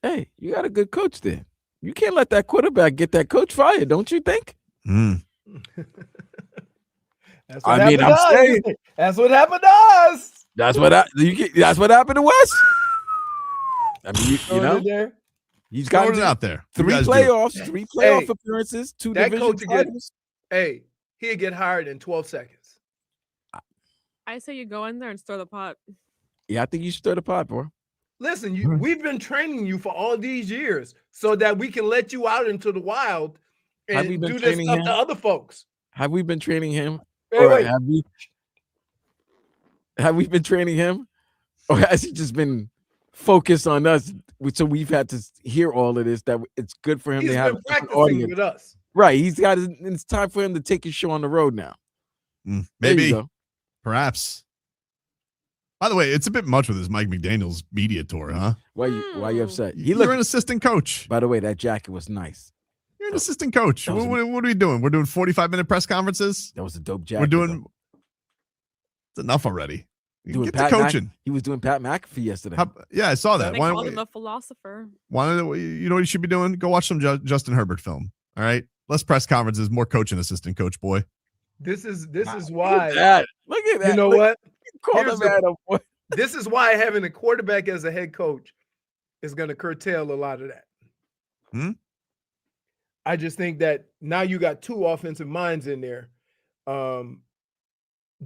"Hey, you got a good coach there. You can't let that quarterback get that coach fired, don't you think?" That's what I'm saying that's what happened to us. That's what happened to Wes. I mean, you know, he's got it out there. Three playoff appearances, 2 division titles. He'd get hired in 12 seconds. I say you go in there and stir the pot. Yeah, I think you should stir the pot, bro. Listen, we've been training you for all these years so that we can let you out into the wild and do this stuff to other folks. Have we been training him? Wait. Have we been training him? Or has he just been focused on us? So we've had to hear all of this, that it's good for him to have an audience with us. Right. It's time for him to take his show on the road now. Maybe. Perhaps. By the way, it's a bit much with this Mike McDaniel's media tour, huh? Why you upset? You're an assistant coach. By the way, that jacket was nice. You're an assistant coach. What are we doing? We're doing 45-minute press conferences? That was a dope jacket. We're doing it's enough already. Get to coaching. He was doing Pat McAfee yesterday. Yeah, I saw that. They called him a philosopher. You know what you should be doing? Go watch some Justin Herbert film. All right? Less press conferences, more coaching assistant, coach boy. This is why. Look at that. You know what? This is why having a quarterback as a head coach is going to curtail a lot of that. I just think that now you got 2 offensive minds in there.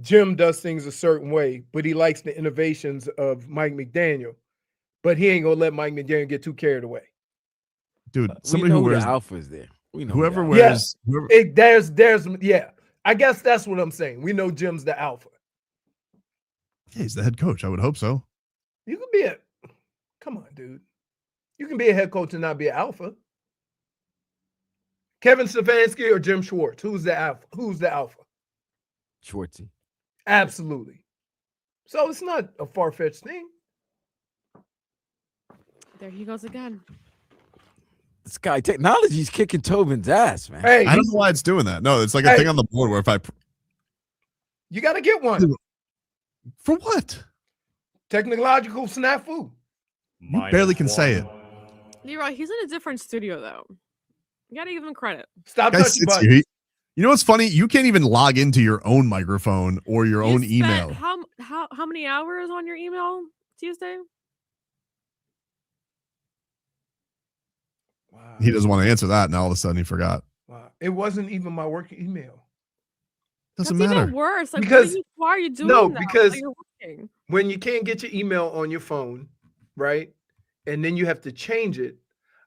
Jim does things a certain way, but he likes the innovations of Mike McDaniel. But he ain't gonna let Mike McDaniel get too carried away. Dude, somebody who wears alpha is there. We know whoever wears. There's I guess that's what I'm saying. We know Jim's the alpha. Yeah, he's the head coach. I would hope so. You can be come on, dude. You can be a head coach and not be an alpha. Kevin Stefanski or Jim Schwartz? Who's the alpha? Schwartzy. Absolutely. So it's not a far-fetched thing. There he goes again. This guy, technology's kicking Tobin's ass, man. Hey, I don't know why it's doing that. No, it's like a thing on the board where if you got to get one. For what? Technological snafu. You barely can say it. Leroy, he's in a different studio, though. You got to give him credit. Stop touching buttons. You know what's funny? You can't even log into your own microphone or your own email. How many hours on your email Tuesday? Wow. He doesn't want to answer that. Now all of a sudden he forgot. Wow. It wasn't even my work email. Doesn't That's matter. Even worse. Like, because why are you doing that? Because when you can't get your email on your phone, right? And then you have to change it.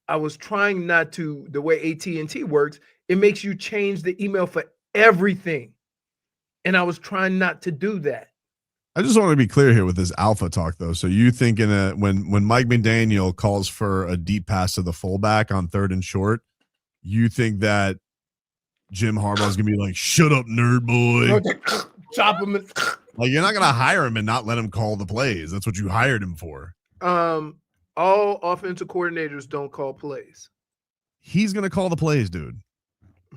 I was trying not to, the way AT&T works, it makes you change the email for everything. And I was trying not to do that. I just want to be clear here with this alpha talk, though. So you think when Mike McDaniel calls for a deep pass to the fullback on 3rd and short, you think that Jim Harbaugh is going to be like, shut up, nerd boy. Chop him. Like, you're not going to hire him and not let him call the plays. That's what you hired him for. All offensive coordinators don't call plays. He's going to call the plays, dude.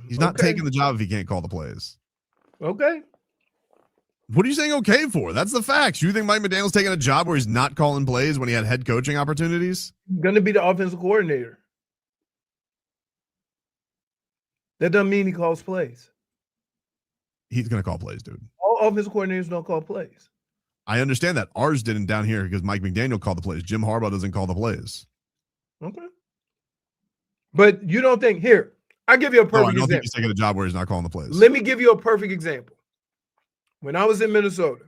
He's not taking the job if he can't call the plays. Okay. What are you saying okay for? That's the facts. You think Mike McDaniel's taking a job where he's not calling plays when he had head coaching opportunities? Going to be the offensive coordinator. That doesn't mean he calls plays. He's going to call plays, dude. All offensive coordinators don't call plays. I understand that. Ours didn't down here because Mike McDaniel called the plays. Jim Harbaugh doesn't call the plays. Okay. But you don't think, here, I'll give you a perfect example. I don't think he's taking a job where he's not calling the plays. Let me give you a perfect example. When I was in Minnesota,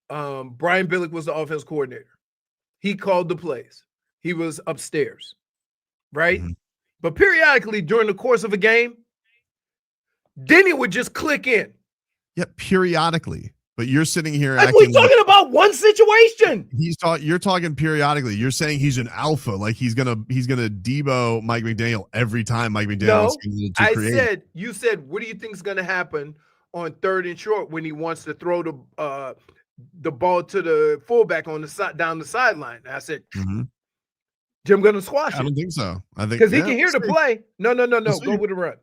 Brian Billick was the offense coordinator. He called the plays. He was upstairs, right? Mm-hmm. But periodically during the course of a game, then it would just click in. Yeah, periodically. But you're sitting here we're talking about one situation. You're talking periodically. You're saying he's an alpha, like he's gonna Debo Mike McDaniel every time Mike McDaniel. No, you said, what do you think is gonna happen on 3rd and short when he wants to throw the ball to the fullback on the side down the sideline? I said, Jim gonna squash it. I don't think so. I think because he can hear the play. No. Go with the run.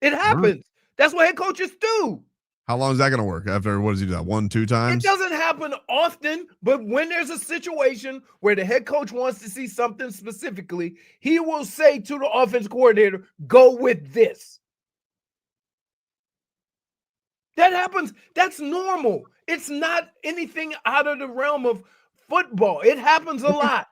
It happens. That's what head coaches do. How long is that going to work? After what does he do? 1-2 times? It doesn't happen often, but when there's a situation where the head coach wants to see something specifically, he will say to the offense coordinator, go with this. That happens. That's normal. It's not anything out of the realm of football. It happens a lot.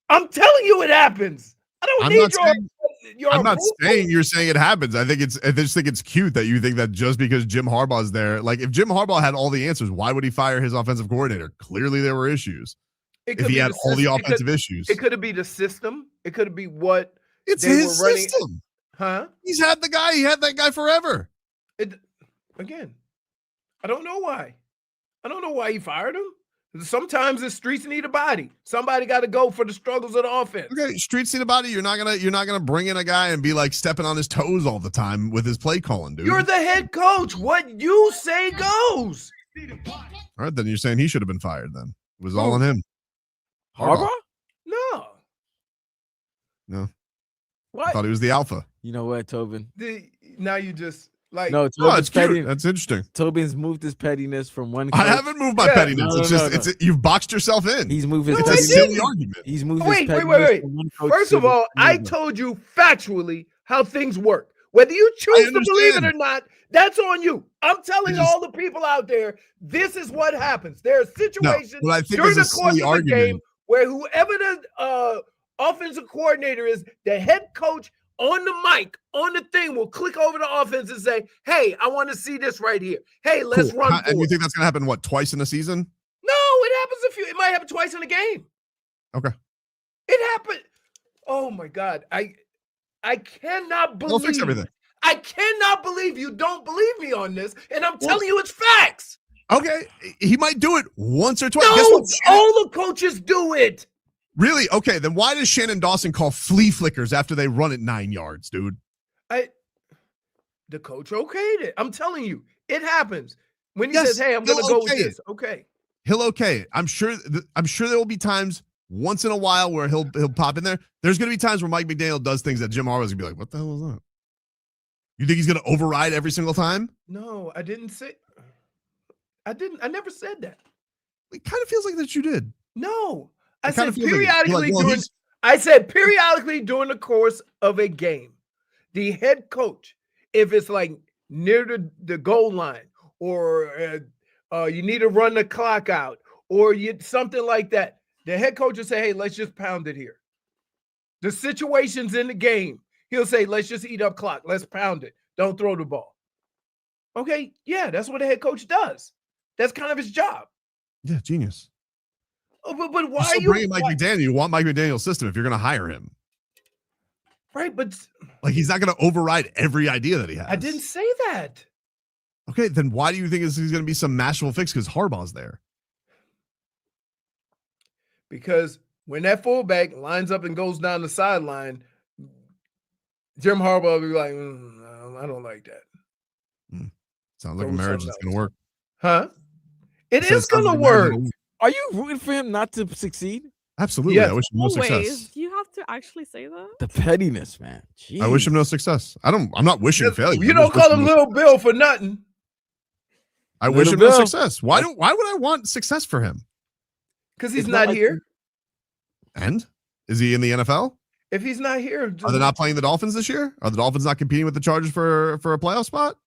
I'm telling you it happens. I'm not saying you're saying it happens. I just think it's cute that you think that just because Jim Harbaugh's there, like if Jim Harbaugh had all the answers, why would he fire his offensive coordinator? Clearly there were issues. If he had all the offensive issues. It could be the system. It could be what it's his system. Huh? He had that guy forever. Again, I don't know why. I don't know why he fired him. Sometimes the streets need a body. Somebody got to go for the struggles of the offense. Okay, streets need a body. You're not gonna bring in a guy and be like stepping on his toes all the time with his play calling, dude. You're the head coach. What you say goes. All right, then you're saying he should have been fired. Then it was all on him. Harbaugh? No. What? I thought he was the alpha. You know what, Tobin? Now you just. It's cute. That's interesting. Tobin's moved his pettiness from one. I haven't moved my pettiness. You've boxed yourself in. He's moved his pettiness. It's a silly argument. He's moved his pettiness. Wait. First of all, I told you factually how things work. Whether you choose to believe it or not, that's on you. I'm telling all the people out there, this is what happens. There are situations during the course of a game where whoever the offensive coordinator is, the head coach on the mic, on the thing, will click over the offense and say, hey, I want to see this right here. Hey, let's run. And you think that's going to happen, twice in a season? No, it might happen twice in a game. Okay. It happened. Oh, my God. I cannot believe. We'll fix everything. I cannot believe you don't believe me on this, and I'm telling you it's facts. Okay. He might do it once or twice. No, guess what? All the coaches do it. Really? Okay, then why does Shannon Dawson call flea flickers after they run it 9 yards, dude? The coach okayed it. I'm telling you, it happens. When he says, hey, I'm going to go with this. Okay. He'll okay it. I'm sure there will be times once in a while where he'll pop in there. There's going to be times where Mike McDaniel does things that Jim Harbaugh's going to be like, what the hell is that? You think he's going to override every single time? No, I didn't say. I never said that. It kind of feels like that you did. No. I said periodically periodically during the course of a game, the head coach, if it's like near the goal line or you need to run the clock out or something like that, the head coach will say, hey, let's just pound it here. The situations in the game, he'll say, let's just eat up clock. Let's pound it. Don't throw the ball. Okay, yeah, that's what a head coach does. That's kind of his job. Yeah, genius. Oh, but why are you bringing Mike McDaniel? You want Mike McDaniel's system if you're going to hire him, right? But he's not going to override every idea that he has. I didn't say that. Okay, then why do you think this is going to be some masterful fix? Because Harbaugh's there. Because when that fullback lines up and goes down the sideline, Jim Harbaugh will be like, I don't like that. Sounds like a marriage that's going to work. Huh? It is going to work. Are you rooting for him not to succeed? Absolutely. Yes. I wish him more success. You have to you actually say that? The pettiness, man. Jeez. I wish him no success. I'm not wishing failure. You don't call him Little Bill for nothing. I wish him no success. Why would I want success for him? Because he's not here. And is he in the NFL? If he's not here, are they not playing the Dolphins this year? Are the Dolphins not competing with the Chargers for a playoff spot?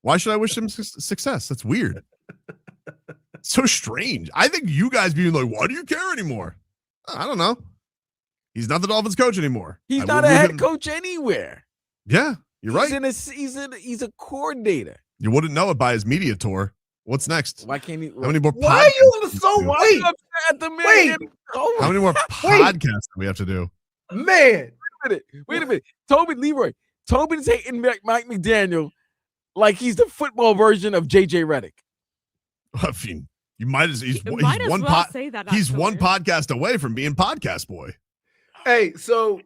Why should I wish him success? That's weird. So strange. I think you guys being like, why do you care anymore? I don't know. He's not the Dolphins coach anymore. He's not a head coach anywhere. Yeah, you're right. He's a coordinator. You wouldn't know it by his media tour. What's next? Why can't he? How many more? Why are you so white? How many more podcasts do we have to do? Man, wait a minute. Tobin, Leroy. Tobin's hating Mike McDaniel like he's the football version of JJ Redick. I mean, you might as he's one podcast away from being podcast boy. Hey, so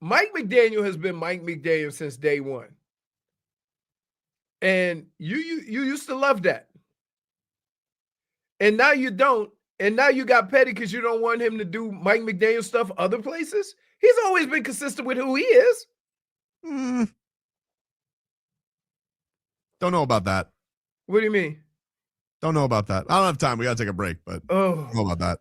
Mike McDaniel has been Mike McDaniel since day one. And you used to love that. And now you don't. And now you got petty because you don't want him to do Mike McDaniel stuff other places. He's always been consistent with who he is. Don't know about that. What do you mean? Don't know about that. I don't have time. We got to take a break, but don't know about that.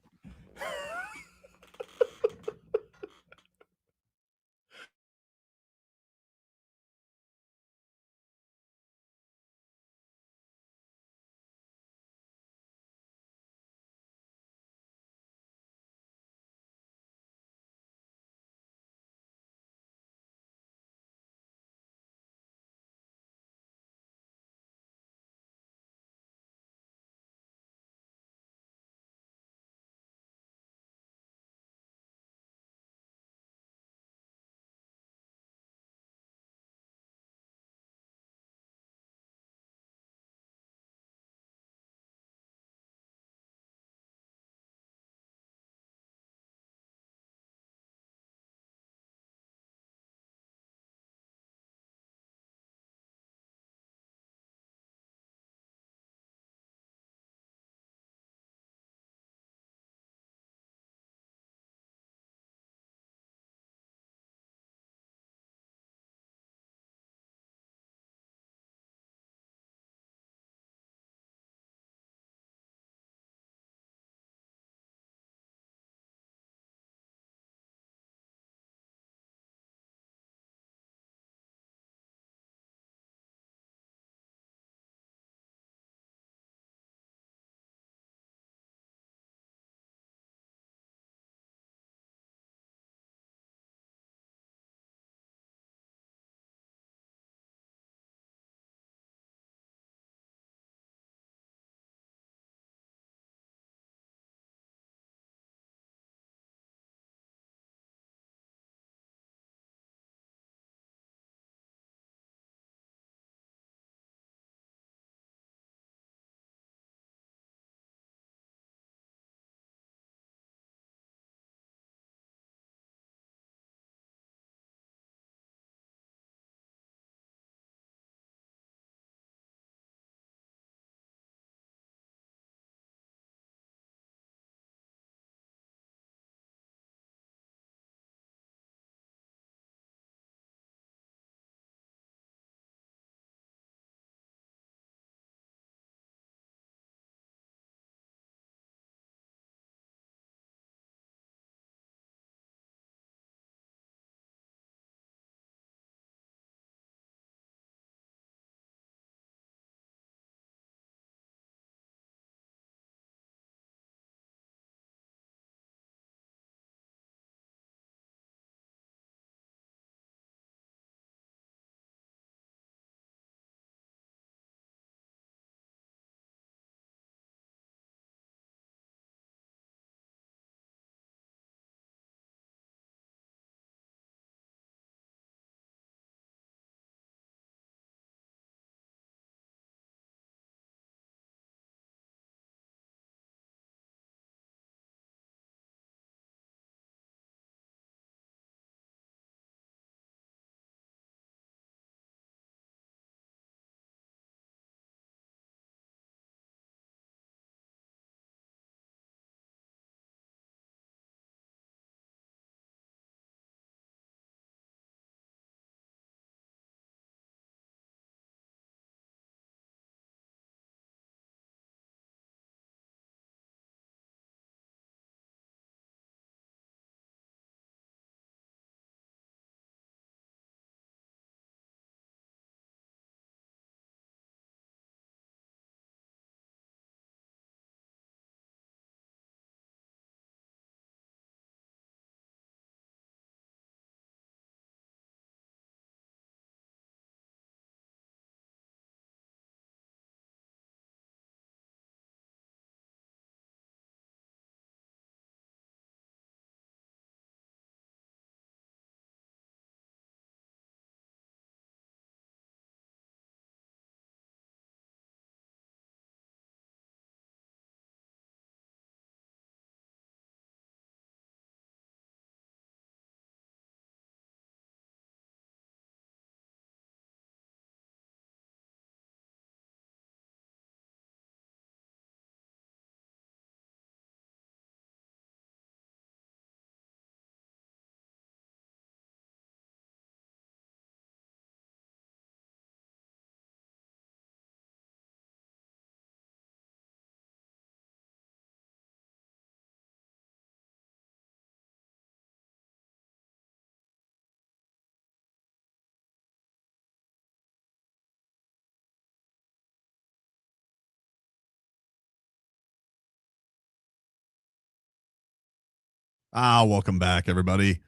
Welcome back, everybody.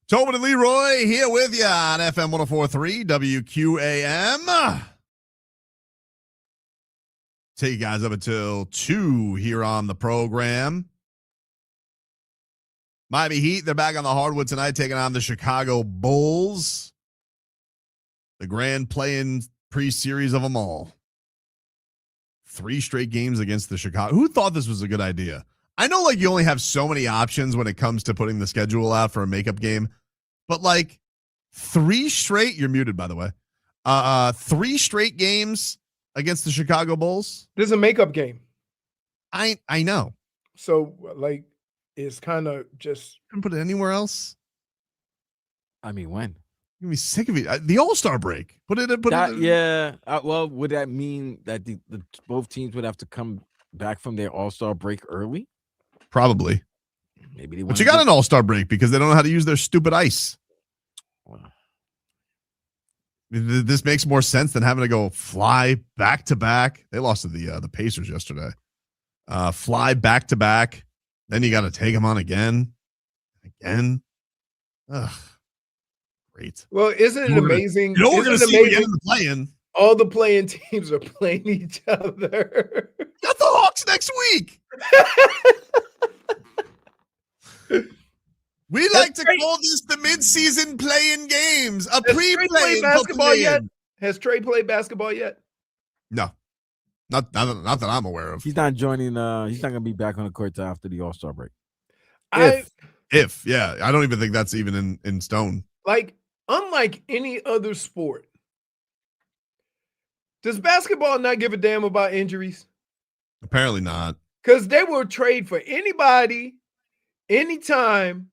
Tobin and Leroy here with you on FM 104.3 WQAM. Take you guys up until 2 here on the program. Miami Heat, they're back on the hardwood tonight, taking on the Chicago Bulls. The grand play-in pre-series of them all. 3 straight games against the Chicago. Who thought this was a good idea? I know, like, you only have so many options when it comes to putting the schedule out for a makeup game, but like 3 straight, you're muted, by the way. 3 straight games against the Chicago Bulls. This is a makeup game. I know. So, like, it's kind of just. Couldn't put it anywhere else. I mean, when? You're gonna be sick of it. The All-Star break. Yeah. Well, would that mean that the both teams would have to come back from their All-Star break early? Probably. Maybe they. But you got an All-Star break because they don't know how to use their stupid ice. Wow. This makes more sense than having to go fly back to back. They lost to the Pacers yesterday. Fly back to back. Then you got to take them on again. Ugh. Great. Well, isn't it amazing? You know we're going to see again in the play-in. All the playing teams are playing each other. Got the Hawks next week. We like to call this the mid-season play-in games. A pre-play basketball yet? Has Trae played basketball yet? No. Not that I'm aware of. He's not joining. He's not going to be back on the court till after the All-Star break. If yeah, I don't even think that's even in stone. Like, unlike any other sport, does basketball not give a damn about injuries? Apparently not. Because they will trade for anybody, anytime,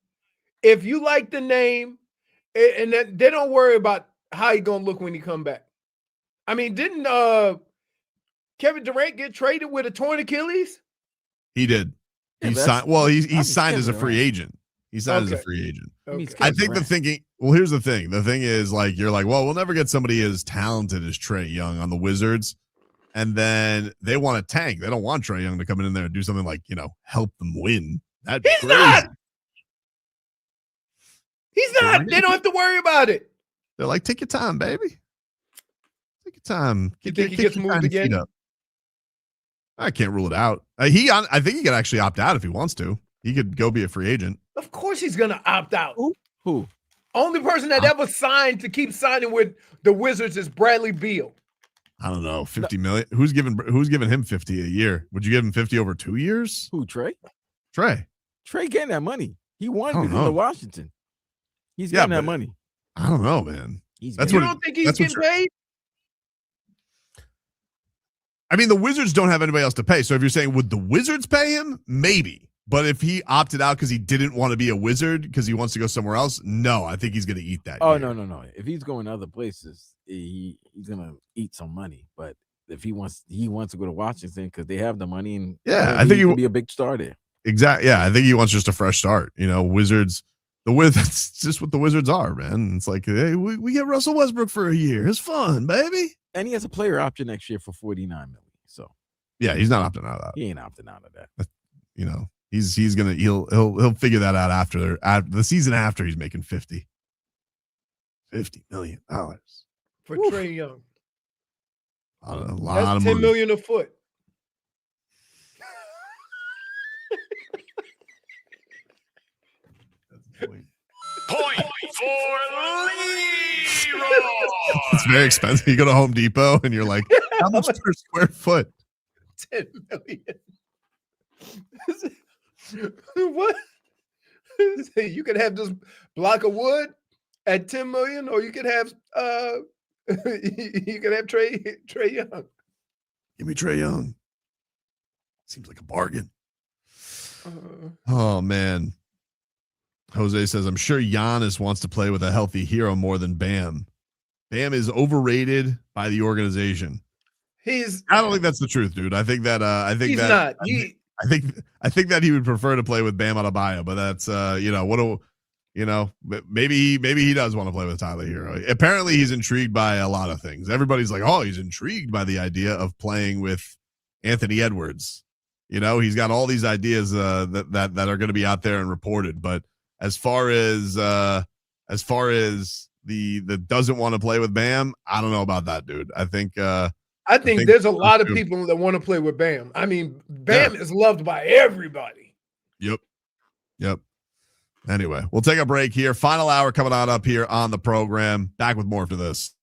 if you like the name, and they don't worry about how he's going to look when he come back. I mean, didn't Kevin Durant get traded with a torn Achilles? He did. He signed. Well, he signed as a free agent. He signed as a free agent. Okay. I think the thinking. Well, here's the thing. The thing is, like, you're like, well, we'll never get somebody as talented as Trae Young on the Wizards, and then they want to tank. They don't want Trae Young to come in there and do something like, help them win. He's not. He's not. They don't have to worry about it. They're like, take your time, baby. Take your time. You think he gets moved again? I can't rule it out. I think he could actually opt out if he wants to. He could go be a free agent. Of course he's going to opt out. Who? Only person that ever signed to keep signing with the Wizards is Bradley Beal. I don't know, 50 million. Who's giving him 50 a year? Would you give him 50 over 2 years? Who, Trae? Trae getting that money. He wanted to go to Washington. He's getting that money. I don't know, man. You don't think he's getting paid? I mean, the Wizards don't have anybody else to pay. So if you're saying, would the Wizards pay him? Maybe. But if he opted out because he didn't want to be a Wizard because he wants to go somewhere else, no, I think he's going to eat that. Oh, year. No. If he's going other places, he's going to eat some money. But if he wants to go to Washington because they have the money, and I think he will be a big star there. Exactly. Yeah, I think he wants just a fresh start. Wizards. That's just what the Wizards are, man. It's like, hey, we get Russell Westbrook for a year. It's fun, baby. And he has a player option next year for $49 million. So yeah, he's not opting out of that. He ain't opting out of that. He'll figure that out after the season after he's making $50 million for Trae Young. A lot of $10 money. million a foot. Point for Leroy. It's very expensive. You go to Home Depot and you're like, how much per square foot? 10 million. What? You could have this block of wood at 10 million, or you could have Trae Young. Give me Trae Young. Seems like a bargain. Oh man. Jose says, I'm sure Giannis wants to play with a healthy hero more than Bam. Bam is overrated by the organization. I don't think that's the truth, dude. I think that I think that he would prefer to play with Bam Adebayo, but that's maybe he does want to play with Tyler Hero. Apparently he's intrigued by a lot of things. Everybody's like, oh, he's intrigued by the idea of playing with Anthony Edwards. You know, he's got all these ideas that are going to be out there and reported. But as far as the doesn't want to play with Bam, I don't know about that, dude. I think there's a lot of people that want to play with Bam. I mean, Bam is loved by everybody. Yep. Anyway, we'll take a break here. Final hour coming on up here on the program. Back with more after this.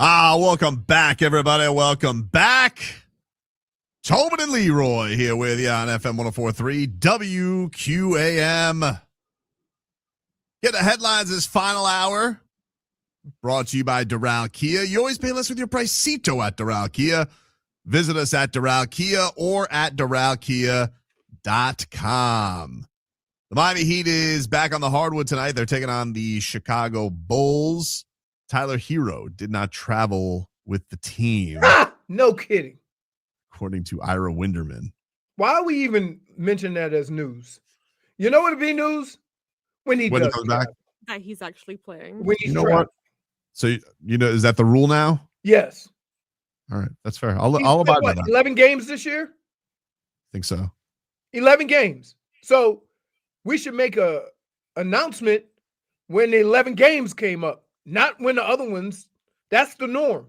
Welcome back, everybody. Welcome back. Tobin and Leroy here with you on FM 104.3 WQAM. Get the headlines this final hour. Brought to you by Doral Kia. You always pay less with your pricito at Doral Kia. Visit us at Doral Kia or at DoralKia.com. The Miami Heat is back on the hardwood tonight. They're taking on the Chicago Bulls. Tyler Hero did not travel with the team. No kidding. According to Ira Winderman. Why we even mention that as news? You know what would be news? When he comes back? That he's actually playing. When he's you know what? So, is that the rule now? Yes. All right. That's fair. I'll abide by that. 11 games this year? I think so. 11 games. So we should make a announcement when the 11 games came up, not when the other ones. That's the norm.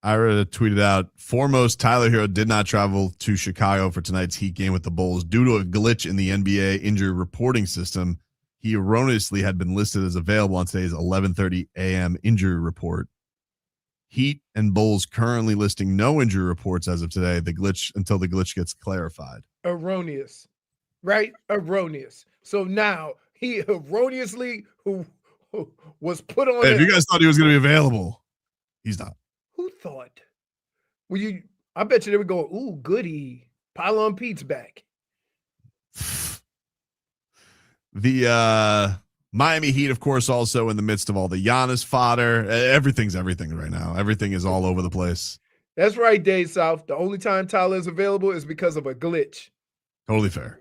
Ira tweeted out, foremost, Tyler Hero did not travel to Chicago for tonight's Heat game with the Bulls due to a glitch in the NBA injury reporting system. He erroneously had been listed as available on today's 11:30 a.m. injury report. Heat and Bulls currently listing no injury reports as of today. Until the glitch gets clarified. Erroneous, right? Erroneous. So now he erroneously who was put on. Hey, if you guys thought he was going to be available, he's not. Who thought? I bet you they would go, ooh, goody. Pylon Pete's back. The Miami Heat, of course, also in the midst of all the Giannis fodder. Everything's everything right now. Everything is all over the place. That's right, Dave South. The only time Tyler is available is because of a glitch. Totally fair.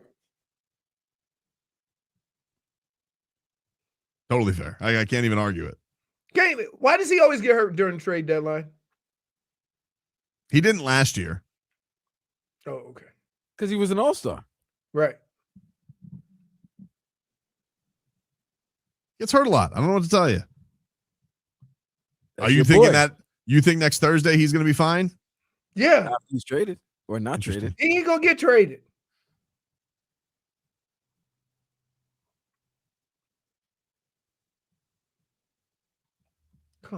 Totally fair. I can't even argue it. Why does he always get hurt during the trade deadline? He didn't last year. Oh, okay. Because he was an all-star. Right. Gets hurt a lot. I don't know what to tell you. That's Are you your thinking boy. that you think next Thursday he's going to be fine? Yeah. After he's traded or not traded. He ain't going to get traded.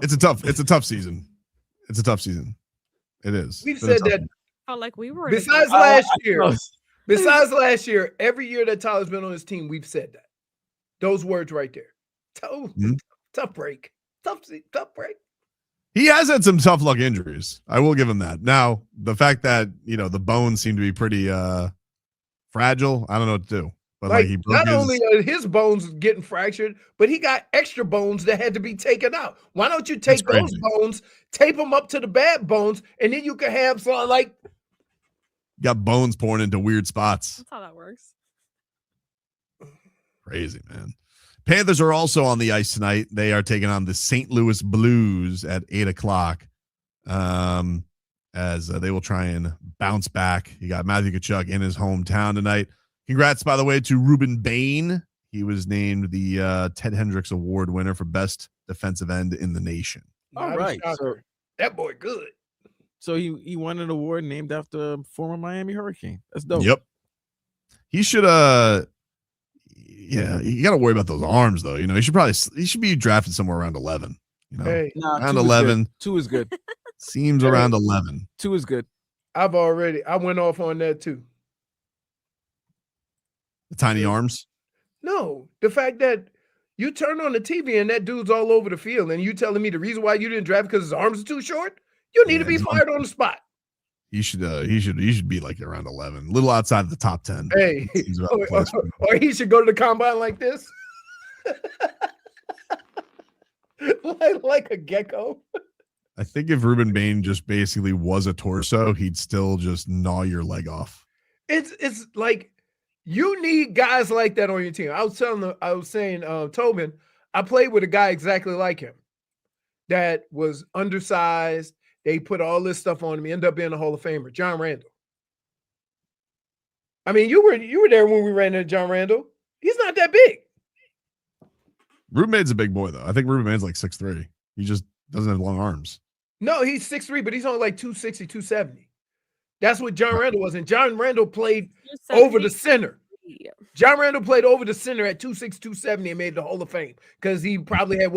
It's a tough season. It's a tough season. It is. We've said that. Felt like we were. Besides last year, every year that Tyler's been on his team, we've said that. Those words right there. Tough break. Tough break. He has had some tough luck injuries. I will give him that. Now, the fact that, the bones seem to be pretty fragile, I don't know what to do. But he broke only are his bones getting fractured, but he got extra bones that had to be taken out. Why don't you take those bones, tape them up to the bad bones, and then you can have something like got bones pouring into weird spots. That's how that works. Crazy, man. Panthers are also on the ice tonight. They are taking on the St. Louis Blues at 8:00. As they will try and bounce back. You got Matthew Tkachuk in his hometown tonight. Congrats, by the way, to Ruben Bain. He was named the Ted Hendricks Award winner for best defensive end in the nation. All right. So that boy good. So he won an award named after a former Miami Hurricane. That's dope. Yep. He should you got to worry about those arms though. He should be drafted somewhere around 11. Hey, around 11. 2 is good. Seems around 11. 2 is good. I went off on that too. The tiny arms? No, the fact that you turn on the TV and that dude's all over the field, and you telling me the reason why you didn't draft because his arms are too short? You need to be fired on the spot. He should be like around 11, a little outside of the top 10. Hey, or he should go to the combine like this, like a gecko. I think if Ruben Bain just basically was a torso, he'd still just gnaw your leg off. It's like you need guys like that on your team. I was saying, Tobin, I played with a guy exactly like him that was undersized. They put all this stuff on him. He ended up being a Hall of Famer, John Randall. I mean, you were there when we ran into John Randall. He's not that big. Ruben Bain's a big boy, though. I think Ruben Bain's like 6'3". He just doesn't have long arms. No, he's 6'3", but he's only like 260, 270. That's what John Randall was. And John Randall played over the center. John Randall played over the center at 2'6", 270 and made the Hall of Fame because he probably had,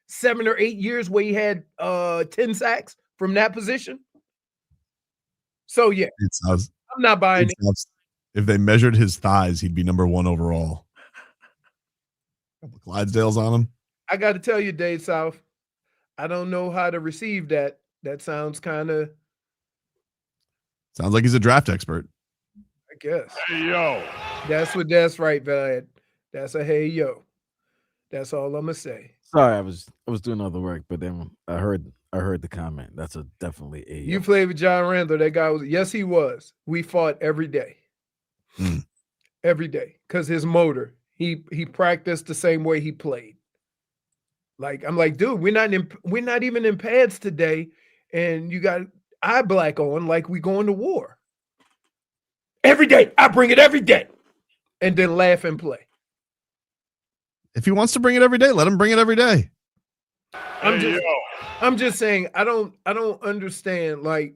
7 or 8 years where he had 10 sacks from that position. So yeah, I'm not buying it. If they measured his thighs, he'd be number 1 overall. Couple Clydesdales on him. I got to tell you, Dave South, I don't know how to receive that. That sounds like he's a draft expert. I guess. Hey, yo. That's right, Vlad. That's a hey yo. That's all I'm gonna say. Sorry, I was doing other work, but then I heard the comment. That's definitely a You played with John Randall. That guy was, yes, he was. We fought every day. Every day. Because his motor, he practiced the same way he played. Like, I'm like, dude, we're not even in pads today, and you got eye black on like we going to war. Every day. I bring it every day. And then laugh and play. If he wants to bring it every day, let him bring it every day. I'm just saying, I don't understand, like,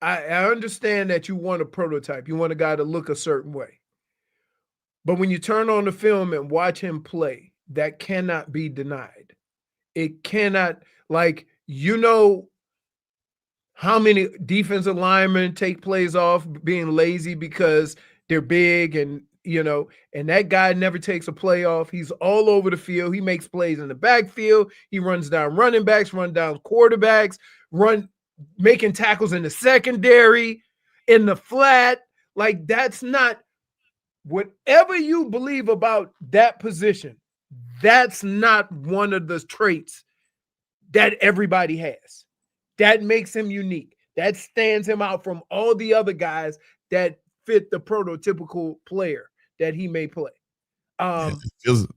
I understand that you want a prototype. You want a guy to look a certain way. But when you turn on the film and watch him play, that cannot be denied. It cannot, like, how many defensive linemen take plays off being lazy because they're big and that guy never takes a play off. He's all over the field. He makes plays in the backfield. He runs down running backs, run down quarterbacks, making tackles in the secondary, in the flat. Like, that's not, whatever you believe about that position, that's not one of the traits that everybody has. That makes him unique. That stands him out from all the other guys that fit the prototypical player that he may play. Feels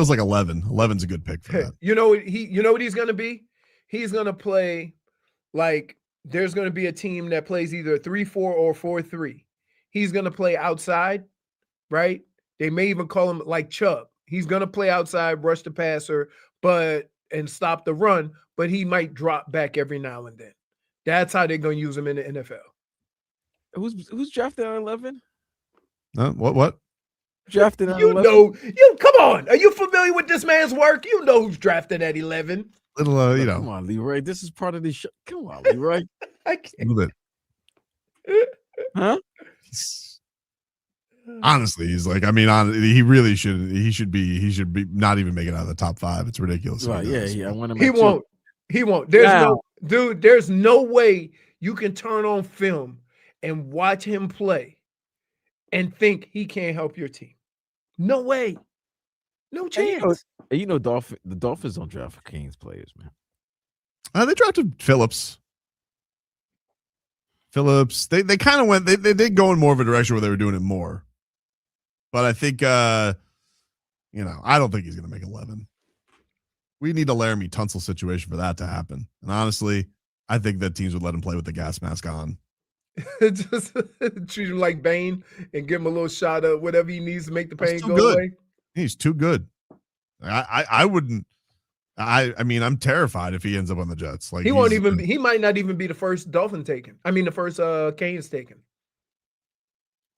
like 11. 11's a good pick for that. You know what he's going to be? He's going to play, like, there's going to be a team that plays either a 3-4 or 4-3. He's going to play outside, right? They may even call him like Chubb. He's going to play outside, rush the passer, and stop the run, but he might drop back every now and then. That's how they're going to use him in the NFL. Who's drafted at 11? What? Drafted at 11? Come on. Are you familiar with this man's work? You know who's drafted at 11. Come on, Leroy. This is part of the show. Come on, Leroy. I can't. A little bit. Huh? Honestly, he's like, he really should. He should be not even making it out of the top 5. It's ridiculous. Right? Yeah. I want him. He won't. He won't. There's no way you can turn on film and watch him play and think he can't help your team. No way. No chance. The Dolphins don't draft Kings players, man. They drafted Phillips. They kind of went. They did go in more of a direction where they were doing it more. But I think, I don't think he's going to make 11. We need a Laramie Tunsil situation for that to happen. And honestly, I think that teams would let him play with the gas mask on. Just treat him like Bane and give him a little shot of whatever he needs to make the pain go away. He's too good. I wouldn't. I'm terrified if he ends up on the Jets. Like, he might not even be the first Dolphin taken. The first Canes taken.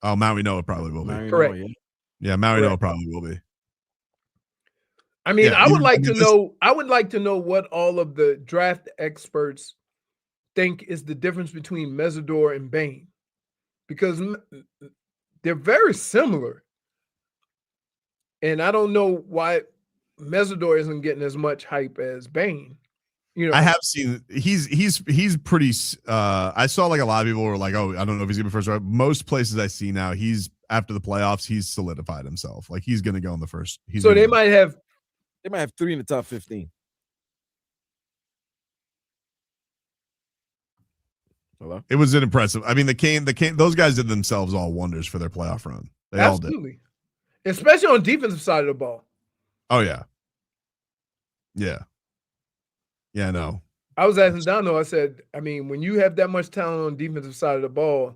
Oh, Maui Noah probably will be. Correct. Yeah, Maui Noah probably will be. I would like to know what all of the draft experts think is the difference between Mesidor and Bane, because they're very similar. And I don't know why Mesidor isn't getting as much hype as Bane. I have seen he's pretty. I saw like a lot of people were like, "Oh, I don't know if he's gonna be first round." Most places I see now, he's after the playoffs, he's solidified himself. Like, he's gonna go in the first. So they might have 3 in the top 15. Hello. It was impressive. The Kane, those guys did themselves all wonders for their playoff run. They absolutely all did, especially on defensive side of the ball. Oh yeah. Yeah, no. I was asking Dono, I said, when you have that much talent on defensive side of the ball,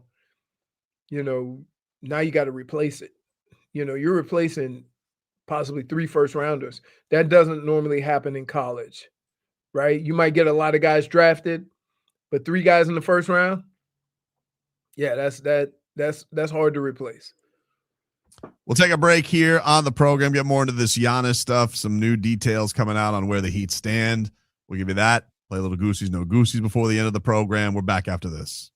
now you got to replace it. You're replacing possibly 3 first rounders. That doesn't normally happen in college, right? You might get a lot of guys drafted, but 3 guys in the first round, yeah, that's hard to replace. We'll take a break here on the program, get more into this Giannis stuff, some new details coming out on where the Heat stand. We'll give you that. Play a little Goosies, no Goosies before the end of the program. We're back after this.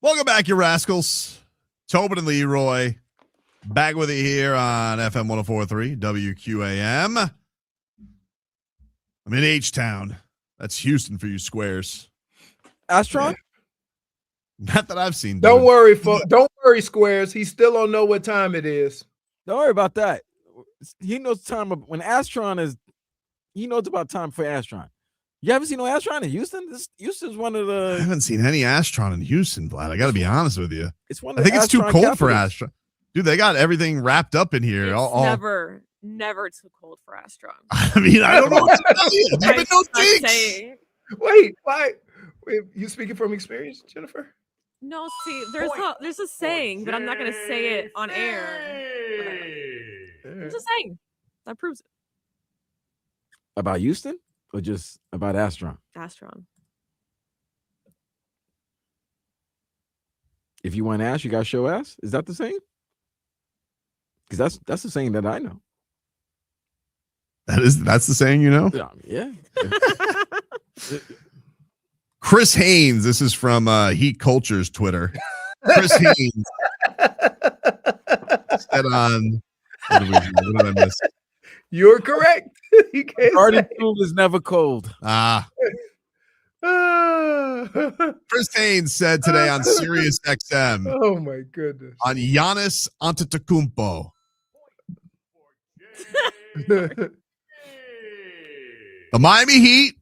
Welcome back, you rascals. Tobin and Leroy back with you here on FM 104.3 WQAM. I'm in H-Town. That's Houston for you squares. Astron? Not that I've seen. Don't worry, folks. Don't worry, squares. He still don't know what time it is. Don't worry about that. He knows time when Astron is. He knows about time for Astron. You haven't seen no Astron in Houston? Houston's one of the. I haven't seen any Astron in Houston, Vlad. I got to be honest with you. It's one. I think it's too Astron cold for capitals. Astron. Dude, they got everything wrapped up in here. It's never too cold for Astron. I mean, I don't know what to tell you. There's been no jinx. Wait, why? Wait, you speaking from experience, Jennifer? No, see, there's a saying, but I'm not gonna say it on air. There's a saying that proves it. About Houston or just about Astron? Astron. If you want ass, you got to show ass. Is that the saying? Because that's the saying that I know. That's the saying, you know? Yeah. Chris Haynes. This is from Heat Culture's Twitter. Chris Haynes said on. What did I miss? You're correct. Garden Pool is never cold. Chris Haynes said today on Sirius XM. Oh my goodness. On Giannis Antetokounmpo. The Miami Heat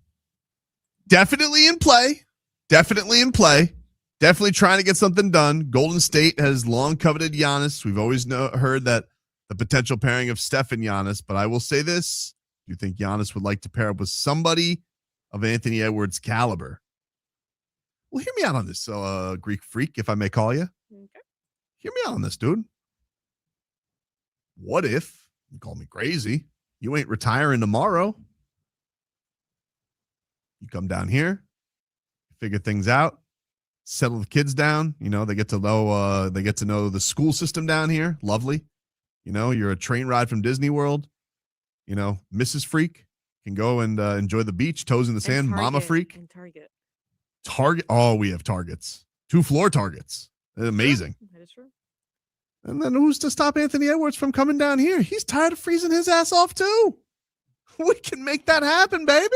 definitely in play. Definitely trying to get something done. Golden State has long coveted Giannis. We've always heard that the potential pairing of Steph and Giannis, but I will say this. Do you think Giannis would like to pair up with somebody of Anthony Edwards' caliber? Well, hear me out on this, Greek freak, if I may call you. Okay. Hear me out on this, dude. What if, you call me crazy, you ain't retiring tomorrow? You come down here, figure things out, settle the kids down. You know, they get to know the school system down here. Lovely. You know, you're a train ride from Disney World. You know, Mrs. Freak can go and enjoy the beach, toes in the sand. Mama Freak. And Target. Oh, we have targets. 2 floor targets. Amazing. That is true. And then who's to stop Anthony Edwards from coming down here? He's tired of freezing his ass off too. We can make that happen, baby.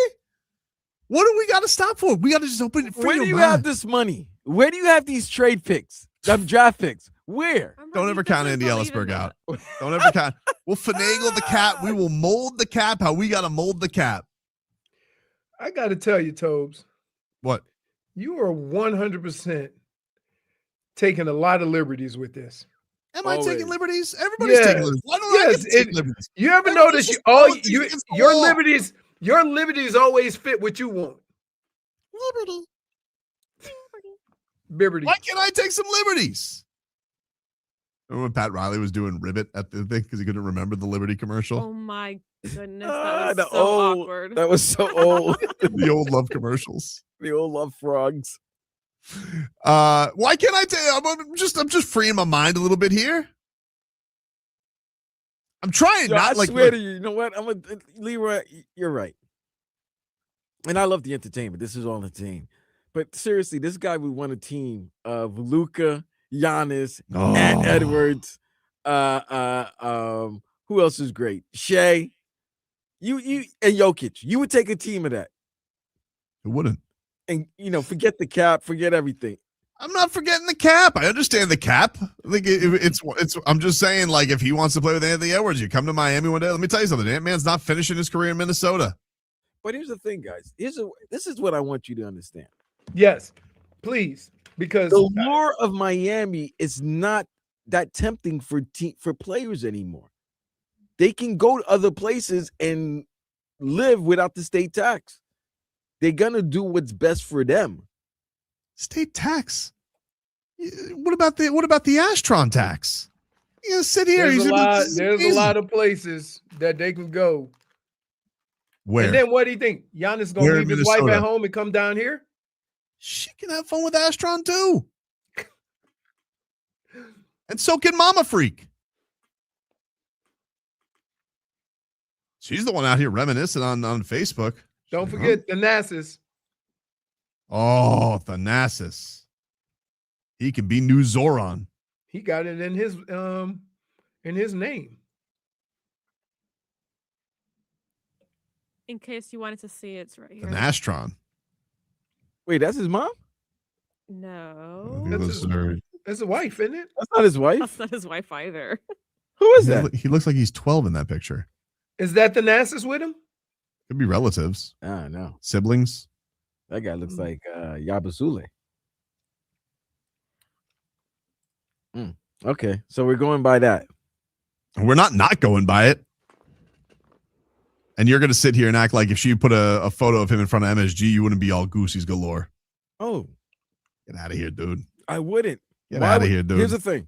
What do we got to stop for? We got to just open it. Where do you have this money? Where do you have these trade picks? Draft picks? Where? Don't ever count Andy Ellisberg out. Don't ever count. We'll finagle the cap. We will mold the cap how we got to mold the cap. I got to tell you, Tobes. What? You are 100% taking a lot of liberties with this. Am I taking liberties? Everybody's taking liberties. Why don't I get to take liberties? You ever notice your liberties always fit what you want? Liberty. Why can't I take some liberties? Remember when Pat Riley was doing Ribbit at the thing because he couldn't remember the Liberty commercial? Oh my goodness, that was so awkward. That was so old. The old love commercials. The old love frogs. Why can't I tell you? I'm just freeing my mind a little bit here. I'm trying I swear to you, you know what? Leroy, you're right. And I love the entertainment. This is all entertainment. But seriously, this guy would want a team of Luka, Giannis, and Edwards. Who else is great? Shea. You and Jokic. You would take a team of that. It wouldn't. And forget the cap, forget everything. I'm not forgetting the cap. I understand the cap. I think it's. I'm just saying, like, if he wants to play with Anthony Edwards, you come to Miami one day. Let me tell you something. Ant-Man's not finishing his career in Minnesota. But here's the thing, guys. This is what I want you to understand. Yes, please, because the lure of Miami is not that tempting for players anymore. They can go to other places and live without the state tax. They're gonna do what's best for them. State tax. What about the Astron tax? You know, sit here. There's a lot of places that they can go. Where? And then what do you think? Giannis gonna leave his wife at home and come down here? She can have fun with Astron too. And so can Mama Freak. She's the one out here reminiscing on Facebook. Don't forget Thanasis. Oh, Thanasis. He could be New Zoran. He got it in his name. In case you wanted to see it, it's right here. An Astron. Wait, that's his mom? No. That's his wife, isn't it? That's not his wife. That's not his wife either. Who is that? He looks like he's 12 in that picture. Is that the Nasus with him? Could be relatives. I know. Siblings. That guy looks like Yabasule. Okay, so we're going by that. We're not going by it. And you're going to sit here and act like if she put a photo of him in front of MSG, you wouldn't be all goosies galore. Oh. Get out of here, dude. I wouldn't. Get out of here, dude. Here's the thing.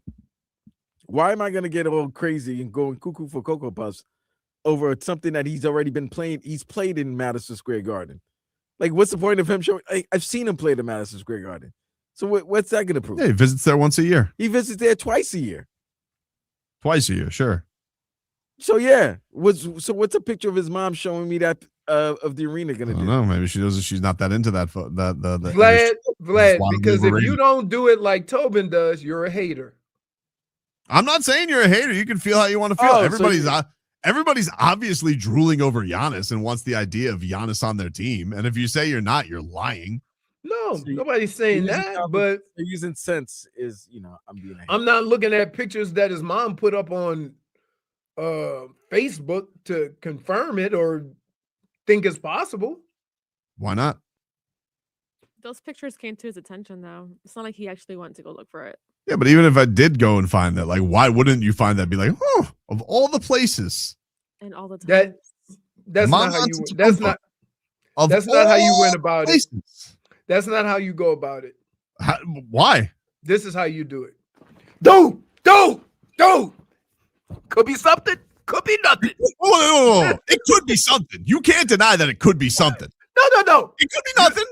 Why am I going to get all crazy and going cuckoo for Cocoa Puffs over something that he's already been playing? He's played in Madison Square Garden. Like, what's the point of him showing? I've seen him play at Madison Square Garden. So what's that going to prove? Yeah, he visits there once a year. He visits there twice a year. Twice a year, sure. So yeah, what's a picture of his mom showing me that of the arena going to do? I don't know. Maybe she doesn't. She's not that into that. Vlad, because if you don't do it like Tobin does, you're a hater. I'm not saying you're a hater. You can feel how you want to feel. Oh, Everybody's obviously drooling over Giannis and wants the idea of Giannis on their team. And if you say you're not, you're lying. No, nobody's saying that. But using sense is, I'm not looking at pictures that his mom put up on Facebook to confirm it or think it's possible. Why not? Those pictures came to his attention, though. It's not like he actually went to go look for it. Yeah, but even if I did go and find that, like, why wouldn't you find that? Be like, oh, of all the places, and all the time. That's not how you. That's not how you went about it. That's not how you go about it. Why? This is how you do it. Do. Could be something. Could be nothing. Whoa. It could be something. You can't deny that it could be something. No. It could be nothing.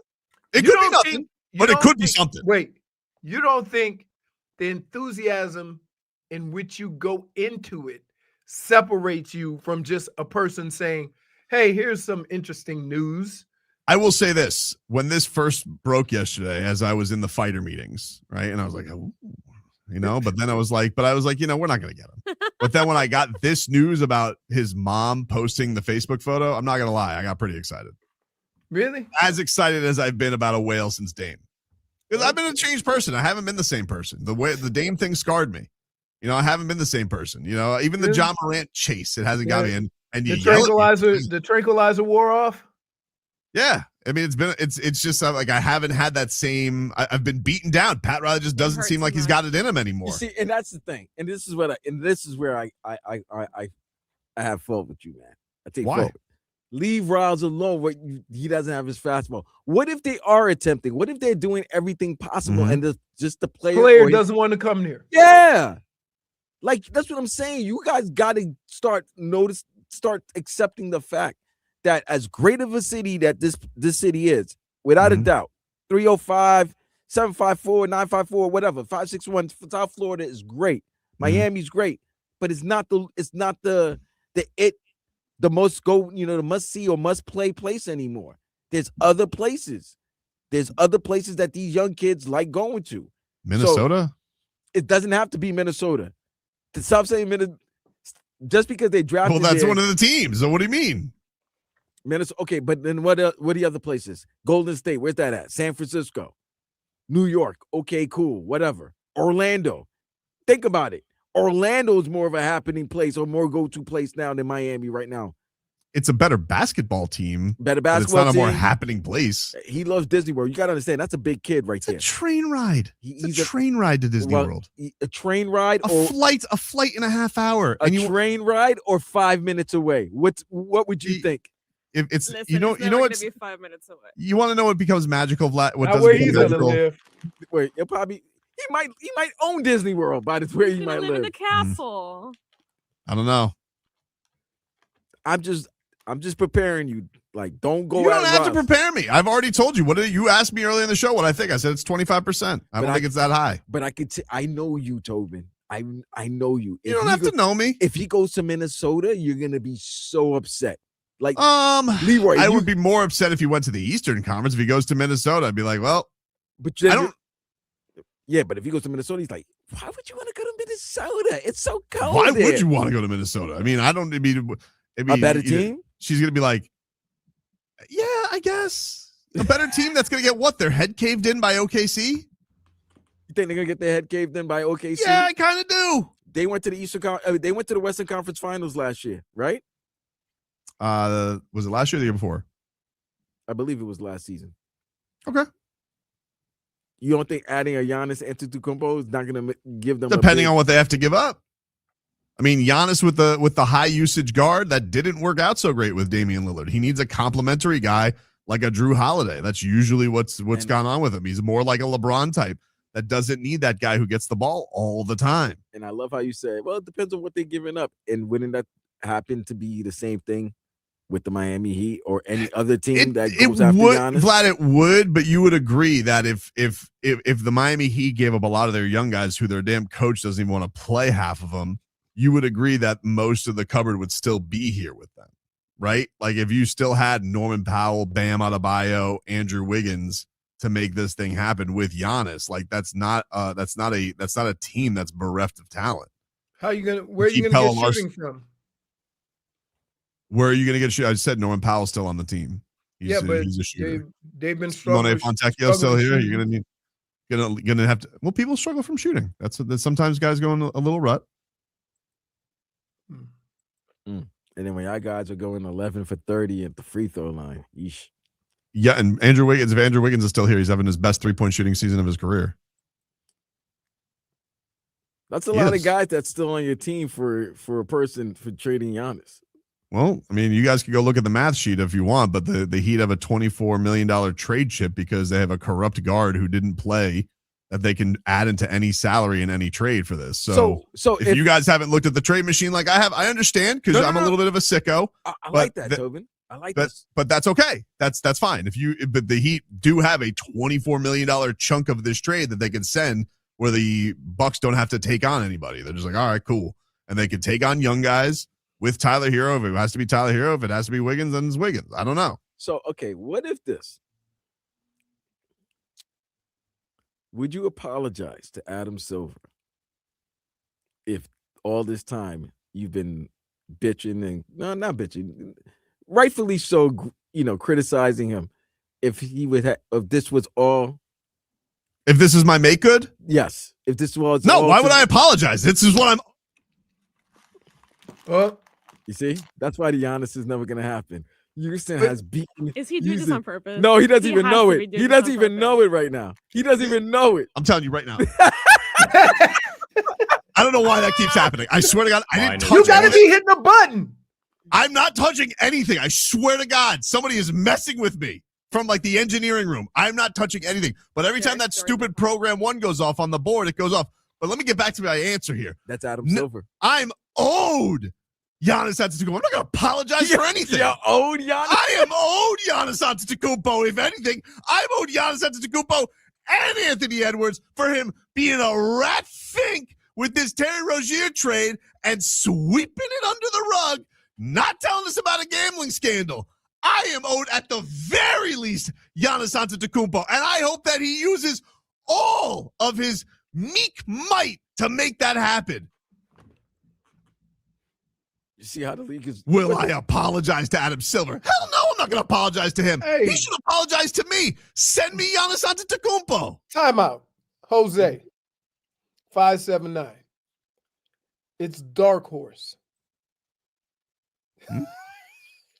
It could be nothing, but it could be something. Wait, you don't think the enthusiasm in which you go into it separates you from just a person saying, hey, here's some interesting news? I will say this. When this first broke yesterday, as I was in the fighter meetings, right? And I was like, oh, but then I was like, we're not going to get him. But then when I got this news about his mom posting the Facebook photo, I'm not going to lie. I got pretty excited. Really? As excited as I've been about a whale since Dame. Because I've been a changed person. I haven't been the same person. The Dame thing scarred me. I haven't been the same person. Even the John Morant chase, it hasn't got me in. And the tranquilizer wore off. Yeah, I mean, it's just like I haven't had that same. I've been beaten down. Pat Riley just doesn't seem like he's got it in him anymore. You see, and that's the thing. And this is where I have fault with you, man. I take fault. Leave Riles alone. He doesn't have his fastball. What if they are attempting? What if they're doing everything possible and just the player doesn't want to come near? Yeah, like that's what I'm saying. You guys got to start accepting the fact that as great of a city that this city is, without a doubt, 305, 754, 954, whatever, 561, South Florida is great. Miami's great, but it's not the must see or must play place anymore. There's other places. That these young kids like going to. Minnesota? So it doesn't have to be Minnesota. To stop saying Minnesota, just because they drafted. Well, that's one of the teams. So what do you mean? Minnesota. Okay, but then what are the other places? Golden State, where's that at? San Francisco, New York. Okay, cool, whatever. Orlando. Think about it. Orlando is more of a happening place or more go-to place now than Miami right now. It's a better basketball team. Better basketball it's not team. a more happening place. He loves Disney World. You got to understand, that's a big kid right there. It's a train ride. It's a train ride to Disney World. A train ride? A flight and a half hour. Train ride or 5 minutes away? What would you think? If it's Listen, you know what's be 5 minutes away. You want to know what becomes magical? What doesn't where become he's gonna magical? live? Wait, he might own Disney World by the way he might live in the castle. I don't know. I'm just preparing you. Like, don't go. You don't have to prepare me. I've already told you. What did you asked me earlier in the show? What I think? I said it's 25%. I don't think it's that high. But I know you, Tobin. I know you. You don't have to know me. If he goes to Minnesota, you're gonna be so upset. Like Leroy, I would be more upset if he went to the Eastern Conference. If he goes to Minnesota, I'd be like, well, but Yeah, but if he goes to Minnesota, he's like, why would you want to go to Minnesota? It's so cold. Why there. would you want to go to Minnesota? I mean, A better team? She's going to be like, yeah, I guess. A better team that's going to get what? Their head caved in by OKC? You think they're going to get their head caved in by OKC? Yeah, I kind of do. They went to they went to the Western Conference Finals last year, right? Was it last year or the year before? I believe it was last season. Okay. You don't think adding a Giannis Antetokounmpo is not going to give them depending on what they have to give up? I mean, Giannis with the high usage guard, that didn't work out so great with Damian Lillard. He needs a complimentary guy like a Drew Holiday. That's usually what's gone on with him. He's more like a LeBron type that doesn't need that guy who gets the ball all the time. And I love how you said, well, it depends on what they're giving up. And wouldn't that happen to be the same thing with the Miami Heat or any other team that goes after Giannis? Vlad, it would, but you would agree that if the Miami Heat gave up a lot of their young guys who their damn coach doesn't even want to play half of them, you would agree that most of the cupboard would still be here with them, right? Like if you still had Norman Powell, Bam Adebayo, Andrew Wiggins to make this thing happen with Giannis, like that's not a team that's bereft of talent. Where are you gonna get shooting from? Where are you going to get shooting? I said Norman Powell's still on the team. He's a shooter. They've been struggling. Fontecchio still here. You're gonna have to. Well, people struggle from shooting. That's sometimes guys go in a little rut. And then when y'all guys are going 11 for 30 at the free throw line, yeesh. Yeah, and Andrew Wiggins. If Andrew Wiggins is still here, he's having his best 3-point shooting season of his career. That's a lot of guys that's still on your team for a person for trading Giannis. Well, I mean, you guys can go look at the math sheet if you want, but the Heat have a $24 million trade chip because they have a corrupt guard who didn't play that they can add into any salary in any trade for this. So if you guys haven't looked at the trade machine like I have, I understand because I'm a little bit of a sicko. I like that, Tobin. I like that. But that's okay. That's fine. But the Heat do have a $24 million chunk of this trade that they can send where the Bucks don't have to take on anybody. They're just like, all right, cool. And they can take on young guys with Tyler Hero. If it has to be Tyler Hero, if it has to be Wiggins, then it's Wiggins. I don't know. So, okay, what if this? Would you apologize to Adam Silver if all this time you've been bitching and not bitching, rightfully so, criticizing him? If he would if this was all, if this is my make good, yes. If this was why would I apologize? This is what I'm. You see, that's why the Giannis is never gonna happen. Houston has beaten. Is he doing this on purpose? No, he doesn't even know it. He doesn't even know it right now. He doesn't even know it. I'm telling you right now. I don't know why that keeps happening. I swear to God, I didn't touch. You gotta be hitting a button. I'm not touching anything. I swear to God, somebody is messing with me from like the engineering room. I'm not touching anything. But every time that stupid program 1 goes off on the board, it goes off. But let me get back to my answer here. That's Adam Silver. I'm owed Giannis Antetokounmpo. I'm not going to apologize for anything. You're owed Giannis? I am owed Giannis Antetokounmpo. If anything, I'm owed Giannis Antetokounmpo and Anthony Edwards for him being a rat fink with this Terry Rozier trade and sweeping it under the rug, not telling us about a gambling scandal. I am owed at the very least Giannis Antetokounmpo, and I hope that he uses all of his meek might to make that happen. You see how the league is. Will I apologize to Adam Silver? Hell no, I'm not going to apologize to him. Hey. He should apologize to me. Send me Giannis Antetokounmpo. Timeout. Jose, 579. It's Dark Horse.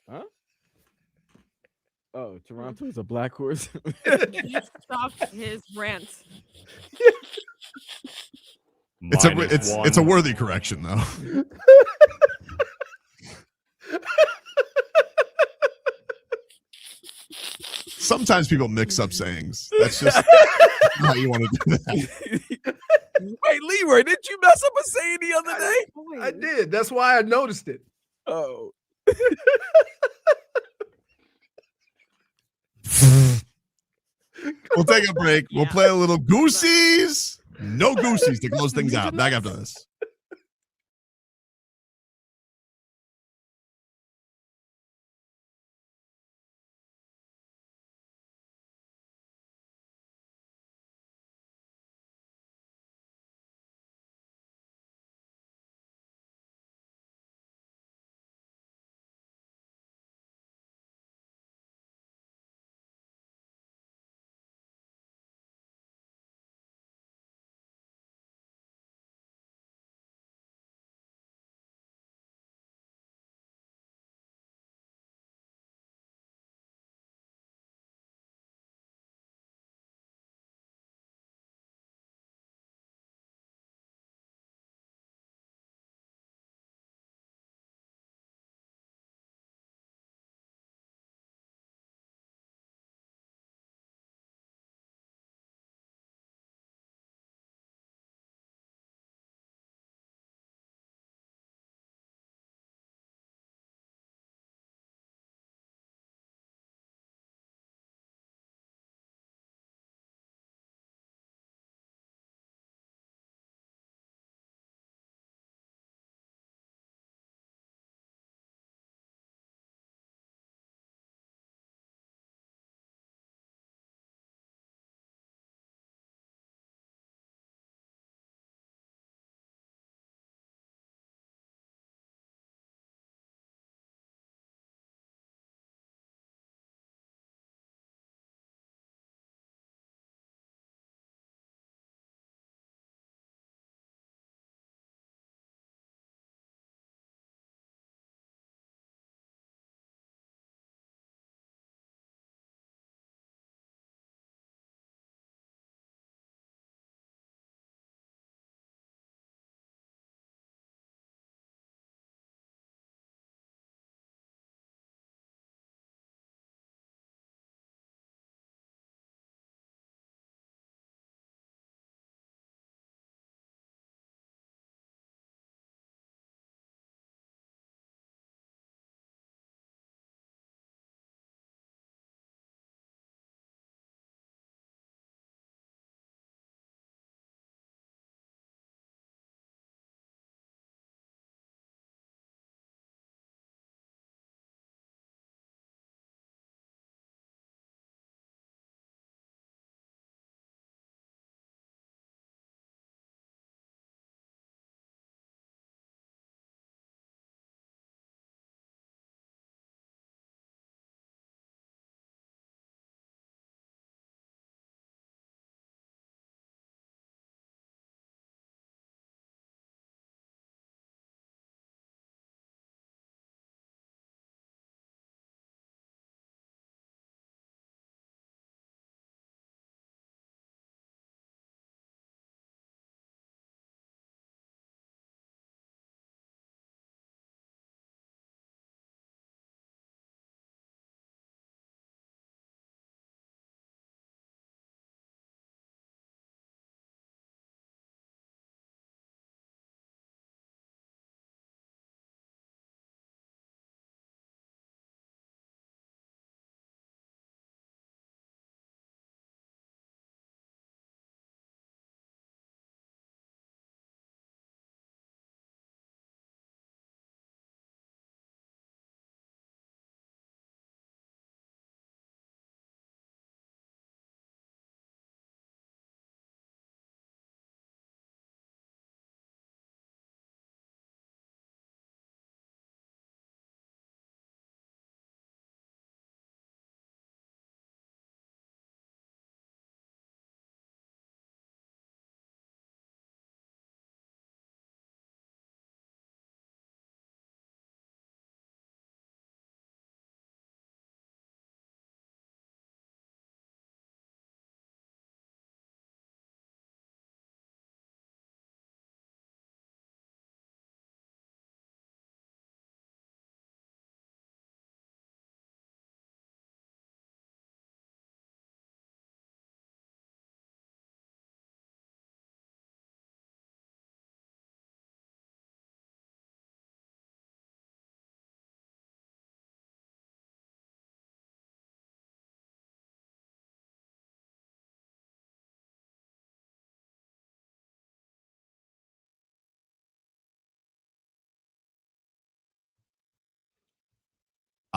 Huh? Oh, Toronto is a black horse. He stopped his rant. It's a worthy correction though. Sometimes people mix up sayings. That's just how you want to do that. Wait, Leroy, didn't you mess up a saying the other day? I did. That's why I noticed it. Oh. We'll take a break. We'll play a little Goosies. No Goosies to close things out. Back after this.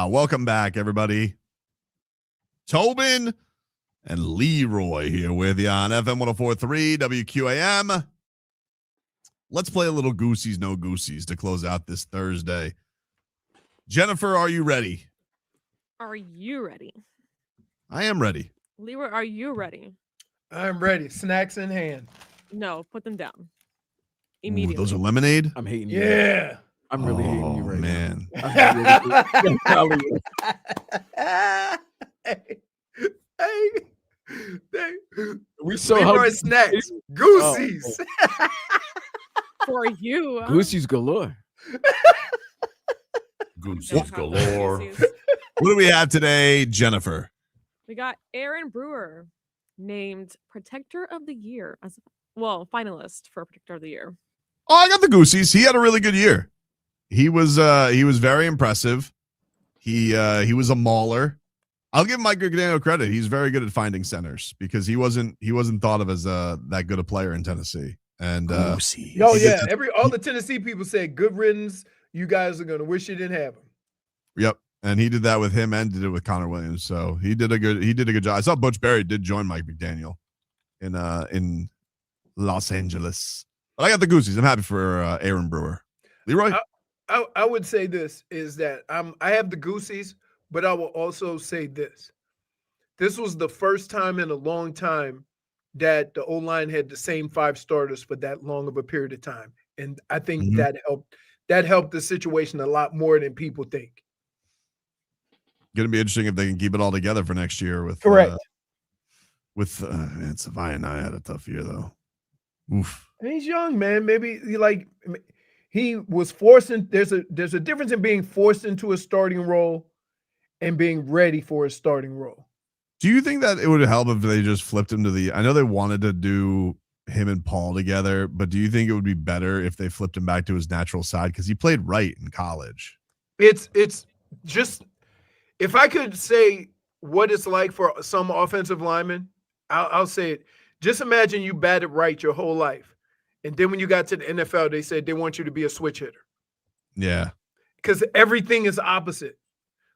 Welcome back, everybody. Tobin and Leroy here with you on FM 104.3 WQAM. Let's play a little Goosies, No Goosies to close out this Thursday. Jennifer, are you ready? Are you ready? I am ready. Leroy, are you ready? I'm ready. Snacks in hand. No, put them down. Ooh, Immediately. those are lemonade? I'm hating you. Yeah. I'm really hating you right man. now. We saw Leroy snacks. Goosies. For you. Goosies galore. Goosies galore. What do we have today, Jennifer? We got Aaron Brewer named Protector of the Year finalist for Protector of the Year. Oh, I got the Goosies. He had a really good year. He was very impressive. He was a mauler. I'll give Mike McDaniel credit. He's very good at finding centers because he wasn't thought of as that good a player in Tennessee. And all the Tennessee people said good riddance. You guys are gonna wish you didn't have him. Yep. And he did that with him and did it with Connor Williams. So he did a good job. I saw Butch Berry did join Mike McDaniel in Los Angeles. But I got the Goosies. I'm happy for Aaron Brewer. Leroy? I would say this is that I have the Goosies, but I will also say this. This was the first time in a long time that the O-line had the same 5 starters for that long of a period of time. And I think that helped the situation a lot more than people think. Going to be interesting if they can keep it all together for next year with correct. Savai and I had a tough year though. Oof. And he's young, man. Maybe he was forced in. There's a difference in being forced into a starting role and being ready for a starting role. Do you think that it would help if they just flipped him to I know they wanted to do him and Paul together, but do you think it would be better if they flipped him back to his natural side? Because he played right in college. It's just, if I could say what it's like for some offensive linemen, I'll say it. Just imagine you batted right your whole life. And then when you got to the NFL, they said they want you to be a switch hitter. Yeah. Because everything is opposite.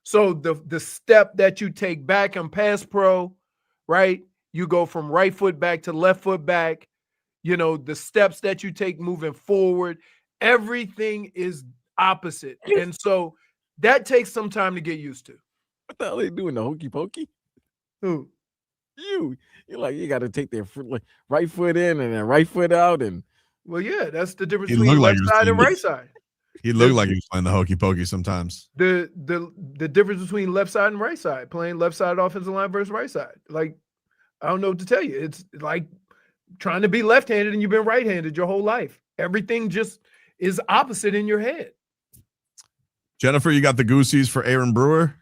So the step that you take back in pass pro, right? You go from right foot back to left foot back. You know, the steps that you take moving forward, everything is opposite. And so that takes some time to get used to. What the hell are they doing? The hokey pokey? Who? You're like, you got to take their right foot in and then right foot out. And well, yeah, that's the difference between left side and right side. He looked like he was playing the hokey pokey sometimes. The difference between left side and right side, playing left side offensive line versus right side. Like, I don't know what to tell you. It's like trying to be left-handed and you've been right-handed your whole life. Everything just is opposite in your head. Jennifer, you got the Goosies for Aaron Brewer?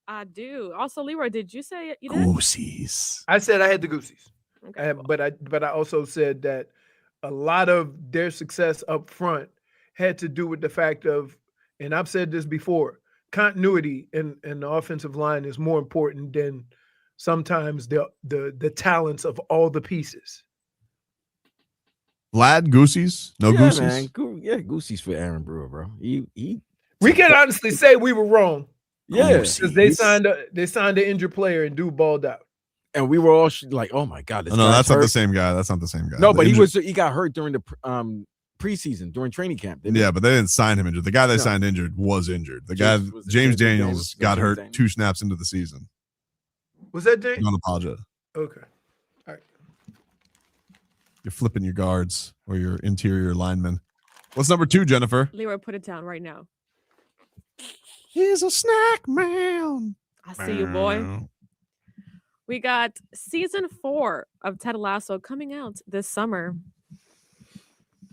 I do. Also, Leroy, did you say you did? Goosies. I said I had the Goosies. Okay, But I also said that a lot of their success up front had to do with the fact of, and I've said this before, continuity in the offensive line is more important than sometimes the talents of all the pieces. Vlad, Goosies? No Goosies? Man. Goosies for Aaron Brewer, bro. We can honestly say we were wrong. Yeah. Because they signed an injured player and dude balled out. And we were all like, oh my God. No, that's not the same guy. That's not the same guy. No, but he got hurt during the preseason, during training camp. Yeah, but they didn't sign him injured. The guy they signed injured was injured. The guy, James Daniels, got hurt 2 snaps into the season. Was that James? Don't apologize. Okay. All right. You're flipping your guards or your interior linemen. What's number 2, Jennifer? Leroy, put it down right now. He's a snack man. I see you, boy. We got season 4 of Ted Lasso coming out this summer.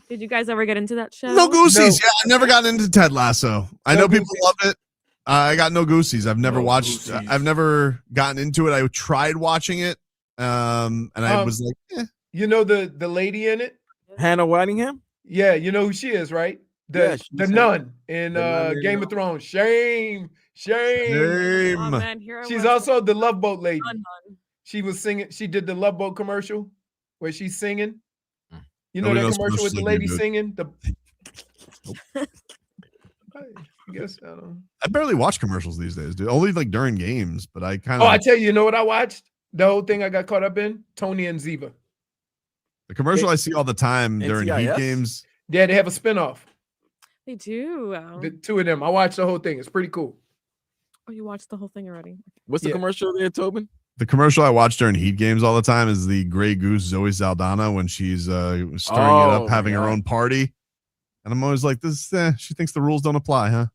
Did you guys ever get into that show? No Goosies. No. Yeah, I've never gotten into Ted Lasso. I know people love it. I got no Goosies. I've never watched. I've never gotten into it. I tried watching it, and I was like, eh. You know the lady in it, Hannah Whitingham. Yeah, you know who she is, right? The nun in Game of Thrones. Shame. Oh, man, she's also the Love Boat lady. She was singing. She did the Love Boat commercial where she's singing. You know that commercial with the lady singing? guess I don't know. I barely watch commercials these days, dude. Only like during games, but I kind Oh, of. I tell you, you know what I watched? The whole thing I got caught up in? Tony and Ziva. The commercial I see all the time during Heat NCIS? games. Yeah, they have a spinoff. They do. The two of them. I watched the whole thing. It's pretty cool. Oh, you watched the whole thing already. What's the commercial there, Tobin? The commercial I watch during Heat games all the time is the Grey Goose Zoe Saldana when she's stirring it up, having her own party. And I'm always like, this. She thinks the rules don't apply, huh?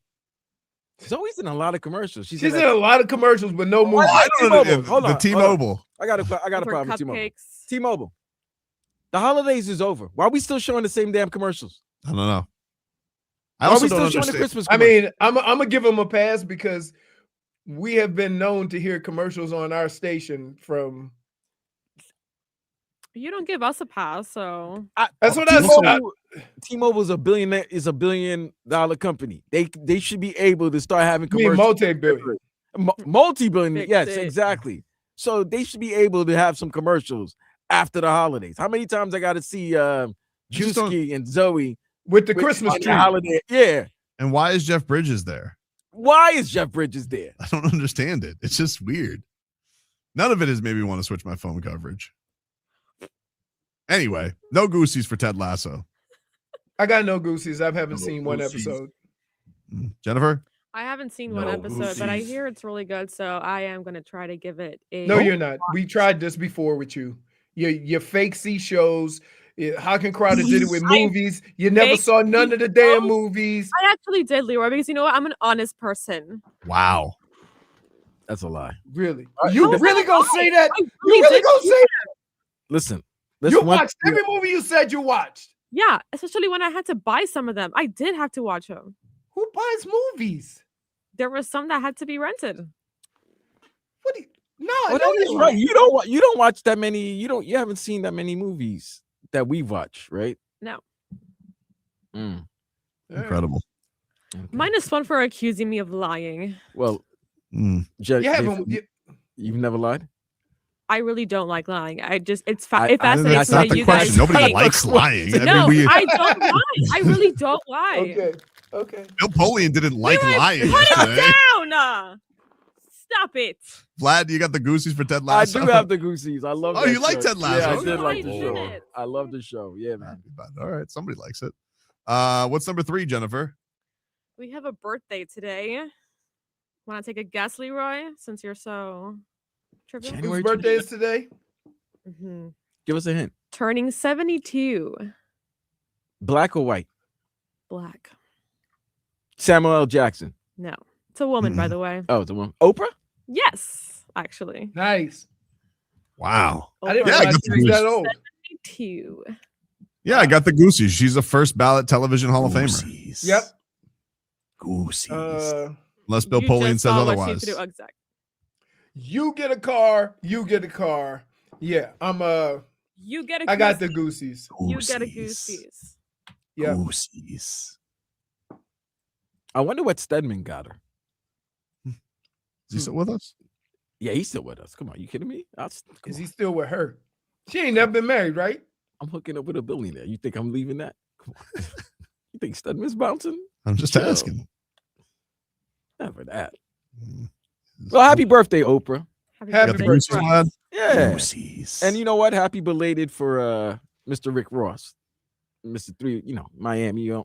Zoe's in a lot of commercials. She's in a lot of commercials, but no movies. I don't know. Hold on, the T-Mobile. I got a problem with T-Mobile. T-Mobile. The holidays is over. Why are we still showing the same damn commercials? I don't know. Why are we still showing the Christmas commercials? I mean, I'm gonna give them a pass because we have been known to hear commercials on our station from. You don't give us a pass, so that's what I said. T-Mobile is a $1 billion company. They should be able to start having commercials. Multi-billion. Multi-billion. Yes, it. exactly. So they should be able to have some commercials after the holidays. How many times I got to see Juicy and Zoe with the Christmas tree holiday? Yeah. And why is Jeff Bridges there? Why is Jeff Bridges there? I don't understand it. It's just weird. None of it is maybe want to switch my phone coverage. Anyway, no goosies for Ted Lasso. I got no goosies. I haven't seen one episode. Jennifer? I haven't seen one episode, but I hear it's really good, so I am going to try to give it a. No, you're not. We tried this before with you. Your fake C shows. How can Crowder did it with movies? You never saw none of the damn movies. I actually did, Leroy, because you know what? I'm an honest person. Wow. That's a lie. Really? You really gonna say that? You really really gonna say that? Listen. You watched every movie you said you watched. Yeah, especially when I had to buy some of them. I did have to watch them. Who buys movies? There were some that had to be rented. What do you, no, that is right. You don't watch that many. You haven't seen that many movies that we watch, right? No. Incredible. Okay. -1 for accusing me of lying. Well, you've never lied? I really don't like lying. It That's fascinates me not that the you question. guys Nobody think. likes lying. No, I don't lie. I really don't lie. Okay. Bill Polian didn't like lying. Put yesterday. it down. Stop it. Vlad, you got the goosies for Ted Lasso? I do have the goosies. I love. Oh, you like Ted Lasso? Yeah, I did No, like I the show. didn't. I love the show. Yeah, man. All right, somebody likes it. What's number 3, Jennifer? We have a birthday today. Want to take a guess, Leroy? Since you're so trivial. Whose birthday is today? Mm-hmm. Give us a hint. Turning 72. Black or white? Black. Samuel L. Jackson. No, it's a woman, by the way. Oh, it's a woman. Oprah? Yes, actually. Nice. Wow. I didn't Yeah, realize good she was that old. 72. Yeah, I got the goosies. She's a first ballot television Hall of Famer. Yep. Goosies. Unless Bill You Polian just says saw what she otherwise. threw. Exactly. You get a car. You get a car. Yeah, You get a I got the goosies. goosies. You get a goosies. Yeah. Goosies. I wonder what Stedman got her. Is he still with us? Yeah, he's still with us. Come on, you kidding me? Is he still with her? She ain't never been married, right? I'm hooking up with a billionaire. You think I'm leaving that? Come on. You think Stedman's bouncing? I'm just Chill. asking. Never that. Well, happy birthday, Oprah. Happy Got the goosies, Vlad? Yeah. Goosies. And you know what? Happy belated for Mr. Rick Ross. Mr. 3,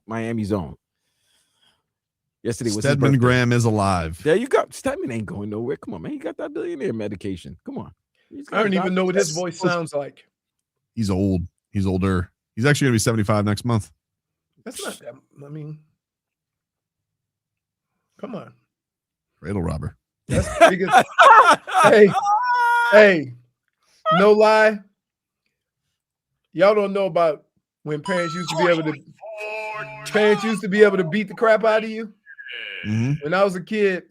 Miami's own. Yesterday was his Stedman birthday. Graham is alive. There you go. Stedman ain't going nowhere. Come on, man. He got that billionaire medication. Come on. I don't even know what his voice sounds like. He's old. He's older. He's actually going to be 75 next month. That's not that. I mean, come on. Cradle robber. That's the biggest. hey, no lie. Y'all don't know about when parents used to be able to beat the crap out of you. Mm-hmm. When I was a kid,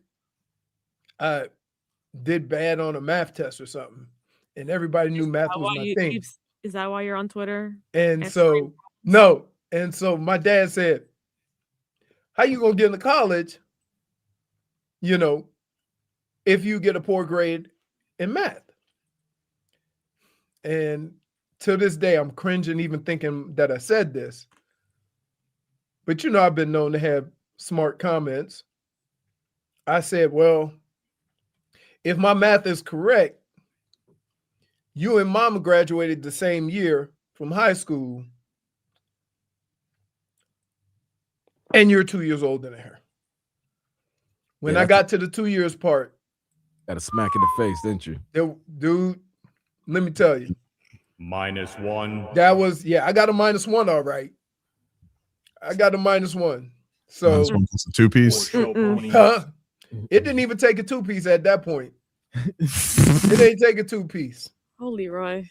I did bad on a math test or something, and everybody knew math was my thing. Is that why you're on Twitter? And so my dad said, "How you gonna get into college? You know, if you get a poor grade in math." And to this day, I'm cringing even thinking that I said this. But I've been known to have smart comments. I said, well, if my math is correct, you and Mama graduated the same year from high school, and you're 2 years older than her. When I got to the 2 years part, got a smack in the face, didn't you? Dude, let me tell you. -1. That was, I got a -1, all right. I got a -1. So -1 2-piece. Huh? It didn't even take a 2-piece at that point. It ain't take a 2-piece. Oh, Leroy.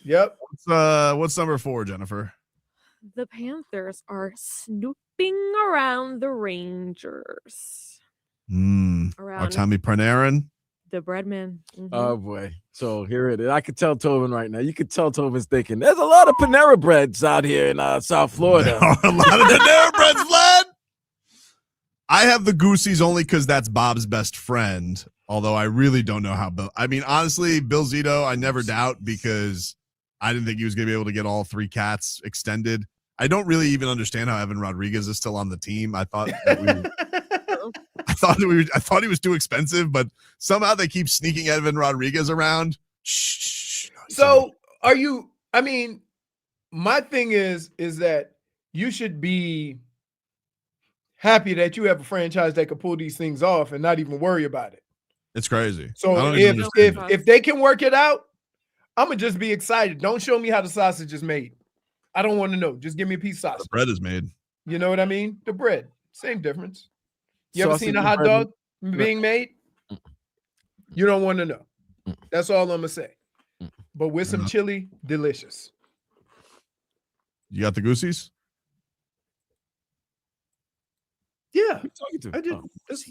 Yep. What's number 4, Jennifer? The Panthers are snooping around the Rangers. Around Artemi Panarin. the Breadman. Oh boy. So here it is. I could tell Tobin right now. You could tell Tobin's thinking, there's a lot of Panera Breads out here in South Florida. There are a lot of Panera Breads, Vlad. I have the Goosies only because that's Bob's best friend. Although I really don't know how Bill. I mean, honestly, Bill Zito, I never doubt because I didn't think he was going to be able to get all 3 cats extended. I don't really even understand how Evan Rodriguez is still on the team. I thought that I thought he was too expensive, but somehow they keep sneaking Evan Rodriguez around. So are you? I mean, my thing is that you should be happy that you have a franchise that can pull these things off and not even worry about it. It's crazy. So if they can work it out, I'm gonna just be excited. Don't show me how the sausage is made. I don't want to know. Just give me a piece of sausage. The bread is made. You know what I mean? The bread, same difference. You ever Sausage seen a and hot bread. dog being made? You don't want to know. That's all I'm gonna say. But with some chili, delicious. You got the Goosies? Yeah, Talking to? I did. Oh, That's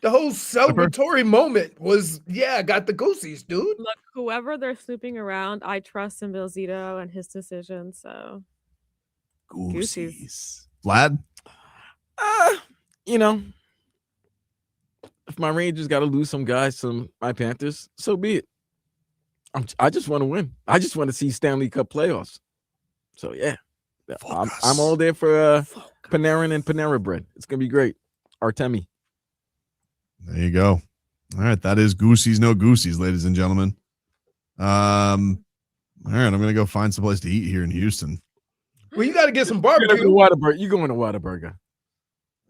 the whole celebratory moment was, I got the Goosies, dude. Look, whoever they're snooping around, I trust in Bill Zito and his decision. So, Goosies. Vlad? You know, if my Rangers got to lose some guys, my Panthers, so be it. I just want to win. I just want to see Stanley Cup playoffs. So yeah, I'm all there for Panarin and Panera Bread. It's gonna be great. Artemi. There you go. All right, that is Goosies, no Goosies, ladies and gentlemen. All right, I'm gonna go find some place to eat here in Houston. Well, you got to get some You're barbecue. going to Whataburger.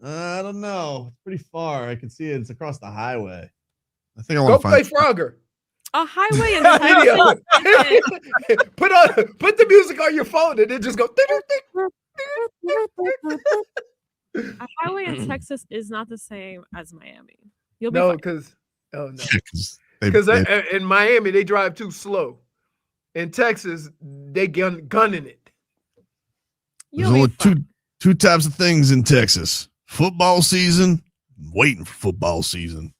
I don't know. It's pretty far. I can see it. It's across the highway. I think I Go want to play find. Frogger. a highway in Texas. Put the music on your phone and then just go. A highway in Texas is not the same as Miami. You'll be No, fine. because Because in Miami they drive too slow. In Texas they gunning it. there's You'll be only fine. two types of things in Texas: football season, waiting for football season.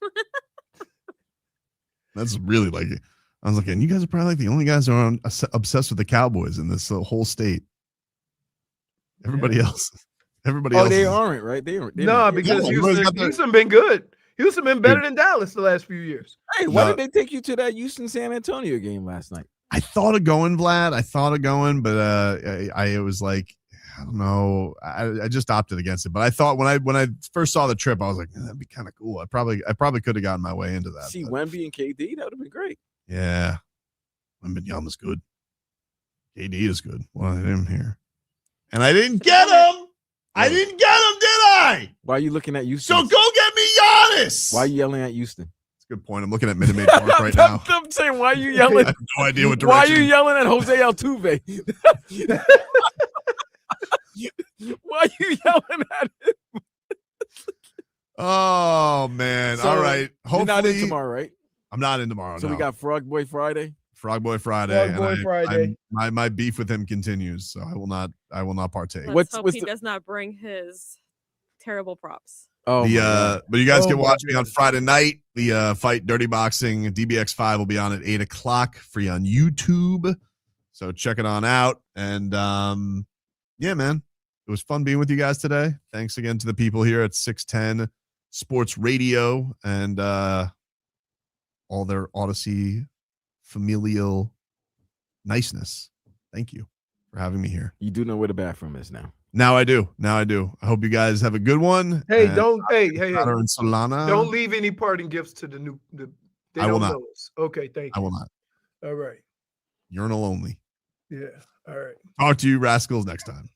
That's really like it. I was looking. You guys are probably like the only guys who are obsessed with the Cowboys in this whole state. Everybody else. Oh, they aren't, right? They aren't. No, because Yeah, everybody's got their- Houston been good. Houston been better than Dallas the last few years. Hey, why No. did they take you to that Houston San Antonio game last night? I thought of going, Vlad. I thought of going, but I was like, I don't know. I just opted against it. But I thought when I first saw the trip, I was like, that'd be kind of cool. I probably could have gotten my way into that. See but Wemby and KD, that would have been great. yeah, Wembanyama's good. KD is good. Well, I didn't hear, and I didn't get him. I didn't get him, did I? Why are you looking at Houston? So go get me Giannis. Why are you yelling at Houston? That's a good point. I'm looking at Minute Maid Park right now. I'm saying, why are you I yelling? have no idea what Why are direction. you yelling at Jose Altuve? Why are you yelling at him? Oh man! So, all right. You're not in Hopefully, tomorrow, right? I'm not in tomorrow. So no. we got Frog Boy Friday. Frog Boy Friday. Frog and Boy Friday. My beef with him continues, so I will not partake. Let's hope what's he the- does not bring his terrible props. Oh, my God. But you guys Oh can my watch me on God. Friday night. The fight Dirty Boxing DBX5 will be on at 8:00, free on YouTube. So check it on out. And yeah, man, it was fun being with you guys today. Thanks again to the people here at 610 Sports Radio and all their Odyssey familial niceness. Thank you for having me here. You do know where the bathroom is now. Now I do. I hope you guys have a good one. Hey, and don't hey. And Solana. Don't leave any parting gifts to the new. They I will don't not. know us. Okay, thank you. I will not. All right. Urinal only. Yeah. All right. Talk to you rascals next time.